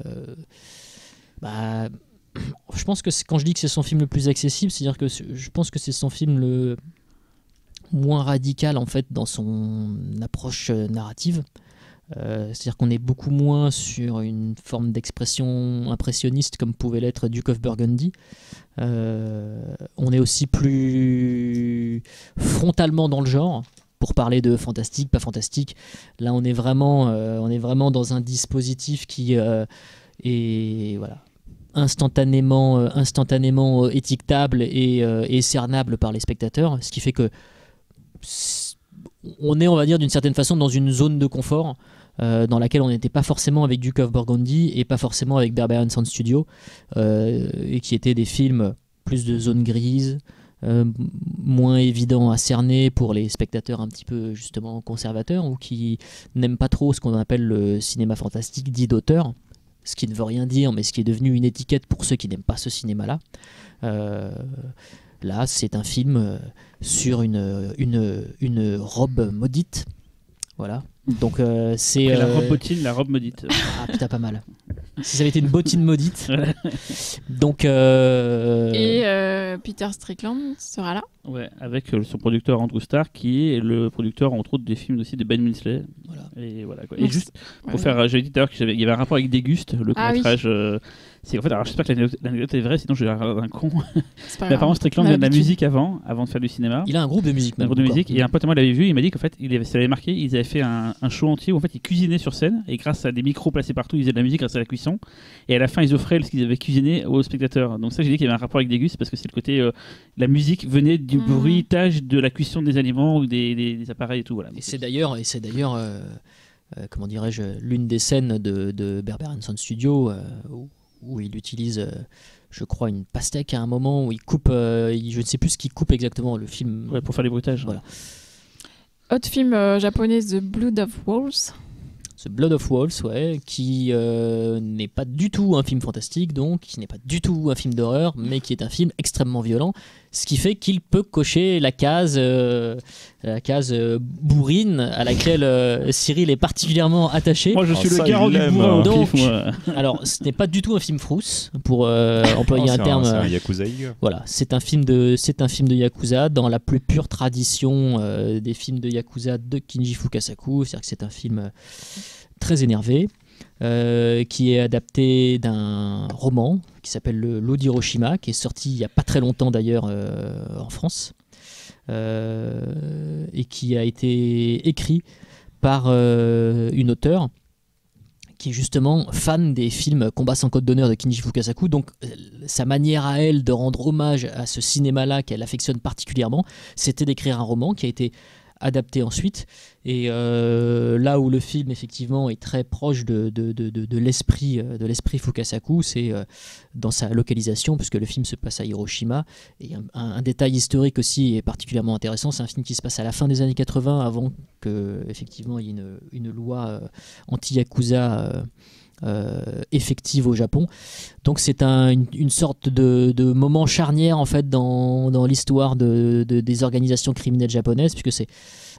pense que quand je dis que c'est son film le plus accessible, c'est-à-dire que je pense que c'est son film le moins radical en fait dans son approche narrative. C'est-à-dire qu'on est beaucoup moins sur une forme d'expression impressionniste comme pouvait l'être Duke of Burgundy. On est aussi plus frontalement dans le genre. Pour parler de fantastique, pas fantastique, là on est vraiment dans un dispositif qui est voilà, instantanément étiquetable et cernable par les spectateurs, ce qui fait que on est, on va dire, d'une certaine façon dans une zone de confort dans laquelle on n'était pas forcément avec Duke of Burgundy et pas forcément avec Berberian Sound Studio, et qui étaient des films plus de zone grise, moins évident à cerner pour les spectateurs un petit peu justement conservateurs ou qui n'aiment pas trop ce qu'on appelle le cinéma fantastique dit d'auteur, ce qui ne veut rien dire mais ce qui est devenu une étiquette pour ceux qui n'aiment pas ce cinéma-là. Là, c'est un film sur une robe maudite. Voilà. Donc, c'est. La robe bottine, la robe maudite. Ah putain, pas mal. Si ça avait été une bottine maudite. Donc. Et Peter Strickland sera là. Ouais, avec son producteur Andrew Starr, qui est le producteur, entre autres, des films aussi de Ben Winsley. Voilà. Et voilà, quoi. Et juste pour faire. J'avais dit tout à l'heure qu'il y avait un rapport avec Déguste, le court-métrage. Oui. C'est en fait, alors j'espère que l'anecdote est vraie, sinon je vais avoir un con. Mais apparemment, Strickland vient de la musique avant de faire du cinéma. Il a un groupe de musique, même. Un groupe de musique. Et un pote à moi l'avait vu, il m'a dit qu'en fait, ça l'avait marqué, ils avaient fait un show entier où en fait, ils cuisinaient sur scène, et grâce à des micros placés partout, ils faisaient de la musique grâce à la cuisson. Et à la fin, ils offraient ce qu'ils avaient cuisiné aux spectateurs. Donc, ça, j'ai dit qu'il y avait un rapport avec Déguste, parce que c'est le côté. La musique venait du bruitage de la cuisson des aliments ou des appareils et tout. Voilà. Et c'est d'ailleurs. Comment dirais-je, l'une des scènes de Berberian Sound Studio où il utilise, je crois, une pastèque à un moment où il coupe, je ne sais plus ce qu'il coupe exactement, le film. Ouais, pour faire les bruitages. Voilà. Autre film japonais, The Blood of Wolves. The Blood of Wolves, ouais, qui n'est pas du tout un film fantastique, donc qui n'est pas du tout un film d'horreur, mais qui est un film extrêmement violent, ce qui fait qu'il peut cocher la case bourrine à laquelle Cyril est particulièrement attaché. Moi, je suis le garant du bourrin. Donc, alors, ce n'est pas du tout un film frousse, pour employer un terme. C'est un Yakuza. Voilà, c'est un film de Yakuza dans la plus pure tradition des films de Yakuza de Kinji Fukasaku. C'est-à-dire que c'est un film très énervé, qui est adapté d'un roman qui s'appelle L'eau d'Hiroshima, qui est sorti il n'y a pas très longtemps d'ailleurs en France, et qui a été écrit par une auteure qui est justement fan des films Combat sans code d'honneur de Kinji Fukasaku. Donc sa manière à elle de rendre hommage à ce cinéma-là qu'elle affectionne particulièrement, c'était d'écrire un roman qui a été adapté ensuite, et là où le film effectivement est très proche de l'esprit Fukasaku, c'est dans sa localisation, puisque le film se passe à Hiroshima. Et un détail historique aussi est particulièrement intéressant, c'est un film qui se passe à la fin des années 80, avant que effectivement il y ait une loi anti-yakuza effective au Japon. Donc c'est une sorte de moment charnière en fait dans l'histoire des organisations criminelles japonaises, puisque c'est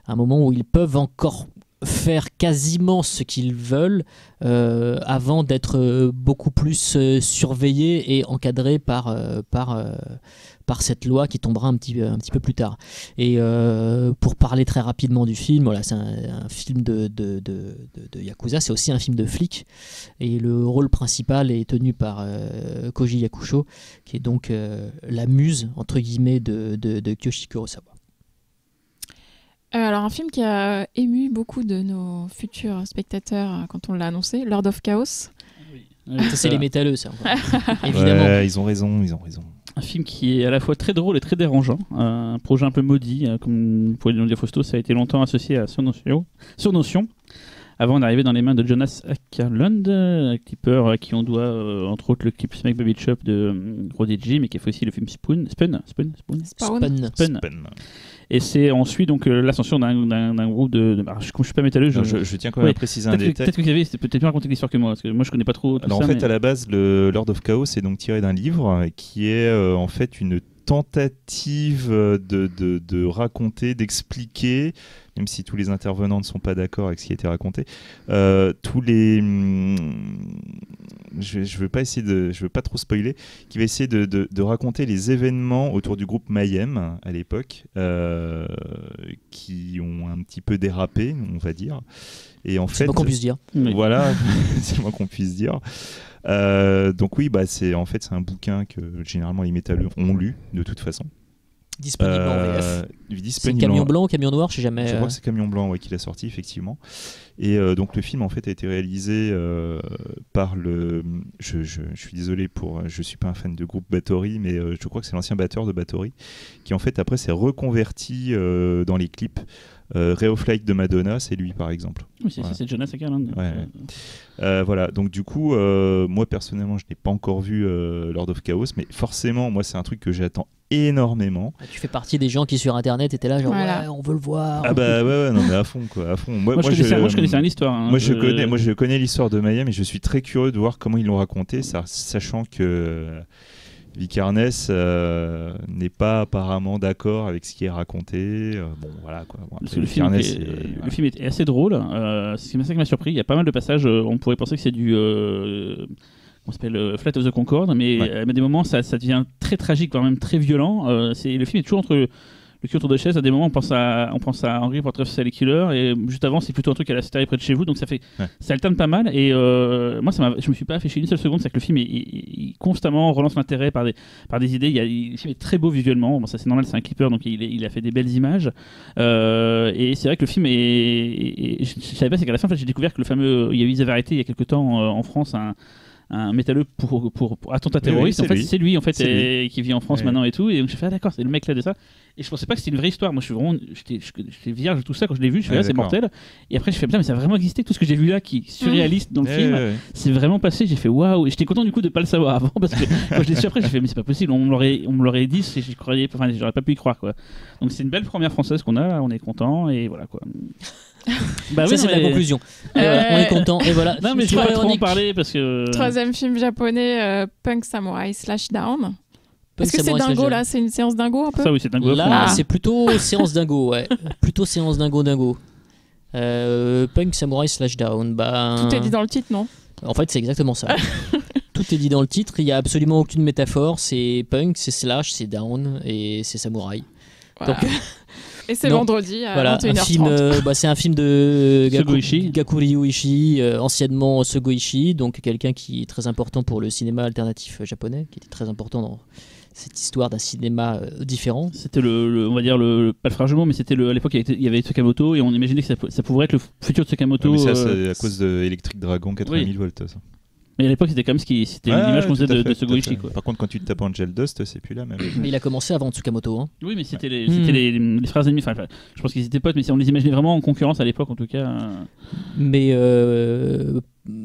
un moment où ils peuvent encore faire quasiment ce qu'ils veulent avant d'être beaucoup plus surveillés et encadrés par cette loi qui tombera un petit peu plus tard. Et pour parler très rapidement du film, voilà, c'est un film de Yakuza, c'est aussi un film de flic, et le rôle principal est tenu par Koji Yakusho, qui est donc la muse entre guillemets de Kiyoshi Kurosawa. Alors un film qui a ému beaucoup de nos futurs spectateurs quand on l'a annoncé, Lord of Chaos. Ça c'est les métalleux, ça. Évidemment. Ouais, ils ont raison. Un film qui est à la fois très drôle et très dérangeant, un projet un peu maudit, comme pour le dire Fausto, ça a été longtemps associé à Surnotion, avant d'arriver dans les mains de Jonas Åkerlund, un clipper à qui on doit entre autres le clip Smack Baby Chop de Prodigy, mais qui a fait aussi le film Spun. Et c'est ensuite donc l'ascension d'un groupe de comme je suis pas métalleux, je tiens quand même à préciser un détail. Peut-être que vous avez peut-être mieux raconter l'histoire que moi, parce que moi je connais pas trop tout ça. Alors en fait, à la base, le Lord of Chaos est donc tiré d'un livre qui est en fait une tentative de raconter, d'expliquer, même si tous les intervenants ne sont pas d'accord avec ce qui a été raconté, tous les je veux pas trop spoiler, qui va essayer de raconter les événements autour du groupe Mayhem à l'époque, qui ont un petit peu dérapé, on va dire. Et en fait, c'est moins qu'on puisse dire. Voilà, c'est moins qu'on puisse dire. Donc oui, c'est un bouquin que généralement les métalleux ont lu de toute façon. Disponible en VF. C'est Camion Blanc ou Camion Noir, je sais jamais. Je crois que c'est Camion Blanc qui l'a sorti effectivement. Et donc le film en fait a été réalisé par le. Je suis désolé je suis pas un fan de groupe Bathory, mais je crois que c'est l'ancien batteur de Bathory qui en fait après s'est reconverti dans les clips. Ray of Light de Madonna, c'est lui par exemple. Oui, c'est Jonas Åkerlund. Voilà, donc du coup, moi personnellement, je n'ai pas encore vu Lord of Chaos, mais forcément, moi, c'est un truc que j'attends énormément. Tu fais partie des gens qui sur internet étaient là, genre ouais, on veut le voir. Ah bah ouais, non mais à fond quoi, à fond. Moi je connaissais l'histoire. Hein, moi je connais l'histoire de Mayhem et je suis très curieux de voir comment ils l'ont raconté, sachant que Vic Arness n'est pas apparemment d'accord avec ce qui est raconté. Bon, voilà quoi. Bon, le film est assez drôle. C'est ça qui m'a surpris. Il y a pas mal de passages. On pourrait penser que c'est du. On s'appelle Flight of the Concorde, mais à des moments ça devient très tragique, voire même très violent. Le film est toujours entre le cul autour de chaise. À des moments on pense à Henry Portrait of a Serial Killer, et juste avant c'est plutôt un truc à la série près de chez vous, donc ça alterne pas mal. Et moi je me suis pas affiché une seule seconde, c'est que le film il constamment relance l'intérêt par des idées. Le film est très beau visuellement, bon ça c'est normal, c'est un clipper donc il a fait des belles images, et c'est vrai que le film je savais pas, c'est qu'à la fin en fait, j'ai découvert que ils avaient arrêté il y a quelques temps en France un métalleux pour attentat terroriste. En fait, c'est lui en fait qui vit en France maintenant et tout. Et donc j'ai fait d'accord, c'est le mec là de ça. Et je pensais pas que c'était une vraie histoire. Moi, j'étais vierge de tout ça quand je l'ai vu. Je fais c'est mortel. Et après, je fais putain, mais ça a vraiment existé. Tout ce que j'ai vu là, qui est surréaliste dans le film, c'est vraiment passé. J'ai fait waouh. Et j'étais content du coup de pas le savoir avant, parce que quand je l'ai su après, j'ai fait mais c'est pas possible. On me l'aurait dit, j'aurais pas pu y croire quoi. Donc c'est une belle première française qu'on a. On est content et voilà quoi. Bah ça, c'est la conclusion. On est content. Et voilà. Non, mais je vais pas trop en parler parce que. Troisième film japonais, Punk Samurai Slashdown. Est-ce que c'est dingo là? C'est une séance dingo un peu? Ça, oui, c'est dingo. Là, c'est plutôt séance dingo, ouais. Plutôt séance dingo. Punk Samurai Slashdown. Tout est dit dans le titre, non? En fait, c'est exactement ça. Tout est dit dans le titre. Il n'y a absolument aucune métaphore. C'est punk, c'est slash, c'est down et c'est samouraï. Voilà. Donc, et c'est vendredi à 21h30. C'est un film de Gakuro Ishii, anciennement Sogo Ishii, donc quelqu'un qui est très important pour le cinéma alternatif japonais, qui était très important dans cette histoire d'un cinéma différent. C'était on va dire pas le frère jumeau, mais c'était à l'époque il y avait Tsukamoto et on imaginait que ça pourrait être le futur Tsukamoto. Mais ça, c'est à cause de Electric Dragon 80 000 volts. Ça. Mais à l'époque, c'était comme l'image qu'on faisait de Sogo Ishii. Par contre, quand tu te tapes Angel Dust, c'est plus là même. Mais il a commencé avant Tsukamoto. Hein. Oui, mais c'était les frères ennemis. Enfin, je pense qu'ils étaient potes, mais on les imaginait vraiment en concurrence à l'époque, en tout cas. Mais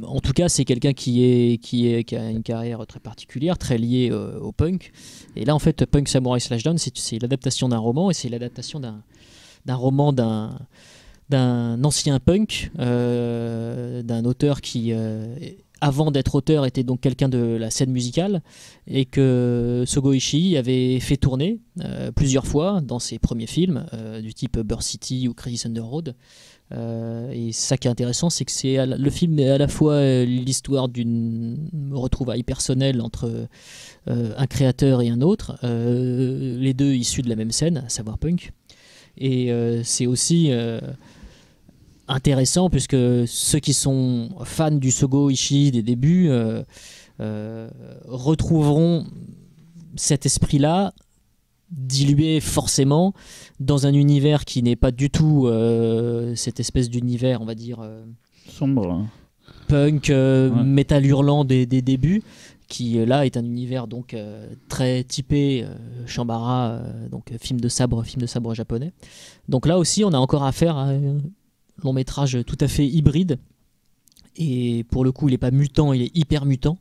en tout cas, c'est quelqu'un qui a une carrière très particulière, très liée au punk. Et là, en fait, Punk Samurai Slashdown, c'est l'adaptation d'un roman, et c'est l'adaptation d'un roman d'un ancien punk, d'un auteur qui avant d'être auteur était donc quelqu'un de la scène musicale et que Sogo Ishii avait fait tourner plusieurs fois dans ses premiers films du type Burst City ou Crisis on the Road. Et ça qui est intéressant, c'est que le film est à la fois l'histoire d'une retrouvaille personnelle entre un créateur et un autre, les deux issus de la même scène, à savoir punk. Et c'est aussi intéressant puisque ceux qui sont fans du Sogo Ishii des débuts retrouveront cet esprit-là dilué forcément dans un univers qui n'est pas du tout cette espèce d'univers, on va dire sombre, punk, métal hurlant des débuts, qui là est un univers donc très typé Shambara, donc film de sabre japonais. Donc là aussi on a encore affaire à un long métrage tout à fait hybride, et pour le coup il n'est pas mutant, il est hyper mutant,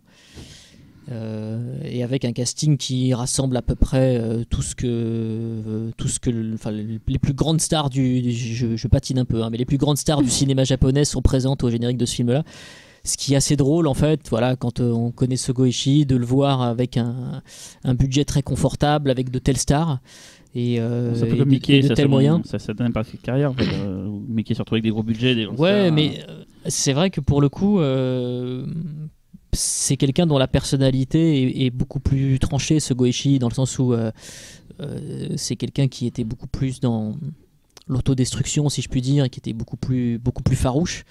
et avec un casting qui rassemble à peu près les plus grandes stars je patine un peu, mais les plus grandes stars du cinéma japonais sont présentes au générique de ce film là. Ce qui est assez drôle en fait, voilà, quand on connaît Sogo Ishii, de le voir avec un budget très confortable, avec de telles stars. Et c'est un peu comme Mickey, de tels moyens. Ça donne pas de carrière en fait. Mickey se retrouve avec des gros budgets, des stars, mais c'est vrai que pour le coup c'est quelqu'un dont la personnalité est beaucoup plus tranchée, Sogo Ishii, dans le sens où c'est quelqu'un qui était beaucoup plus dans l'autodestruction, si je puis dire, et qui était beaucoup plus farouche.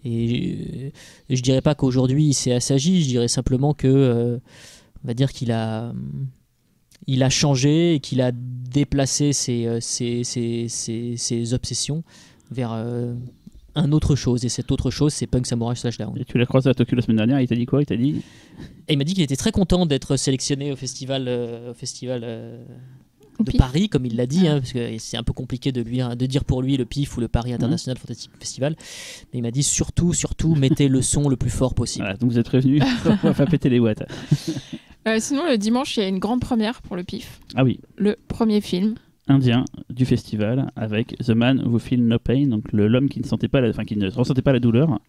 Et je dirais pas qu'aujourd'hui il s'est assagi, je dirais simplement que on va dire qu'il a changé et qu'il a déplacé ses obsessions vers un autre chose, et cette autre chose c'est Punk Samurai Slashdown. Et tu l'as croisé à Tokyo la semaine dernière, il t'a dit quoi? Et il m'a dit qu'il était très content d'être sélectionné au festival de Paris, comme il l'a dit, parce que c'est un peu compliqué de dire pour lui le PIF ou le Paris International Fantastic Festival, mais il m'a dit surtout mettez le son le plus fort possible. Voilà, donc vous êtes prévenus, on va faire péter les watts. Sinon le dimanche il y a une grande première pour le PIF. Ah oui. Le premier film indien du festival avec The Man Who Feel No Pain, donc l'homme qui ne ressentait pas la douleur.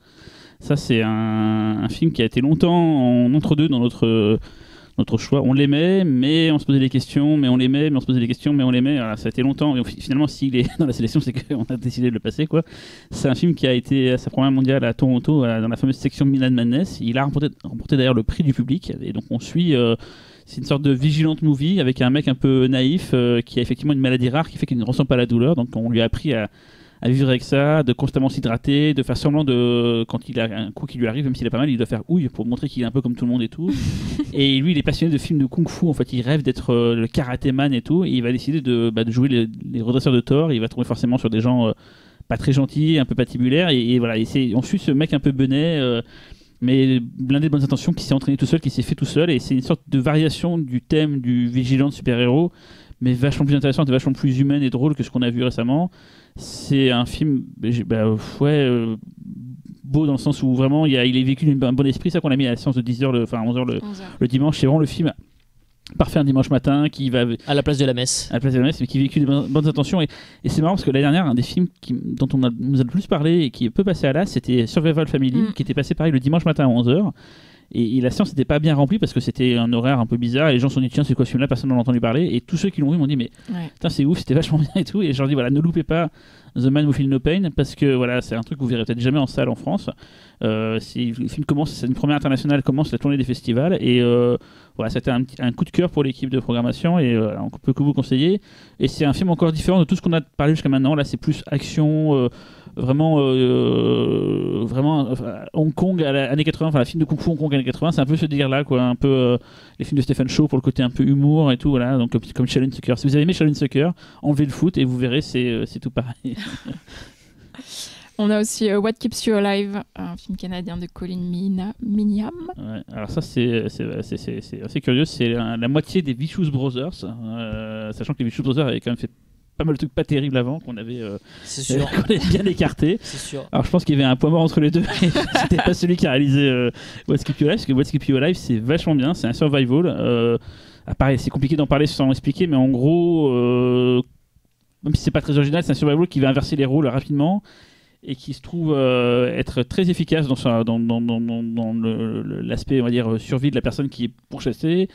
Ça c'est un film qui a été longtemps en entre-deux dans notre choix. On l'aimait, mais on se posait des questions, mais on l'aimait, mais on se posait des questions, mais on l'aimait. Alors, ça a été longtemps, et finalement, s'il est dans la sélection, c'est qu'on a décidé de le passer, quoi. C'est un film qui a été à sa première mondiale à Toronto, dans la fameuse section Milan Madness. Il a remporté d'ailleurs le prix du public, et donc on suit... c'est une sorte de vigilante movie avec un mec un peu naïf qui a effectivement une maladie rare qui fait qu'il ne ressent pas la douleur. Donc on lui a appris à vivre avec ça, de constamment s'hydrater, de faire semblant quand il a un coup qui lui arrive, même s'il a pas mal, il doit faire ouille pour montrer qu'il est un peu comme tout le monde et tout. Et lui, il est passionné de films de kung-fu, en fait, il rêve d'être le karatéman et tout, et il va décider de jouer les redresseurs de tort. Il va tomber forcément sur des gens pas très gentils, un peu patibulaires, et voilà. On suit ce mec un peu benet, mais blindé de bonnes intentions, qui s'est entraîné tout seul, qui s'est fait tout seul, et c'est une sorte de variation du thème du vigilant de super-héros, mais vachement plus intéressante et vachement plus humaine et drôle que ce qu'on a vu récemment. C'est un film beau dans le sens où vraiment il est vécu d'un bon esprit. Ça qu'on a mis à la séance de 10h, 11h le dimanche. C'est vraiment le film parfait un dimanche matin, qui va à la place de la messe, mais qui véhicule des bonnes intentions. Et c'est marrant parce que l'année dernière, un des films dont nous a le plus parlé et qui peut passer à l'as, c'était Survival Family, qui était passé pareil le dimanche matin à 11h. Et la séance n'était pas bien remplie parce que c'était un horaire un peu bizarre et les gens se sont dit tiens c'est quoi ce film là, personne n'en a entendu parler, et tous ceux qui l'ont vu m'ont dit mais putain c'est ouf, c'était vachement bien et tout, et je leur dis voilà, ne loupez pas The Man Who Feel No Pain parce que voilà, c'est un truc que vous verrez peut-être jamais en salle en France. Le film commence, c'est une première internationale, commence la tournée des festivals, et voilà, c'était un coup de cœur pour l'équipe de programmation, et on peut que vous conseiller. Et c'est un film encore différent de tout ce qu'on a parlé jusqu'à maintenant. Là c'est plus action, vraiment Hong Kong années 80, enfin la film de Kung Fu Hong Kong années 80, c'est un peu ce délire là quoi, un peu les films de Stephen Chow pour le côté un peu humour et tout, voilà, donc comme Shaolin Soccer. Si vous avez aimé Shaolin Soccer, enlevez le foot et vous verrez, c'est tout pareil. On a aussi What Keeps You Alive, un film canadien de Colin Miniam. Ouais, alors ça c'est assez curieux, c'est la moitié des Vicious Brothers, sachant que les Vicious Brothers avaient quand même fait pas mal de trucs pas terribles avant qu'on avait bien écarté. C'est sûr. Alors je pense qu'il y avait un point mort entre les deux. C'était pas celui qui a réalisé What Keeps You Alive, parce que What Keeps You Alive c'est vachement bien, c'est un survival. Pareil, c'est compliqué d'en parler sans expliquer, mais en gros, même si c'est pas très original, c'est un survival qui va inverser les rôles rapidement et qui se trouve être très efficace dans l'aspect, on va dire, survie de la personne qui est pourchassée.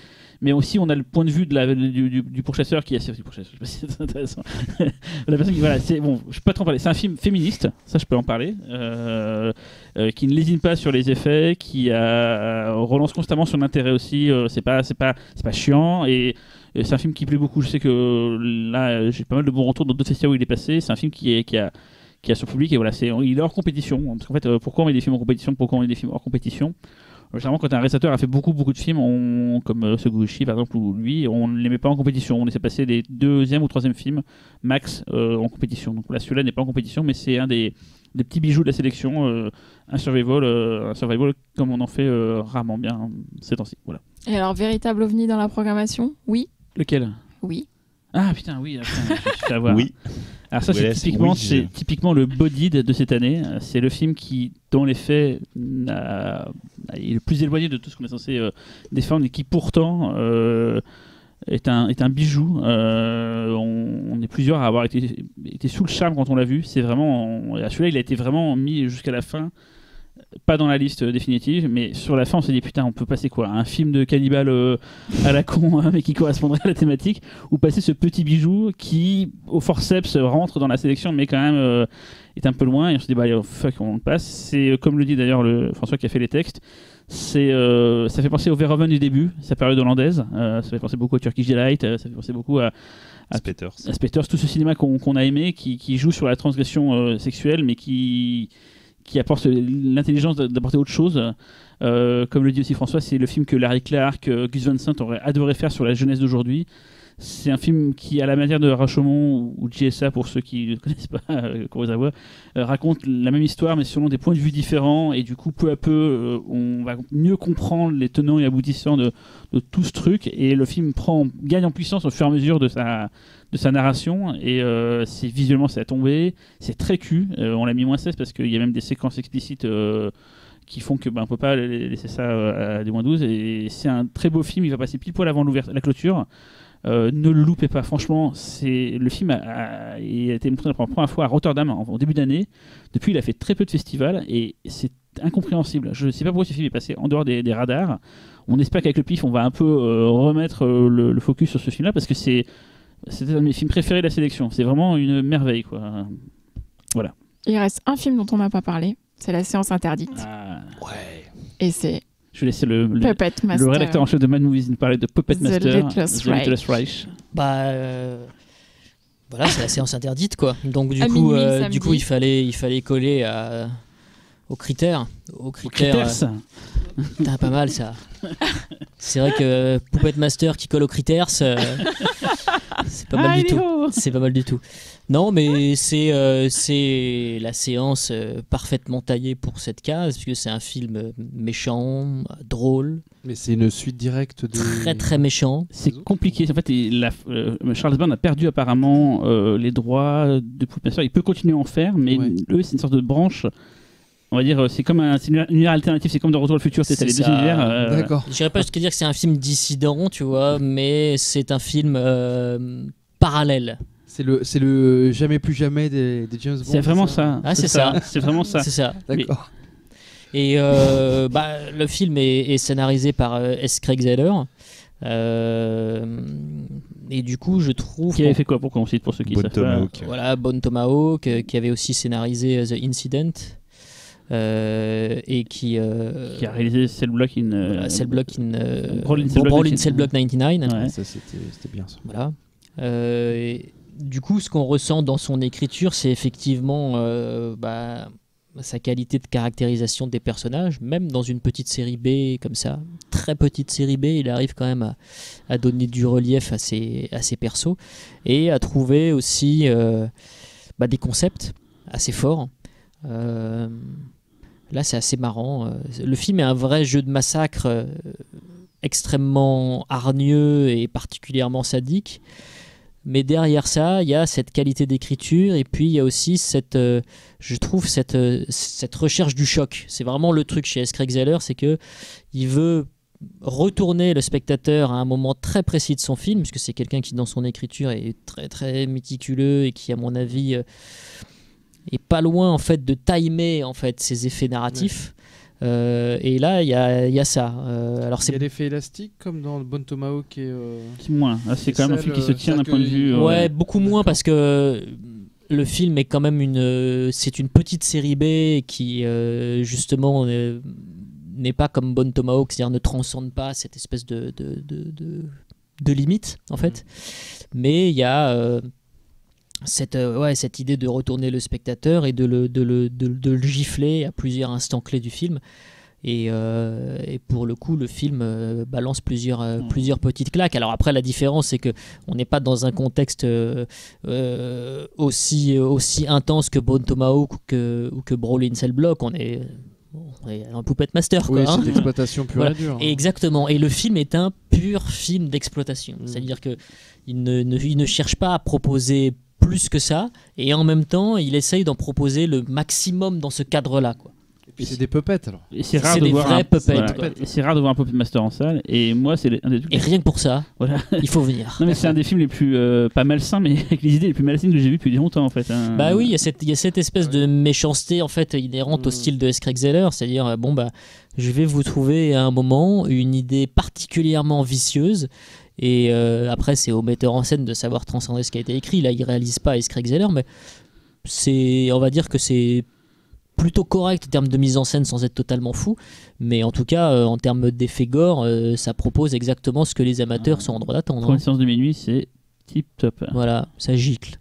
Mais aussi, on a le point de vue du pourchasseur qui est assez pourchasseur. Je sais pas si c'est intéressant. La personne qui, voilà, c'est bon, je peux pas trop en parler. C'est un film féministe, ça je peux en parler, qui ne lésine pas sur les effets, qui relance constamment son intérêt aussi. C'est pas chiant, et c'est un film qui plaît beaucoup. Je sais que là, j'ai pas mal de bons retours dans d'autres festivals où il est passé. C'est un film qui a son public, et voilà, il est hors compétition. Parce qu'en fait, pourquoi on met des films en compétition, pourquoi on met des films hors compétition? Généralement, quand un réalisateur a fait beaucoup de films, comme Seguchi par exemple, ou lui, on ne les met pas en compétition. On laisse passer les deuxième ou troisième films max en compétition. Donc là, celui-là n'est pas en compétition, mais c'est un des petits bijoux de la sélection, un survival comme on en fait rarement bien ces temps-ci. Voilà. Et alors, véritable ovni dans la programmation? Oui. Lequel? Oui. Ah putain, oui, je me suis fait avoir. Oui. Alors ça, c'est typiquement le Bodied de cette année. C'est le film qui, dans les faits, est le plus éloigné de tout ce qu'on est censé défendre, et qui pourtant est un bijou. On est plusieurs à avoir été sous le charme quand on l'a vu. C'est vraiment, celui-là, il a été vraiment mis jusqu'à la fin. Pas dans la liste définitive, mais sur la fin on s'est dit putain, on peut passer quoi, un film de cannibale à la con, mais qui correspondrait à la thématique, ou passer ce petit bijou qui au forceps rentre dans la sélection mais quand même est un peu loin, et on se dit bah fuck, on le passe. C'est comme le dit d'ailleurs François qui a fait les textes, ça fait penser au Verhoeven du début, sa période hollandaise, ça fait penser beaucoup à Turkish Delight, ça fait penser beaucoup à Spetters, tout ce cinéma qu'on a aimé, qui joue sur la transgression sexuelle, mais qui apporte l'intelligence d'apporter autre chose. Comme le dit aussi François, c'est le film que Larry Clark, Gus Van Sant auraient adoré faire sur la jeunesse d'aujourd'hui. C'est un film qui, à la manière de Rashomon ou GSA, pour ceux qui ne connaissent pas Kurosawa, raconte la même histoire mais selon des points de vue différents, et du coup peu à peu on va mieux comprendre les tenants et aboutissants de tout ce truc, et le film gagne en puissance au fur et à mesure de sa narration, et visuellement c'est à tomber, c'est très cul, on l'a mis -16 parce qu'il y a même des séquences explicites qui font que on peut pas laisser ça à des -12, et c'est un très beau film, il va passer pile poil avant la clôture. Ne le loupez pas, franchement. Le film a été montré pour la première fois à Rotterdam en début d'année. Depuis, il a fait très peu de festivals et c'est incompréhensible. Je ne sais pas pourquoi ce film est passé en dehors des radars. On espère qu'avec le PIF, on va un peu remettre le focus sur ce film-là, parce que c'est un de mes films préférés de la sélection. C'est vraiment une merveille, quoi. Voilà. Il reste un film dont on n'a pas parlé, c'est La Séance Interdite. Ouais. Et c'est... Je vais laisser le rédacteur en chef de Mad Movies nous parler de Puppet Master, The Limitless Reich. Voilà, c'est La Séance Interdite, quoi. Donc du coup, il fallait coller aux critères. Putain, pas mal ça. C'est vrai que Puppet Master qui colle aux critères, c'est pas mal du tout. C'est pas mal du tout. Non, mais c'est la séance parfaitement taillée pour cette case, puisque c'est un film méchant, drôle. Mais c'est une suite directe de... Très très méchant. C'est compliqué. En fait, Charles Band a perdu apparemment les droits de Puppet Master. Il peut continuer à en faire, mais eux, c'est une sorte de branche On va dire, c'est comme un univers alternatif, c'est comme dans Retour vers le futur, c'est les deux univers. D'accord. Je dirais pas jusqu'à dire que c'est un film dissident, tu vois, mais c'est un film parallèle. C'est le jamais plus jamais des James Bond. C'est vraiment ça. Ah, c'est ça. C'est vraiment ça. C'est ça. D'accord. Et le film est scénarisé par S. Craig Zeller. Et du coup, je trouve. Qui avait fait quoi pour qu'on cite pour ceux qui savent pas. Voilà, Bone Tomahawk, qui avait aussi scénarisé The Incident. Et qui a réalisé Cell Block in Brawl in Cell Block 99. Ouais. Ça, c'était bien ça. Voilà. Du coup, ce qu'on ressent dans son écriture, c'est effectivement sa qualité de caractérisation des personnages. Même dans une petite série B comme ça, très petite série B, il arrive quand même à donner du relief à ses persos et à trouver aussi des concepts assez forts. Là, c'est assez marrant. Le film est un vrai jeu de massacre extrêmement hargneux et particulièrement sadique. Mais derrière ça, il y a cette qualité d'écriture et puis il y a aussi je trouve cette recherche du choc. C'est vraiment le truc chez S. Craig Zeller, c'est qu'il veut retourner le spectateur à un moment très précis de son film, puisque c'est quelqu'un qui, dans son écriture, est très, très méticuleux et qui, à mon avis... est pas loin en fait de timer en fait ses effets narratifs. Et là il y a ça. Alors il y a l'effet élastique comme dans Bone Tomahawk et moins. C'est quand même un film qui se tient d'un point de vue. Beaucoup moins parce que le film est quand même c'est une petite série B qui justement n'est pas comme Bone Tomahawk, c'est-à-dire ne transcende pas cette espèce de limite en fait. Mais il y a cette idée de retourner le spectateur et de le gifler à plusieurs instants clés du film. Et pour le coup, le film balance plusieurs petites claques. Alors après, la différence, c'est qu'on n'est pas dans un contexte aussi intense que Bone Tomahawk ou que Brawl in Cell Block. On est un Puppet Master, quoi. Oui, c'est d'exploitation pure et dure. Exactement. Et le film est un pur film d'exploitation. C'est-à-dire qu'il ne cherche pas à proposer plus que ça, et en même temps, il essaye d'en proposer le maximum dans ce cadre-là, quoi. Et puis c'est des puppets alors. Et c'est rare de voir vrais puppets. Et c'est rare de voir un Puppet Master en salle. Et moi, c'est un des trucs. Et rien que pour ça, voilà. Il faut venir. Non mais c'est un des films les plus pas malsains, mais avec les idées les plus malsaines que j'ai vues depuis longtemps en fait. Hein. Bah oui, il y a cette espèce de méchanceté en fait inhérente au style de S. Craig Zeller, c'est-à-dire je vais vous trouver à un moment une idée particulièrement vicieuse. Et après, c'est au metteur en scène de savoir transcender ce qui a été écrit. Là, il réalise pas S. Craig Zeller, mais on va dire que c'est plutôt correct en termes de mise en scène sans être totalement fou. Mais en tout cas, en termes d'effet gore, ça propose exactement ce que les amateurs sont en droit d'attendre. Pour une séance de minuit, c'est tip top. Voilà, ça gicle.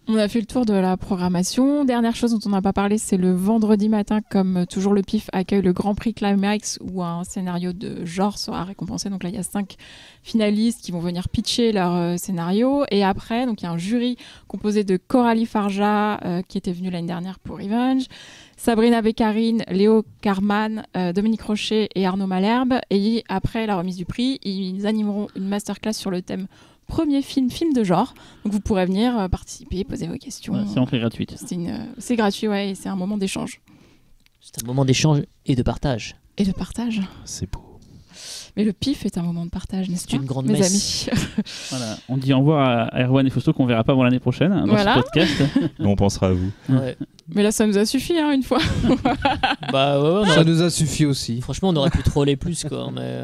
On a fait le tour de la programmation. Dernière chose dont on n'a pas parlé, c'est le vendredi matin, comme toujours le PIF accueille le Grand Prix Climax où un scénario de genre sera récompensé. Donc là, il y a 5 finalistes qui vont venir pitcher leur scénario. Et après, donc il y a un jury composé de Coralie Farja, qui était venue l'année dernière pour Revenge, Sabrina Beccarine, Léo Carman, Dominique Rocher et Arnaud Malherbe. Et après la remise du prix, ils animeront une masterclass sur le thème premier film de genre. Donc vous pourrez venir participer, poser vos questions. Ouais, c'est entrée gratuite. C'est gratuit, ouais, et c'est un moment d'échange. C'est un moment d'échange et de partage. Et de partage. C'est beau. Mais le PIF est un moment de partage, n'est-ce pas, c'est une grande mes messe. amis. Voilà, on dit au revoir à Erwan et Fausto qu'on verra pas avant l'année prochaine dans ce podcast. On pensera à vous. Ouais. Mais là, ça nous a suffi, une fois. Ça nous a suffi aussi. Franchement, on aurait pu troller plus, quoi. Mais...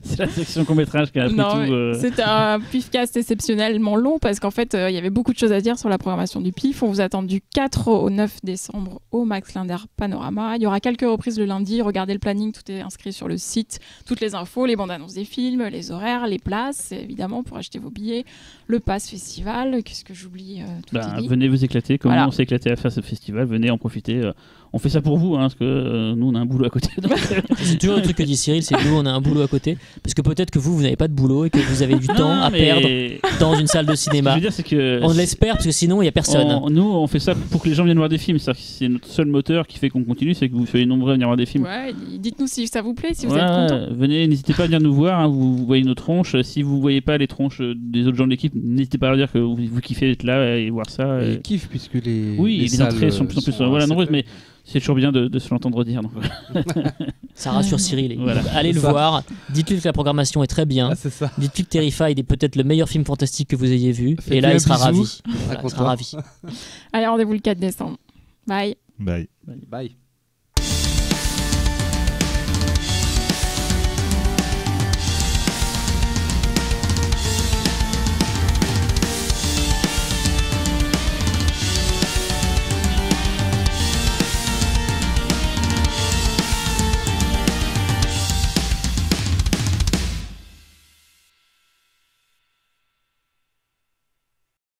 C'est la section court-métrage qui a Non, tout. C'était un PIFcast exceptionnellement long parce qu'en fait, il y avait beaucoup de choses à dire sur la programmation du PIF. On vous attend du 4 au 9 décembre au Max Linder Panorama. Il y aura quelques reprises le lundi. Regardez le planning, tout est inscrit sur le site. Toutes les infos, les bandes annonces des films, les horaires, les places, évidemment, pour acheter vos billets. Le pass festival, qu'est-ce que j'oublie Venez vous éclater, comme on s'est éclaté à faire ce festival. Venez en profiter. on fait ça pour vous, parce que nous on a un boulot à côté. C'est toujours le truc que dit Cyril, c'est que nous on a un boulot à côté, parce que peut-être que vous n'avez pas de boulot et que vous avez du temps à perdre dans une salle de cinéma. Ce que je veux dire, c'est que on l'espère parce que sinon il y a personne. Nous on fait ça pour que les gens viennent voir des films, c'est notre seul moteur qui fait qu'on continue, c'est que vous soyez nombreux à venir voir des films. Ouais, dites-nous si ça vous plaît, si vous êtes content. Venez, n'hésitez pas à venir nous voir, vous voyez nos tronches. Si vous voyez pas les tronches des autres gens de l'équipe, n'hésitez pas à leur dire que vous kiffez être là et voir ça. Et ils kiffent puisque les entrées sont plus en plus nombreuses, mais c'est toujours bien de se l'entendre dire. Donc. Ça rassure Cyril. Allez le voir. Dites-lui que la programmation est très bien. Dites-lui que Terrified est peut-être le meilleur film fantastique que vous ayez vu. Et là, il sera ravi. Allez, rendez-vous le 4 décembre. Bye. Bye. Bye.